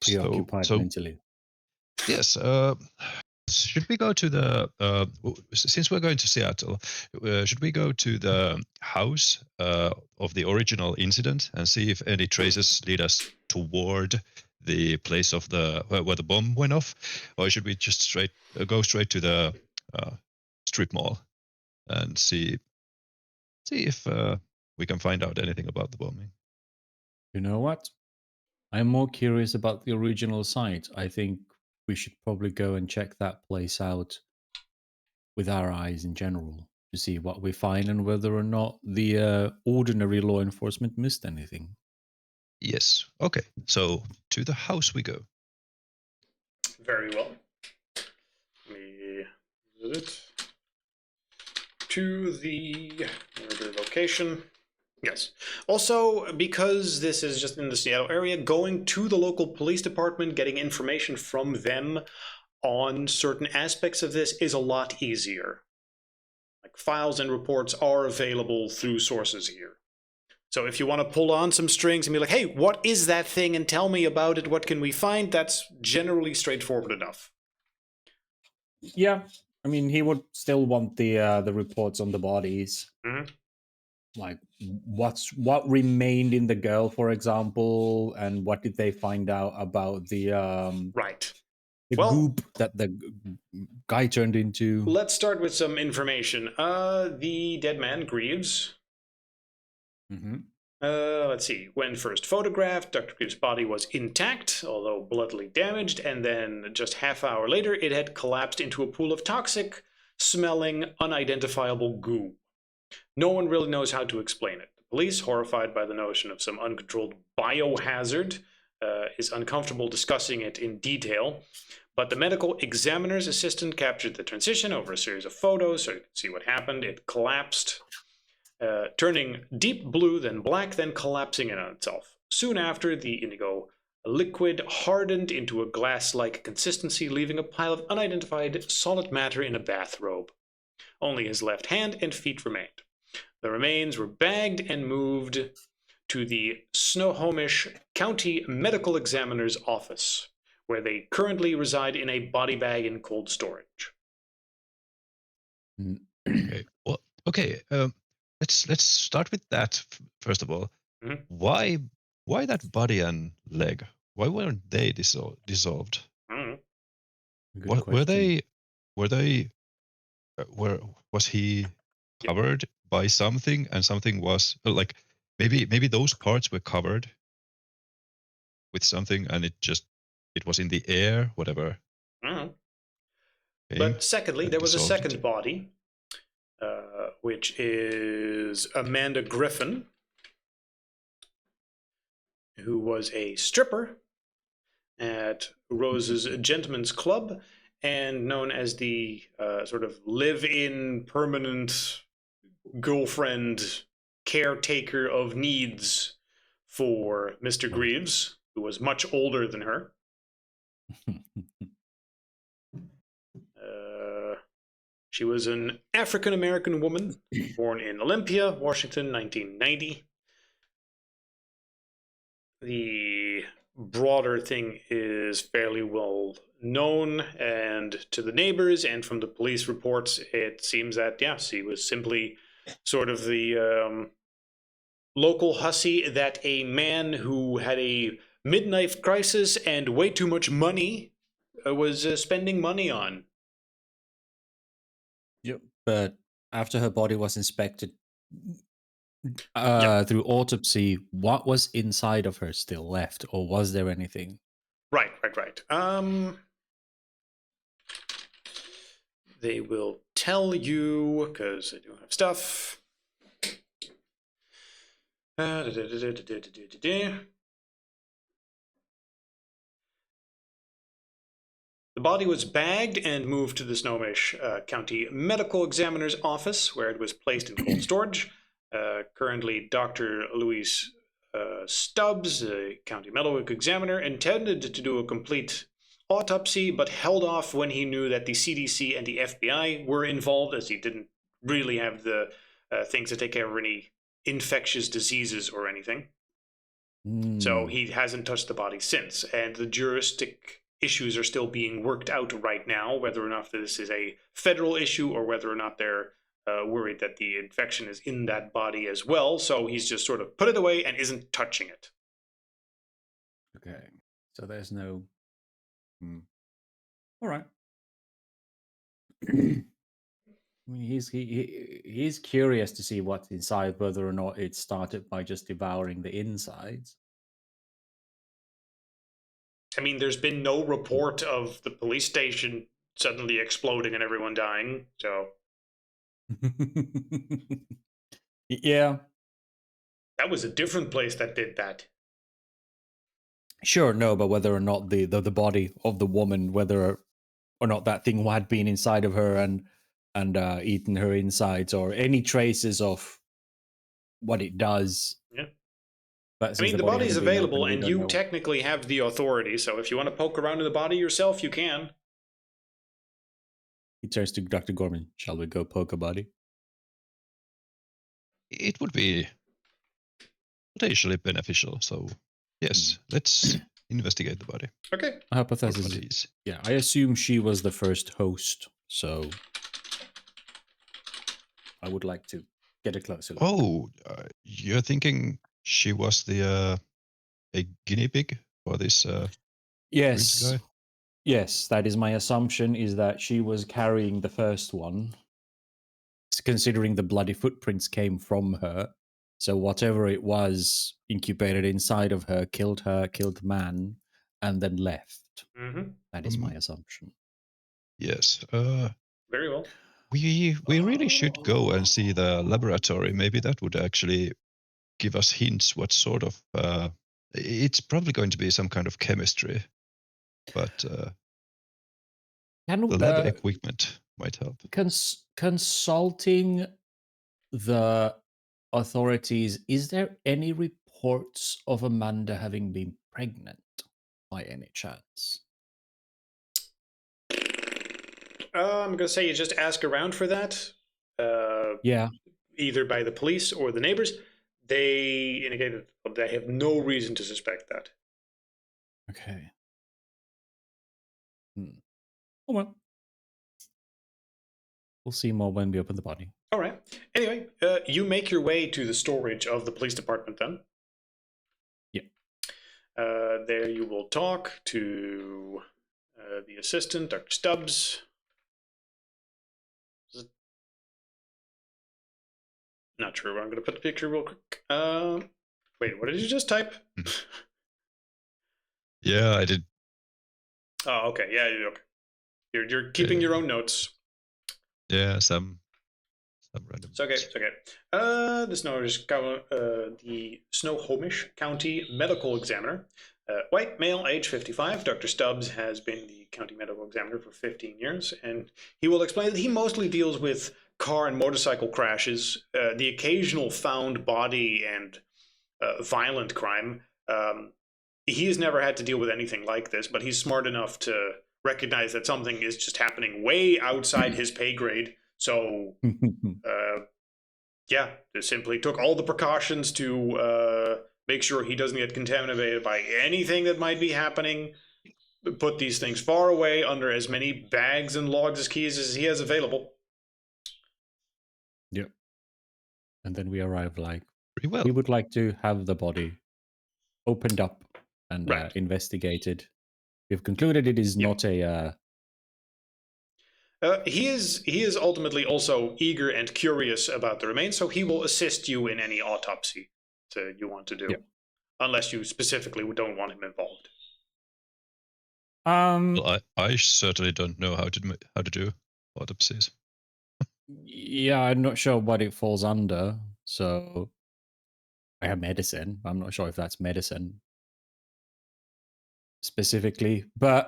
preoccupied mentally.
Yes. Should we go to the since we're going to Seattle? Should we go to the house of the original incident and see if any traces lead us toward the place of the where the bomb went off, or should we just go straight to the strip mall and see if we can find out anything about the bombing?
You know what? I'm more curious about the original site. I think we should probably go and check that place out with our eyes in general to see what we find and whether or not the ordinary law enforcement missed anything.
Yes. Okay. So to the house we go.
Very well. Let me visit to the murder location. Yes. Also, because this is just in the Seattle area, going to the local police department, getting information from them on certain aspects of this is a lot easier. Like, files and reports are available through sources here. So if you want to pull on some strings and be like, hey, what is that thing, and tell me about it, what can we find, that's generally straightforward enough.
Yeah, I mean, he would still want the reports on the bodies.
Mm-hmm.
Like, what remained in the girl, for example, and what did they find out about the
right.
The goop that the guy turned into.
Let's start with some information. The dead man, Greaves.
Mm-hmm.
Let's see. When first photographed, Dr. Greaves' body was intact, although bloodily damaged, and then just half hour later, it had collapsed into a pool of toxic, smelling, unidentifiable goo. No one really knows how to explain it. The police, horrified by the notion of some uncontrolled biohazard, is uncomfortable discussing it in detail. But the medical examiner's assistant captured the transition over a series of photos, so you can see what happened. It collapsed, turning deep blue, then black, then collapsing in on itself. Soon after, the indigo liquid hardened into a glass-like consistency, leaving a pile of unidentified solid matter in a bathrobe. Only his left hand and feet remained. The remains were bagged and moved to the Snohomish County Medical Examiner's office, where they currently reside in a body bag in cold storage.
Okay. Well, okay. Let's start with that first of all.
Mhm.
Why that body and leg? Why weren't they dissolved?
I don't know.
Good
Were
question.
they was he covered by something and something was like maybe those parts were covered with something and it was in the air, whatever.
I don't know.
Okay,
But secondly,
and
there was a
dissolved it.
second body, which is Amanda Griffin, who was a stripper at Rose's Gentlemen's Club and known as the sort of live-in permanent girlfriend caretaker of needs for Mr. Greaves, who was much older than her. She was an African-American woman born in Olympia, Washington, 1990. The broader thing is fairly well known, and to the neighbors and from the police reports, it seems that, yeah, she was simply sort of the local hussy that a man who had a midlife crisis and way too much money was spending money on.
Yep. But after her body was inspected
Yep.
through autopsy, what was inside of her still left, or was there anything?
Right. They will tell you, because I do have stuff. The body was bagged and moved to the Snohomish County Medical Examiner's office, where it was placed in cold storage. Currently, Dr. Louise Stubbs, the county medical examiner, intended to do a complete autopsy, but held off when he knew that the CDC and the FBI were involved, as he didn't really have the things to take care of any infectious diseases or anything. So he hasn't touched the body since, and the juristic issues are still being worked out right now, whether or not this is a federal issue or whether or not they're worried that the infection is in that body as well. So he's just sort of put it away and isn't touching it.
Okay. So there's no. All right. I mean, he's curious to see what's inside, whether or not it started by just devouring the insides.
I mean, there's been no report of the police station suddenly exploding and everyone dying, so
Yeah,
that was a different place that did that.
sure, no, but whether or not the body of the woman, whether or not that thing had been inside of her and eaten her insides, or any traces of what it does.
Yeah.
But
I
since
mean, the
body
body's
hasn't been
available
opened, we
and
don't
you
know.
technically have the authority, so if you want to poke around in the body yourself, you can.
He turns to Dr. Gorman. Shall we go poke a body?
It would be potentially beneficial. So yes, let's investigate the body.
Okay.
Hypothesis.
Bodies.
Yeah, I assume she was the first host, so I would like to get a closer look.
Oh, you're thinking she was the a guinea pig for this
Yes.
guy?
Yes, that is my assumption, is that she was carrying the first one, considering the bloody footprints came from her. So whatever it was incubated inside of her, killed the man, and then left.
Mm-hmm.
That is my assumption.
Yes.
Very well.
We really should go and see the laboratory. Maybe that would actually give us hints what sort of. It's probably going to be some kind of chemistry, but the lab equipment might help.
Consulting the authorities, is there any reports of Amanda having been pregnant by any chance?
I'm going to say you just ask around for that.
Yeah.
Either by the police or the neighbors. They indicated they have no reason to suspect that.
Okay. Oh well. We'll see more when we open the body.
All right. Anyway, you make your way to the storage of the police department then.
Yeah.
There you will talk to the assistant, Dr. Stubbs. Not sure where I'm going to put the picture real quick. Wait, what did you just type?
Yeah, I did.
Oh, okay. Yeah, okay. You're keeping your own notes.
Yeah, some random.
It's okay. It's okay. The Snohomish County Medical Examiner, white male, age 55. Dr. Stubbs has been the county medical examiner for 15 years, and he will explain that he mostly deals with car and motorcycle crashes, the occasional found body, and violent crime. He has never had to deal with anything like this, but he's smart enough to recognize that something is just happening way outside his pay grade. So, yeah, they simply took all the precautions to make sure he doesn't get contaminated by anything that might be happening. Put these things far away under as many bags and logs as keys as he has available.
Yep. And then we arrive like,
Pretty well.
we would like to have the body opened up and
Right.
investigated. We've concluded it is not a...
He is ultimately also eager and curious about the remains, so he will assist you in any autopsy that you want to do, unless you specifically don't want him involved.
Well, I certainly don't know how to do autopsies.
Yeah, I'm not sure what it falls under. So I have medicine. I'm not sure if that's medicine specifically, but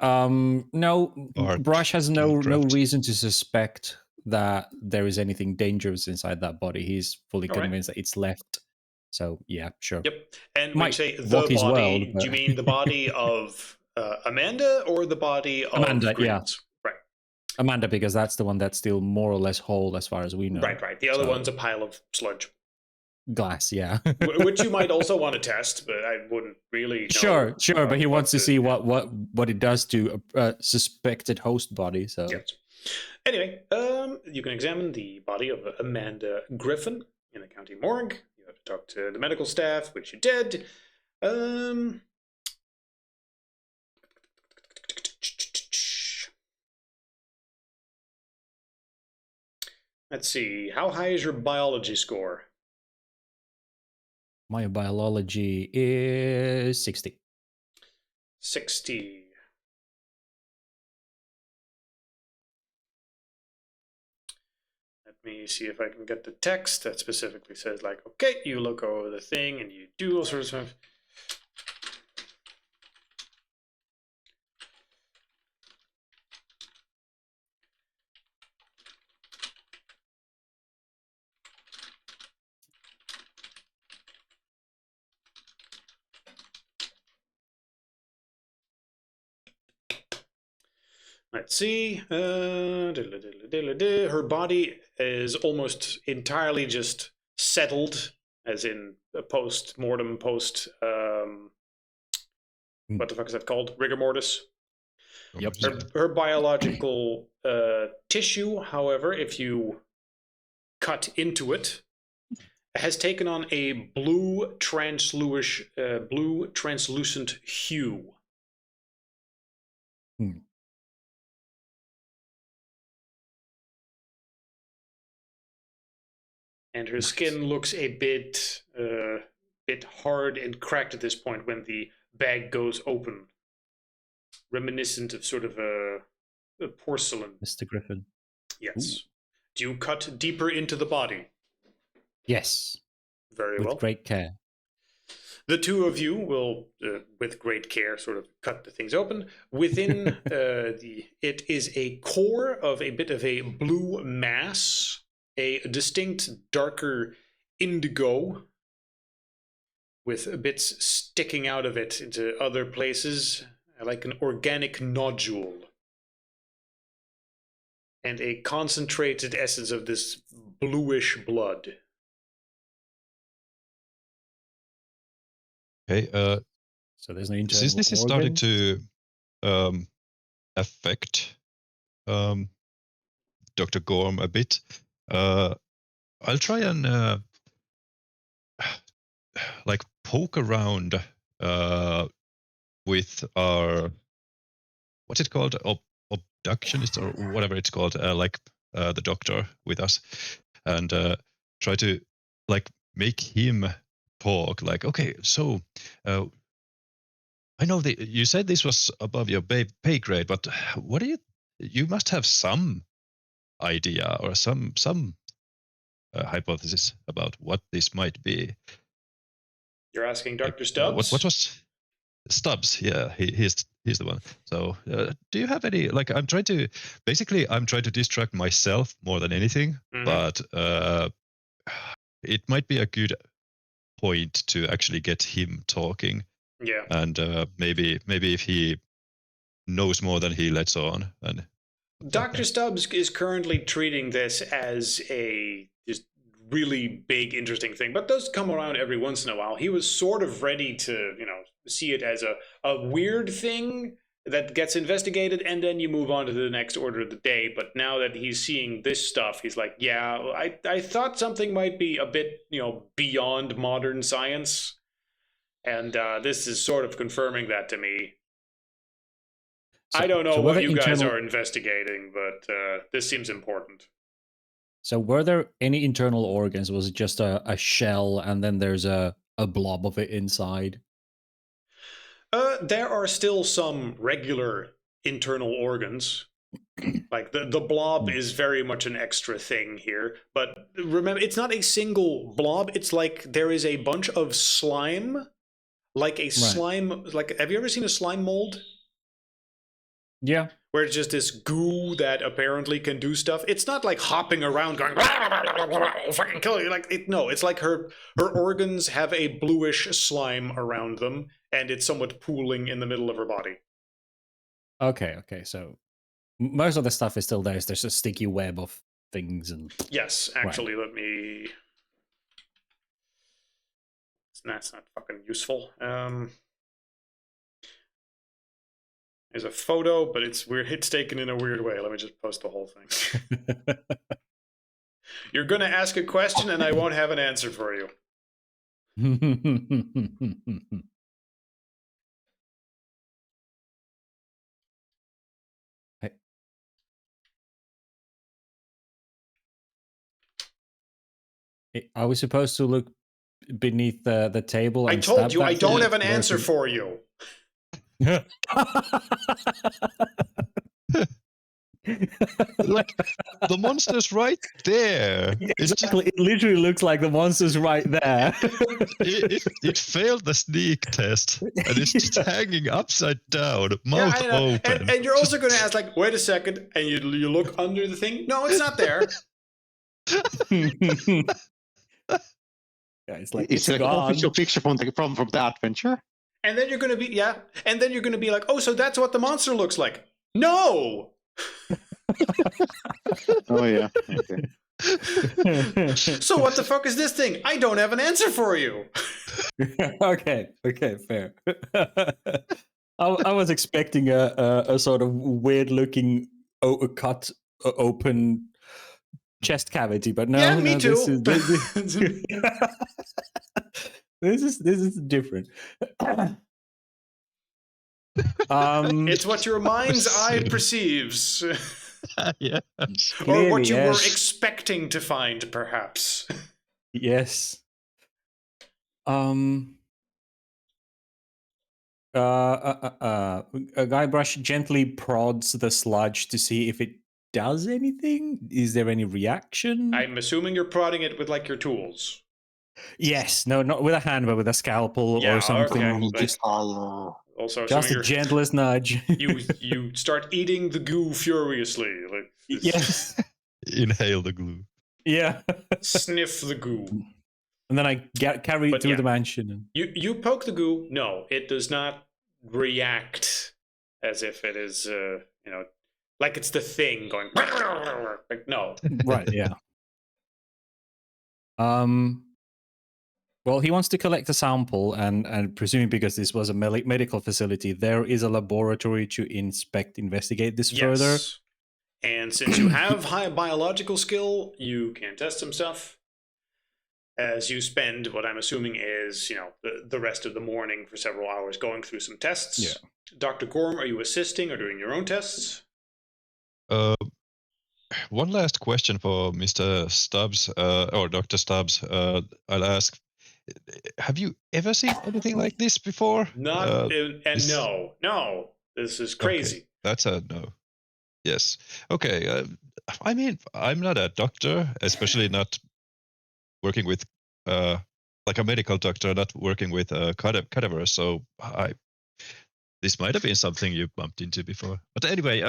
no,
Art,
Brush has no
craft.
reason to suspect that there is anything dangerous inside that body. He's fully
All right.
convinced that it's left. So yeah, sure.
Yep. And when you
Might
say the
walk his
body,
world,
do
but-
you mean the body of Amanda or the body of
Amanda, yeah.
Greens? Right.
Amanda, because that's the one that's still more or less whole as far as we know.
Right. The other one's a pile of sludge.
Glass, yeah.
Which you might also want to test, but I wouldn't really know.
Sure, but he wants to see what it does to a suspected host body. So
yes. Anyway, you can examine the body of Amanda Griffin in the county morgue. You have to talk to the medical staff, which you did. Let's see. How high is your biology score?
my biology is 60.
60. Let me see if I can get the text that specifically says, like, okay, you look over the thing and you do all sorts of. Let's see. Her body is almost entirely just settled, as in a post-mortem, what the fuck is that called? Rigor mortis.
Yep.
Her biological tissue, however, if you cut into it, has taken on a blue translucent hue. And her skin looks a bit hard and cracked at this point when the bag goes open, reminiscent of sort of a porcelain.
Mr. Griffin.
Yes.
Ooh.
Do you cut deeper into the body?
Yes.
Very
With
well.
great care.
The two of you will, with great care, sort of cut the things open. Within it is a core of a bit of a blue mass, a distinct darker indigo, with bits sticking out of it into other places, like an organic nodule. And a concentrated essence of this bluish blood.
Okay.
So there's no internal
Since this is starting
organ?
to affect Dr. Gorm a bit, I'll try and like poke around with our, what's it called, abductionist or whatever it's called, like the doctor with us, and try to like make him talk. Like, okay, so I know that you said this was above your pay grade, but what do you must have some idea or some hypothesis about what this might be.
You're asking Dr.
Like,
Stubbs?
what was Stubbs? Yeah, he's the one. So, do you have any, like, I'm trying to distract myself more than anything, but it might be a good point to actually get him talking.
Yeah.
And maybe if he knows more than he lets on. And
Dr. Stubbs is currently treating this as a just really big, interesting thing, but does come around every once in a while. He was sort of ready to, see it as a weird thing that gets investigated, and then you move on to the next order of the day. But now that he's seeing this stuff, he's like, yeah, I thought something might be a bit, beyond modern science. And this is sort of confirming that to me. So, I don't know what you guys are investigating, but this seems important.
So were there any internal organs? Was it just a shell and then there's a blob of it inside?
There are still some regular internal organs. Like the blob is very much an extra thing here. But remember, it's not a single blob. It's like there is a bunch of slime. Like a slime, like, have you ever seen a slime mold?
Yeah.
Where it's just this goo that apparently can do stuff. It's not like hopping around going, I'll fucking kill you. Like, no, it's like her organs have a bluish slime around them, and it's somewhat pooling in the middle of her body.
Okay. So most of the stuff is still there. There's a sticky web of things. And
yes, actually, let me... That's not fucking useful. There's a photo, but it's weird. It's taken in a weird way. Let me just post the whole thing. You're going to ask a question, and I won't have an answer for you.
Are we supposed to look beneath the table? And
I told you I don't have an answer for you.
Like, the monster's right there.
Exactly. It literally looks like the monster's right there.
it failed the sneak test, and it's just hanging upside down, mouth open.
And you're also going to ask, like, wait a second, and you look under the thing. No, it's not there.
Yeah, it's like
an official picture from the adventure.
And then you're going to be and then you're going to be like, oh, so that's what the monster looks like. No.
Oh yeah. Okay.
So what the fuck is this thing? I don't have an answer for you.
Okay, fair. I was expecting a sort of weird looking cut open chest cavity, but no.
Yeah, me too.
This is different.
It's what your mind's eye perceives.
Yeah.
Or what you were expecting to find, perhaps.
Yes. A Guybrush gently prods the sludge to see if it does anything. Is there any reaction?
I'm assuming you're prodding it with like your tools.
Yes. No, not with a hand, but with a scalpel
Yeah,
or something.
okay, but-
Just,
Also,
just
assuming
the gentlest nudge.
you start eating the goo furiously. Like this-
Yes.
Inhale the glue.
Yeah.
Sniff the goo.
And then I carry it
But
through
yeah.
the mansion. And...
You poke the goo. No, it does not react as if it is like it's the thing going like no.
Right, yeah. Well, he wants to collect a sample, and presuming because this was a medical facility, there is a laboratory to investigate this further.
Yes. And since you have high biological skill, you can test some stuff. As you spend what I'm assuming is, the rest of the morning for several hours going through some tests.
Yeah.
Dr. Gorm, are you assisting or doing your own tests?
One last question for Mr. Stubbs, or Dr. Stubbs. I'll ask, have you ever seen anything like this before?
Not,
this-
no. This is crazy.
Okay, that's a no. Yes. Okay. I mean, I'm not a doctor, especially not working with, like a medical doctor, not working with cadavers. So this might have been something you bumped into before. But anyway,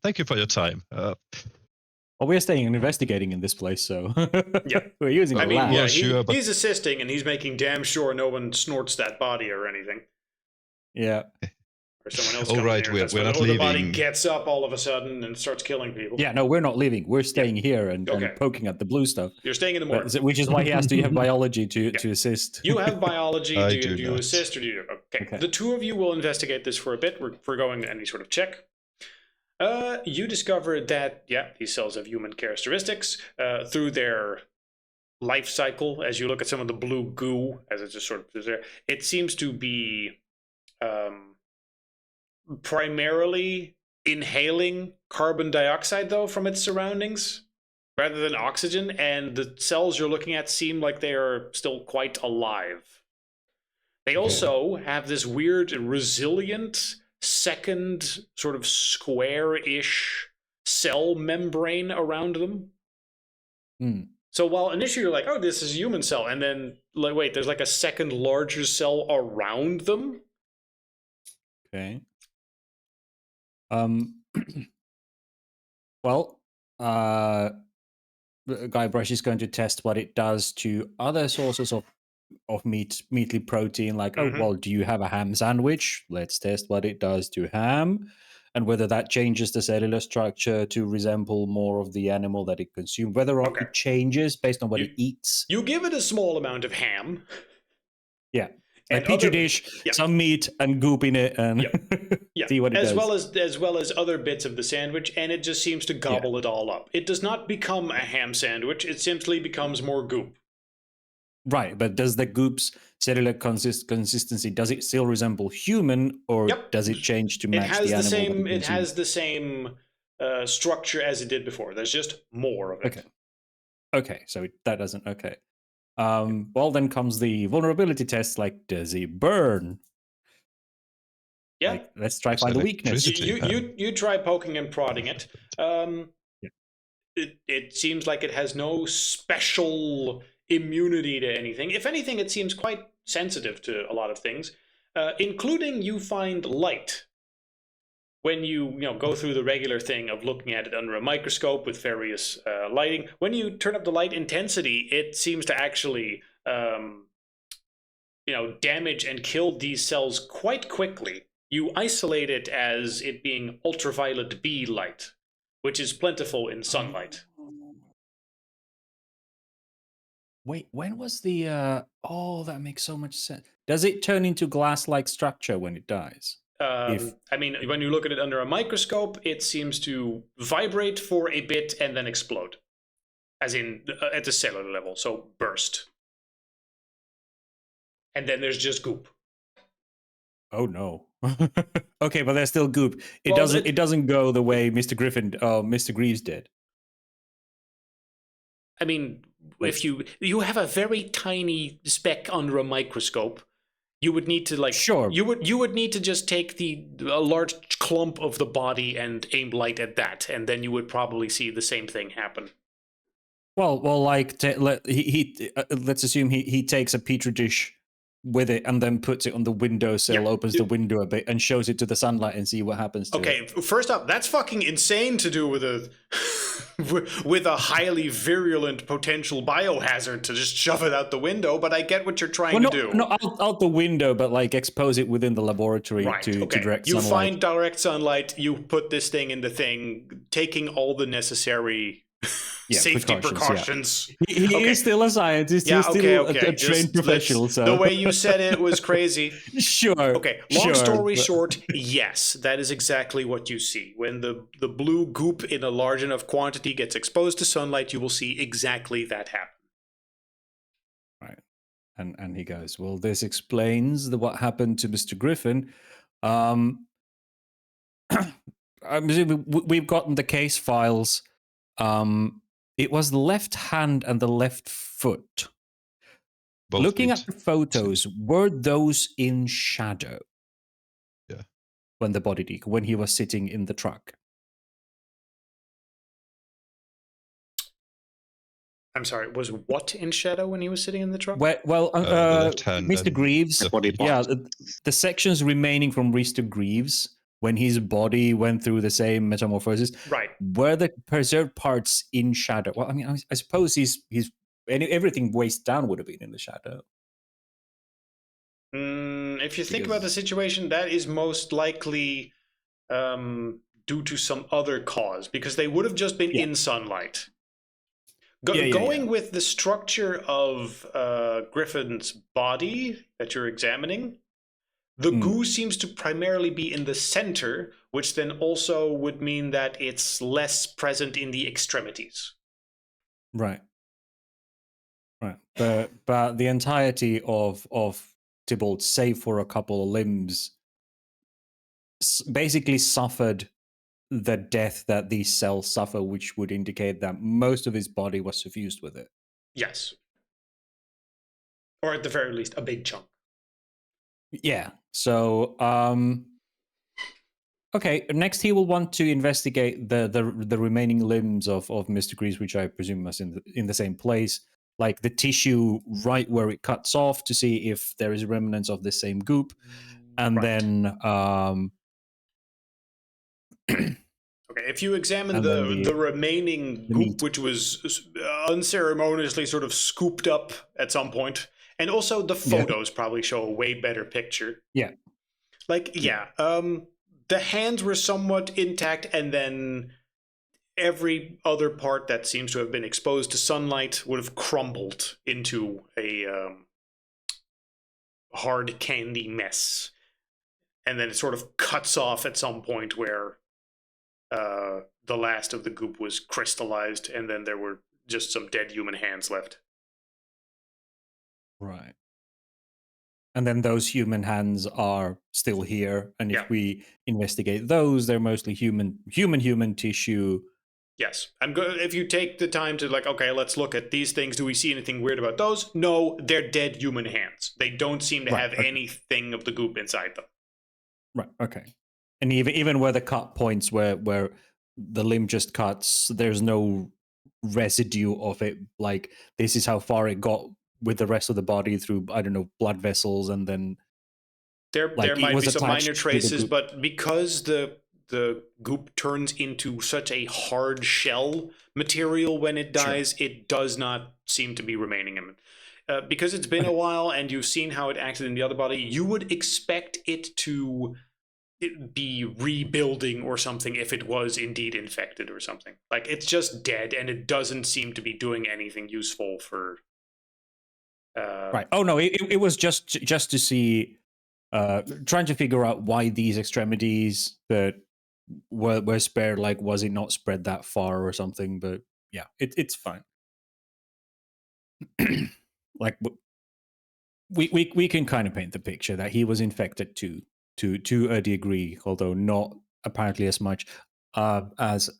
thank you for your time.
Well, we're staying and investigating in this place, so
Yeah.
we're using
I
the
mean,
lab.
yeah,
Well, sure, but-
he's assisting and he's making damn sure no one snorts that body or anything.
Yeah.
Or someone else
Oh,
comes
right,
in
we're not
or the body
leaving.
gets up all of a sudden and starts killing people.
Yeah, no, we're not leaving. We're staying here and
Okay.
poking at the blue stuff.
You're staying in the morning.
Which is why he has to have biology to assist.
You have biology.
I
do
do
you
not.
assist or do you? Okay.
Okay.
The two of you will investigate this for a bit. We're foregoing any sort of check. You discovered that, these cells have human characteristics through their life cycle. As you look at some of the blue goo, as it just sort of is there, it seems to be primarily inhaling carbon dioxide, though, from its surroundings rather than oxygen. And the cells you're looking at seem like they are still quite alive. They also have this weird, resilient, second sort of square-ish cell membrane around them.
Hmm.
So while initially you're like, oh, this is a human cell, and then like, wait, there's like a second larger cell around them.
Okay. Well, Guybrush is going to test what it does to other sources of meaty protein. Like,
Mhm.
oh, well, do you have a ham sandwich? Let's test what it does to ham, and whether that changes the cellular structure to resemble more of the animal that it consumes. Whether or
Okay.
it changes based on what
You-
it eats.
You give it a small amount of ham.
Yeah.
And
Like petri
other-
dish,
yeah.
some meat, and goop in it, and
Yeah,
see what it
as
does.
well as other bits of the sandwich, and it just seems to gobble it all up. It does not become a ham sandwich; it simply becomes more goop.
Right, but does the goop's cellular consistency, does it still resemble human, or
Yep.
does it change to
It
match
has
the
the
animal?
same.
that it
It
consumes?
has the same structure as it did before. There's just more of it.
Okay. Okay, so that doesn't. Okay. Well, then comes the vulnerability test. Like, does it burn?
Yeah.
Like, let's try
It's
find the weakness.
electricity.
You try poking and prodding it.
Yeah.
It seems like it has no special immunity to anything. If anything, it seems quite sensitive to a lot of things, including you find light. When you go through the regular thing of looking at it under a microscope with various lighting, when you turn up the light intensity, it seems to actually damage and kill these cells quite quickly. You isolate it as it being ultraviolet B light, which is plentiful in sunlight.
Wait, when was the? Oh, that makes so much sense. Does it turn into glass-like structure when it dies?
I mean, when you look at it under a microscope, it seems to vibrate for a bit and then explode. As in, at the cellular level, so burst. And then there's just goop.
Oh no. Okay, but there's still goop. It
Well,
doesn't. It doesn't go the way Mr. Griffin, Mr. Greaves did.
I mean, if you have a very tiny speck under a microscope, you would need to like
Sure.
you would need to just take a large clump of the body and aim light at that, and then you would probably see the same thing happen.
Well, like let's assume he takes a petri dish with it and then puts it on the windowsill,
Yeah.
opens the window a bit, and shows it to the sunlight and see what happens to it.
Okay, first up, that's fucking insane to do with a with a highly virulent potential biohazard to just shove it out the window. But I get what you're trying to do.
Not out the window, but like expose it within the laboratory
Right.
to direct
you
sunlight.
find direct sunlight. You put this thing in the thing, taking all the necessary safety precautions.
Yeah. He is still a scientist.
Yeah,
He's still
okay.
a trained professional. So
the way you said it was crazy.
Sure.
Okay. Long story short, yes, that is exactly what you see. When the blue goop in a large enough quantity gets exposed to sunlight, you will see exactly that happen.
Right. And he goes, well, this explains what happened to Mr. Griffin. I'm assuming we've gotten the case files. It was the left hand and the left foot.
Both
Looking
feet.
at the photos, were those in shadow?
Yeah.
When the body when he was sitting in the truck.
I'm sorry, was what in shadow when he was sitting in the truck?
Well,
the left hand
Mr.
and
Greaves.
The body
Yeah,
parts.
the sections remaining from Mr. Greaves when his body went through the same metamorphosis.
Right.
Were the preserved parts in shadow? Well, I mean, I suppose he's everything waist down would have been in the shadow.
If you think about the situation, that is most likely due to some other cause, because they would have just been in sunlight. Going with the structure of Griffin's body that you're examining, the goo seems to primarily be in the center, which then also would mean that it's less present in the extremities.
Right. But the entirety of Tybalt, save for a couple of limbs, basically suffered the death that these cells suffer, which would indicate that most of his body was suffused with it.
Yes. Or at the very least, a big chunk.
Yeah. So, okay. Next, he will want to investigate the remaining limbs of Mr. Greaves, which I presume was in the same place, like the tissue right where it cuts off, to see if there is remnants of the same goop, and then
Okay, if you examine the remaining goop, which was unceremoniously sort of scooped up at some point, and also the photos probably show a way better picture.
Yeah.
Like, the hands were somewhat intact, and then every other part that seems to have been exposed to sunlight would have crumbled into a hard candy mess. And then it sort of cuts off at some point where the last of the goop was crystallized, and then there were just some dead human hands left.
Right. And then those human hands are still here, and if we investigate those, they're mostly human tissue.
Yes, if you take the time to okay, let's look at these things. Do we see anything weird about those? No, they're dead human hands. They don't seem to have anything of the goop inside them.
Right. Okay. And even where the cut points, where the limb just cuts, there's no residue of it. Like, this is how far it got with the rest of the body through, I don't know, blood vessels, and then
there might be some minor traces, but because the goop turns into such a hard shell material when it dies, it does not seem to be remaining in it. Because it's been a while and you've seen how it acted in the other body, you would expect it to be rebuilding or something if it was indeed infected or something. Like, it's just dead and it doesn't seem to be doing anything useful for...
right. Oh, no, it was just to see... trying to figure out why these extremities that were spared, like, was it not spread that far or something? But yeah, it's fine. Like, we can kind of paint the picture that he was infected to a degree, although not apparently as much as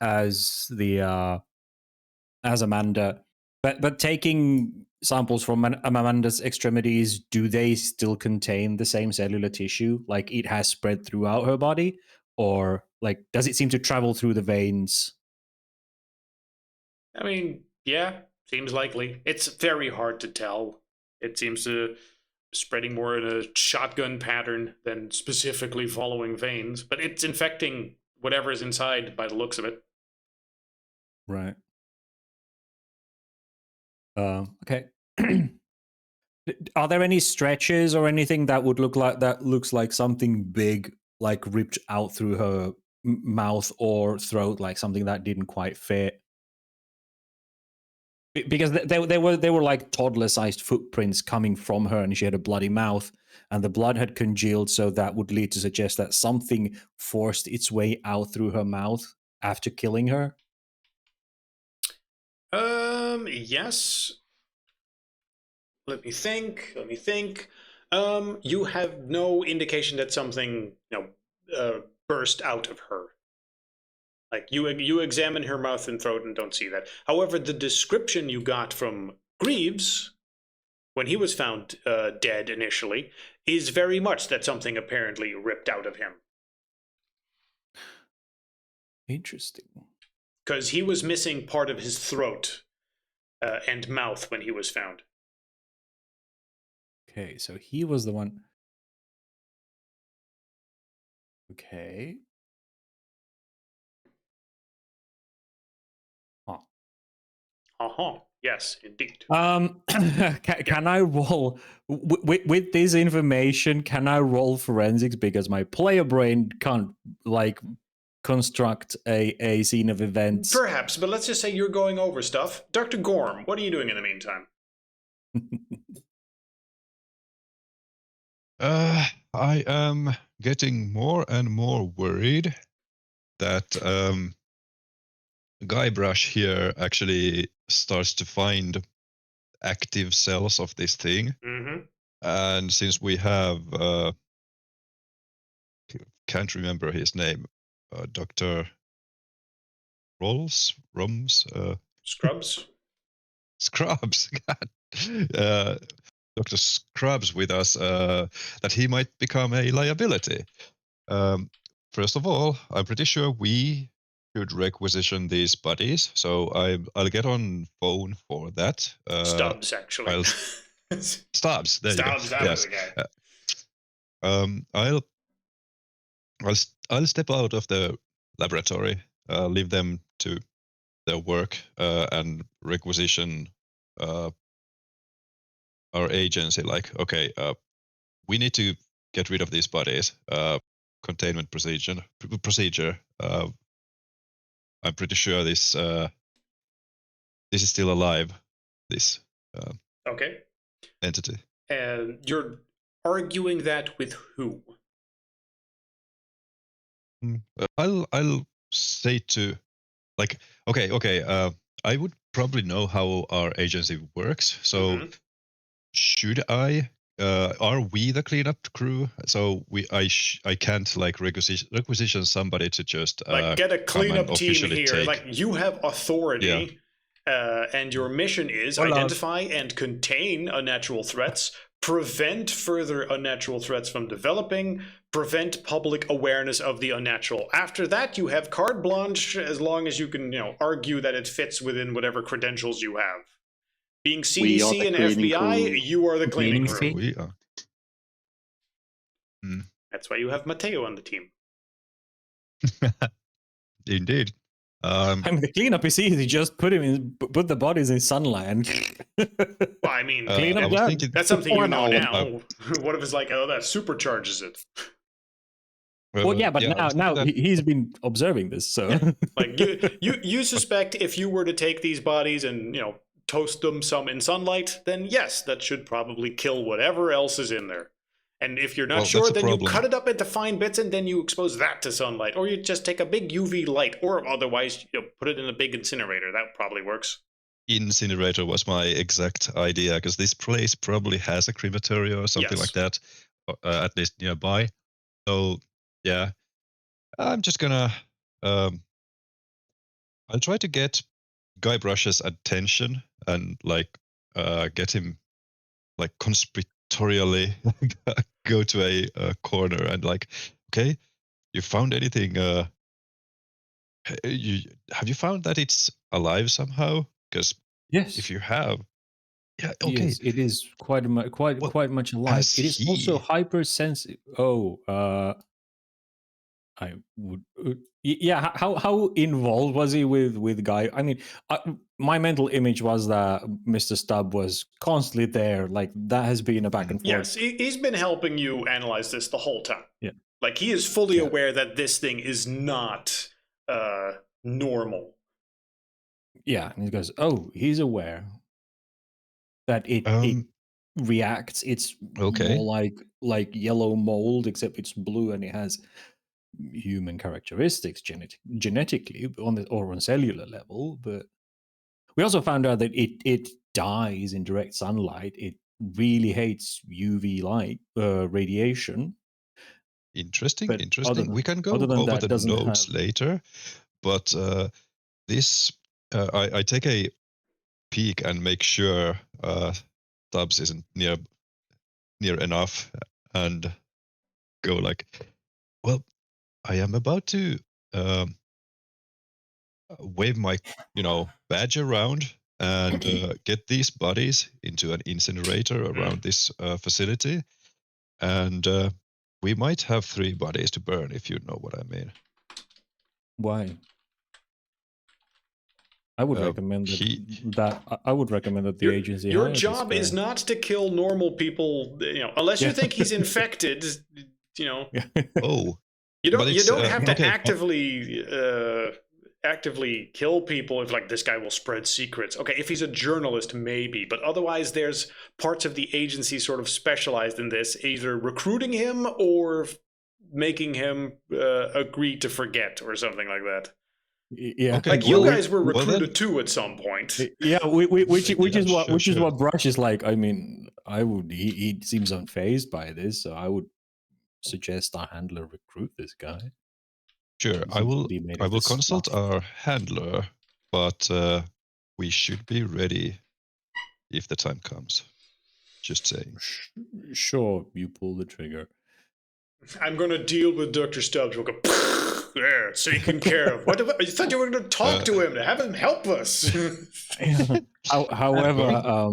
Amanda. But taking samples from Amanda's extremities, do they still contain the same cellular tissue? Like it has spread throughout her body, or like does it seem to travel through the veins?
I mean, yeah, seems likely. It's very hard to tell. It seems to spreading more in a shotgun pattern than specifically following veins, but it's infecting whatever is inside by the looks of it.
Right. Okay. Are there any stretches or anything that would look like that looks like something big, like ripped out through her mouth or throat, like something that didn't quite fit? Because they were like toddler-sized footprints coming from her, and she had a bloody mouth, and the blood had congealed, so that would lead to suggest that something forced its way out through her mouth after killing her.
Yes. Let me think. You have no indication that something, burst out of her. Like you examine her mouth and throat and don't see that. However, the description you got from Greaves, when he was found dead initially, is very much that something apparently ripped out of him.
Interesting.
Because he was missing part of his throat and mouth when he was found.
Okay, so he was the one. Okay. Huh.
Uh-huh. Yes, indeed.
Can I roll with this information? Can I roll forensics, because my player brain can't like construct a scene of events?
Perhaps, but let's just say you're going over stuff. Dr. Gorm, what are you doing in the meantime?
I am getting more and more worried that Guybrush here actually starts to find active cells of this thing.
Mm-hmm.
And since we have, can't remember his name, Dr. Scrubs, God. Dr. Scrubs with us, that he might become a liability. First of all, I'm pretty sure we should requisition these bodies, so I'll get on phone for that.
Stubbs, actually.
Stubbs, there
Stubbs,
you go.
that
Yes.
was the guy.
I'll step out of the laboratory, leave them to their work, and requisition our agency. Like, okay, we need to get rid of these bodies. Containment procedure. I'm pretty sure this is still alive. This
Okay.
entity.
And you're arguing that with who?
I'll say to, like, okay. I would probably know how our agency works. So should I? Are we the cleanup crew? So I can't like requisition somebody to just
Like get a cleanup team
officially
here. Like you have authority, and your mission is identify and contain unnatural threats, prevent further unnatural threats from developing, prevent public awareness of the unnatural. After that, you have carte blanche as long as you can, argue that it fits within whatever credentials you have. Being CDC and FBI,
crew.
you are the cleaning crew.
We are.
That's why you have Matteo on the team.
Indeed.
I mean, the cleanup is easy. Just put the bodies in sunlight. And
Well, I mean,
clean up done.
that's something you know now. What if it's like, oh, that supercharges it?
Well, yeah, but now he's been observing this, so
like you suspect if you were to take these bodies and toast them some in sunlight, then yes, that should probably kill whatever else is in there. And if you're not sure, then you cut it up into fine bits and then you expose that to sunlight, or you just take a big UV light, or otherwise put it in a big incinerator. That probably works.
Incinerator was my exact idea, because this place probably has a crematorium or something like that, at least nearby. So yeah, I'm just gonna I'll try to get Guybrush's attention and like get him like conspiratorially go to a corner and like, okay, you found anything? Have you found that it's alive somehow? Because
Yes.
if you have, yeah, okay.
Yes, it is quite
Well,
quite much alive.
has
It is also
he?
hypersensitive. Oh, I would. Yeah, how involved was he with Guy? I mean, my mental image was that Mr. Stubb was constantly there. Like that has been a back and forth.
Yes, he's been helping you analyze this the whole time.
Yeah.
Like he is fully
Yeah.
aware that this thing is not normal.
Yeah, and he goes, "Oh, he's aware that it reacts. It's
Okay.
more like yellow mold, except it's blue and it has human characteristics genetically on cellular level. But we also found out that it dies in direct sunlight. It really hates UV light radiation.
Interesting,
But
interesting. We can go
other than
over
that,
the
doesn't
notes
have.
later, but this I take a peek and make sure Tubbs isn't near enough, and go like, well, I am about to wave my badge around and get these bodies into an incinerator around this facility, and we might have 3 bodies to burn, if you know what I mean.
Why? I would recommend I would recommend that the agency.
Your job is not to kill normal people, unless you think he's infected.
Oh,
you don't have to
okay.
actively kill people if like this guy will spread secrets. Okay, if he's a journalist, maybe, but otherwise, there's parts of the agency sort of specialized in this, either recruiting him or making him agree to forget or something like that.
Yeah,
okay,
like you guys were recruited too at some point.
Yeah, which is what Brush is like. I mean, he seems unfazed by this, so I would suggest our handler recruit this guy.
Sure, I will consult
stuff.
our handler, but we should be ready if the time comes. Just saying.
Sure, you pull the trigger.
I'm going to deal with Dr. Stubbs. We'll go, there, it's taken care of. What? You thought you were going to talk to him, to have him help us.
However,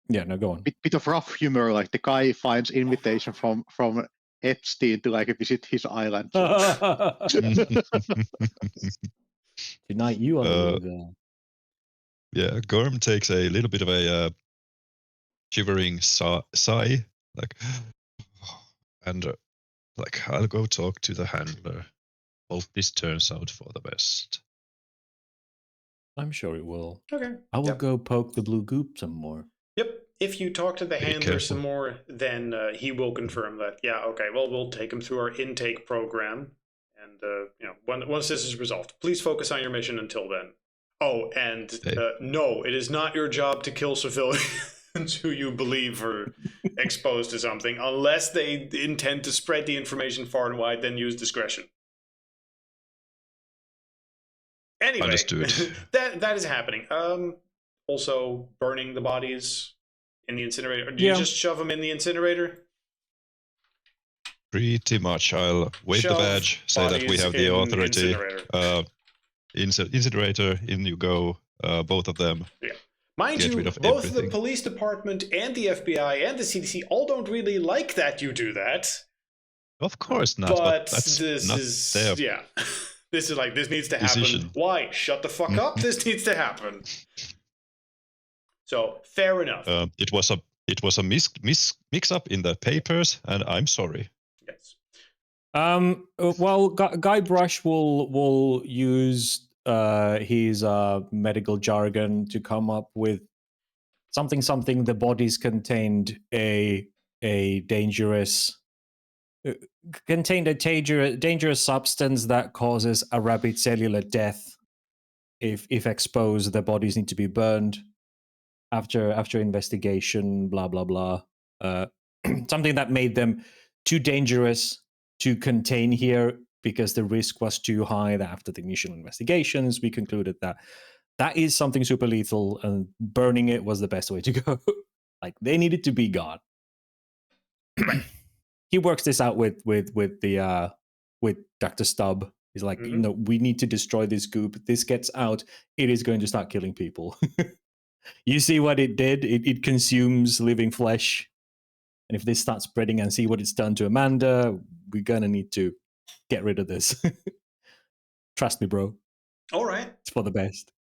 yeah, no, go on.
Bit of rough humor, like the guy finds invitation from Epstein to like visit his island.
Tonight you are the girl.
Yeah, Gorm takes a little bit of a shivering sigh, like, and like, I'll go talk to the handler. Hope this turns out for the best.
I'm sure it will.
Okay.
I will go poke the blue goop some more.
Yep. If you talk to the
Be
handler
careful.
some more, then he will confirm that. Yeah. Okay. Well, we'll take him through our intake program, and once this is resolved, please focus on your mission until then. Oh, and no, it is not your job to kill civilians who you believe are exposed to something, unless they intend to spread the information far and wide. Then use discretion. Anyway,
understood.
that is happening. Also, burning the bodies in the incinerator. Do you just shove them in the incinerator?
Pretty much. I'll wave the badge, say that we have the authority. Incinerator, in you go, both of them.
Yeah. Mind you, both the police department and the FBI and the CDC all don't really like that you do that.
Of course not.
But
that's
this
not
is
their
This is like, this needs to happen.
decision.
Why? Shut the fuck up. This needs to happen. So fair enough.
It was a mix up in the papers, and I'm sorry.
Yes.
Well, Guybrush will use his medical jargon to come up with something. The bodies contained a dangerous substance that causes a rapid cellular death. If exposed, the bodies need to be burned after investigation. Blah blah blah. Something that made them too dangerous to contain here because the risk was too high. That after the initial investigations, we concluded that that is something super lethal, and burning it was the best way to go. Like, they needed to be gone. He works this out with Dr. Stubb. He's like,
Mhm.
we need to destroy this goop. This gets out, it is going to start killing people. You see what it did? It consumes living flesh. And if this starts spreading and see what it's done to Amanda, we're gonna need to get rid of this. Trust me, bro.
All right.
It's for the best.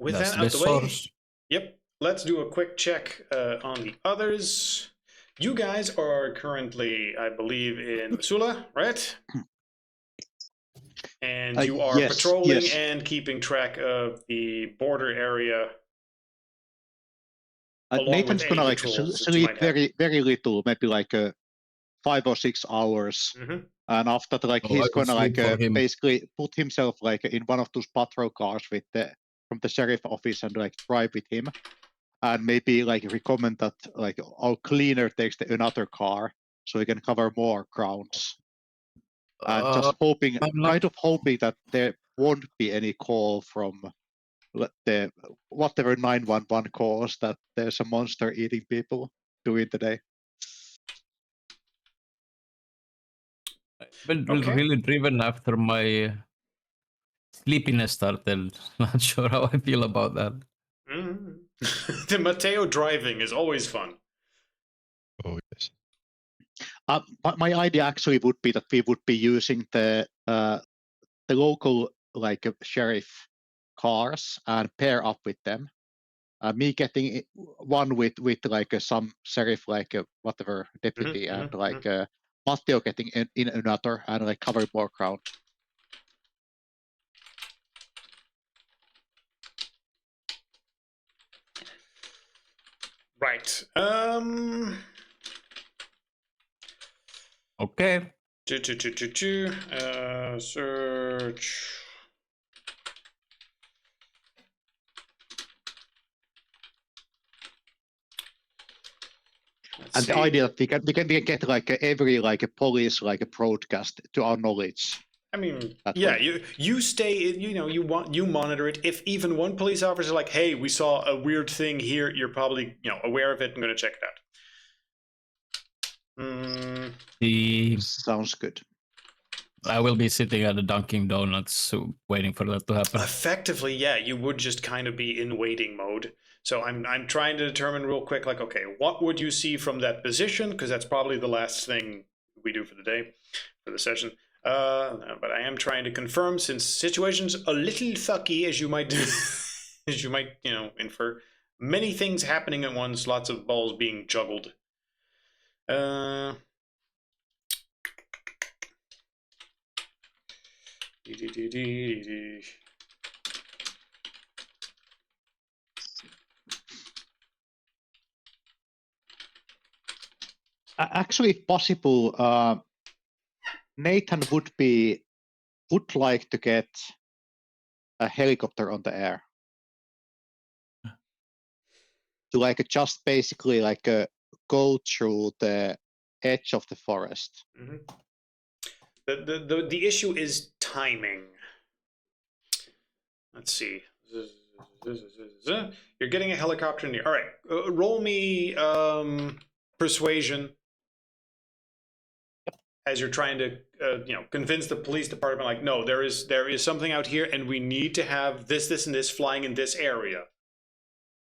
With
That's
that out
the
the way,
source.
yep. Let's do a quick check on the others. You guys are currently, I believe, in Missoula, right? And you are
Yes,
patrolling
yes.
and keeping track of the border area. Along
Nathan's
with
gonna
any
like
patrols that you
sleep
might have.
very little, maybe like 5 or 6 hours.
Mhm.
And after that, like
Oh,
he's
I will
gonna like
sleep for him.
basically put himself like in one of those patrol cars with from the sheriff office and like drive with him, and maybe like recommend that like our cleaner takes another car so he can cover more grounds. And just hoping,
I'm not-
kind of hoping that there won't be any call from the whatever 911 calls that there's a monster eating people during the day.
I've been
Okay.
really driven after my sleepiness started. Not sure how I feel about that.
Mhm. The Mateo driving is always fun.
Oh yes.
My idea actually would be that we would be using the local like sheriff cars and pair up with them. Me getting one with like some sheriff like whatever deputy,
Mhm,
and
mhm,
like Matteo getting in another and like cover more ground.
Right.
Okay.
Search.
And the idea that we can get like every like a police like a broadcast to our knowledge.
I mean,
That
yeah,
way.
you stay, you monitor it. If even one police officer is like, hey, we saw a weird thing here, you're probably aware of it and going to check it out.
Sounds good.
I will be sitting at the Dunkin' Donuts waiting for that to happen.
Effectively, yeah, you would just kind of be in waiting mode. So I'm trying to determine real quick, like, okay, what would you see from that position? Because that's probably the last thing we do for the day, for the session. But I am trying to confirm, since situation's a little sucky, as you might as you might infer. Many things happening at once, lots of balls being juggled.
Actually, if possible, Nathan would like to get a helicopter on the air to like just basically like go through the edge of the forest.
Mm-hmm. The issue is timing. Let's see. You're getting a helicopter in here. All right, roll me persuasion as you're trying to convince the police department, like, no, there is something out here, and we need to have this and this flying in this area,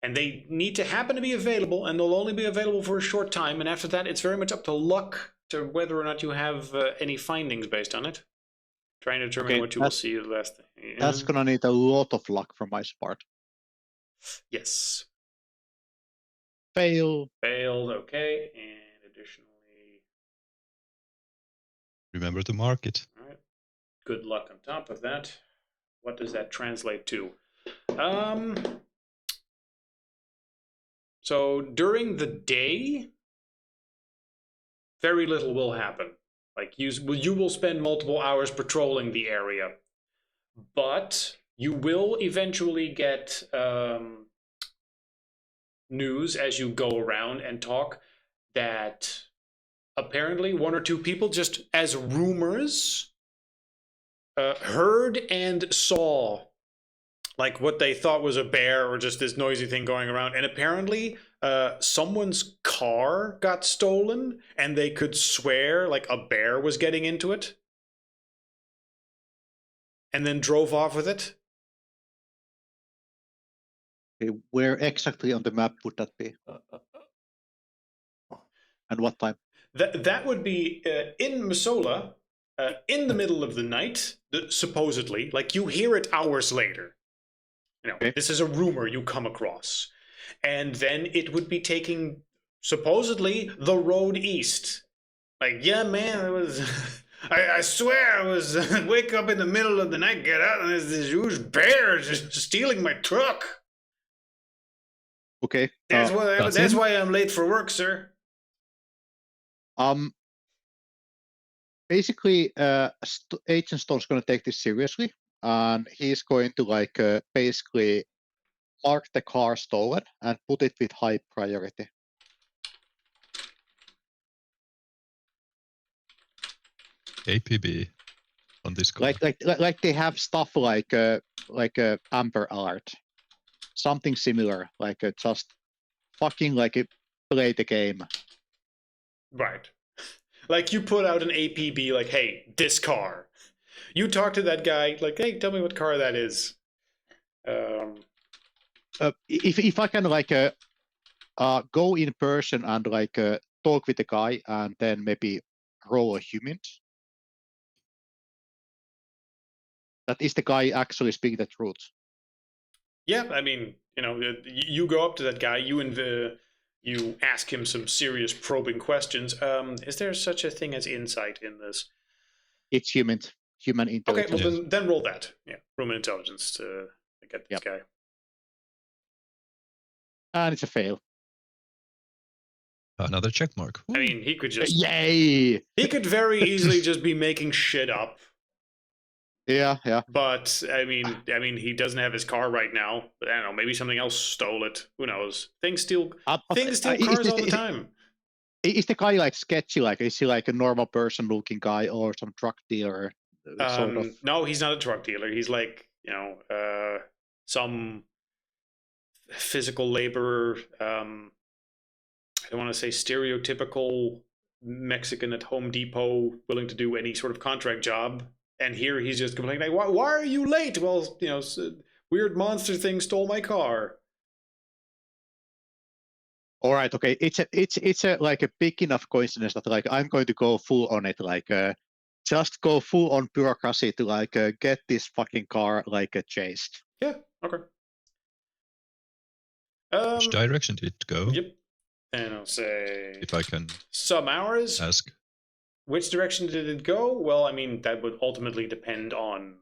and they need to happen to be available, and they'll only be available for a short time, and after that, it's very much up to luck to whether or not you have any findings based on it. Trying to determine what you will see the last thing.
That's gonna need a lot of luck from my part.
Yes.
Failed,
okay, and additionally,
Remember to mark it.
all right, good luck on top of that. What does that translate to? So during the day, very little will happen. Like you will spend multiple hours patrolling the area, but you will eventually get news as you go around and talk that apparently one or two people, just as rumors, heard and saw like what they thought was a bear or just this noisy thing going around. And apparently, someone's car got stolen, and they could swear like a bear was getting into it, and then drove off with it.
Okay, where exactly on the map would that be? And what time?
That would be in Missoula, in the middle of the night, supposedly. Like you hear it hours later. You know,
Okay.
this is a rumor you come across, and then it would be taking supposedly the road east. Like, yeah, man, it was. I swear I was wake up in the middle of the night, get out, and there's this huge bear just stealing my truck.
Okay.
That's why I'm late for work, sir.
Basically, Agent Stone's going to take this seriously, and he's going to like basically mark the car stolen and put it with high priority.
APB on this car.
Like they have stuff like Amber Alert, something similar, like just fucking like play the game.
Right. Like you put out an APB, like, hey, this car. You talk to that guy, like, hey, tell me what car that is.
If I can like go in person and like talk with the guy and then maybe roll a human. That is the guy actually speaking the truth.
Yeah, I mean, you know, you go up to that guy, you ask him some serious probing questions. Is there such a thing as insight in this?
It's human intelligence.
Okay, well then roll that. Yeah, human intelligence to get this guy.
And it's a fail.
Another check mark.
I mean, he could just
yay.
He could very easily just be making shit up.
Yeah.
But I mean, he doesn't have his car right now. But I don't know. Maybe something else stole it. Who knows? Things steal cars all the time.
Is the guy like sketchy? Like, is he like a normal person-looking guy or some drug dealer? Sort of?
No, he's not a drug dealer. He's like, you know, some physical laborer. I don't want to say stereotypical Mexican at Home Depot, willing to do any sort of contract job. And here he's just complaining, like, why are you late? Well, you know, weird monster thing stole my car.
All right, okay. It's a like a big enough coincidence that like I'm going to go full on it, like just go full on bureaucracy to like get this fucking car like chased.
Yeah. Okay.
Which direction did it go?
Yep. And I'll say,
if I can
some hours.
ask.
Which direction did it go? Well, I mean, that would ultimately depend on.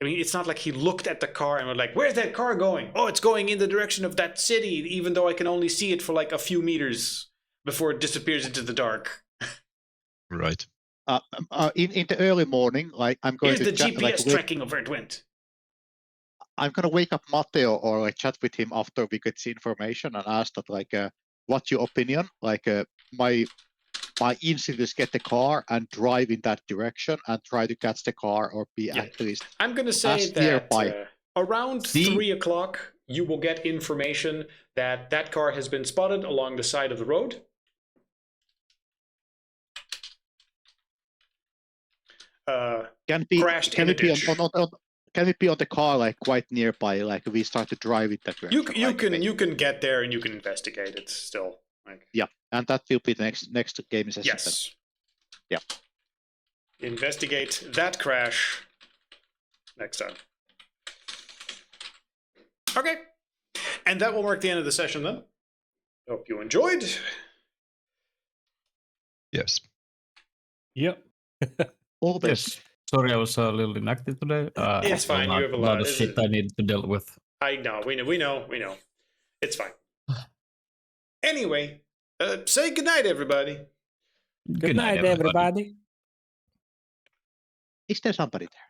I mean, it's not like he looked at the car and was like, where's that car going? Oh, it's going in the direction of that city, even though I can only see it for like a few meters before it disappears into the dark.
Right.
In the early morning, like I'm going
Here's
to
the GPS tracking of where it went.
I'm gonna wake up Matteo or like chat with him after we get the information and ask that like what's your opinion? Like my instinct is get the car and drive in that direction and try to catch the car or be at least.
I'm gonna say that around 3 o'clock you will get information that that car has been spotted along the side of the road. Crashed in a ditch.
Can it be on the car like quite nearby? Like we start to drive it that direction.
You can get there and you can investigate it still. Like,
yeah, and that will be the next game session.
Yes.
Then. Yeah.
Investigate that crash next time. Okay, and that will mark the end of the session then. Hope you enjoyed.
Yes.
Yep.
All this.
Sorry, I was a little inactive today.
It's fine. You have a
lot of shit I need to deal with.
I know. We know. It's fine. Anyway, say goodnight, everybody.
Good night, everybody.
Is there somebody there?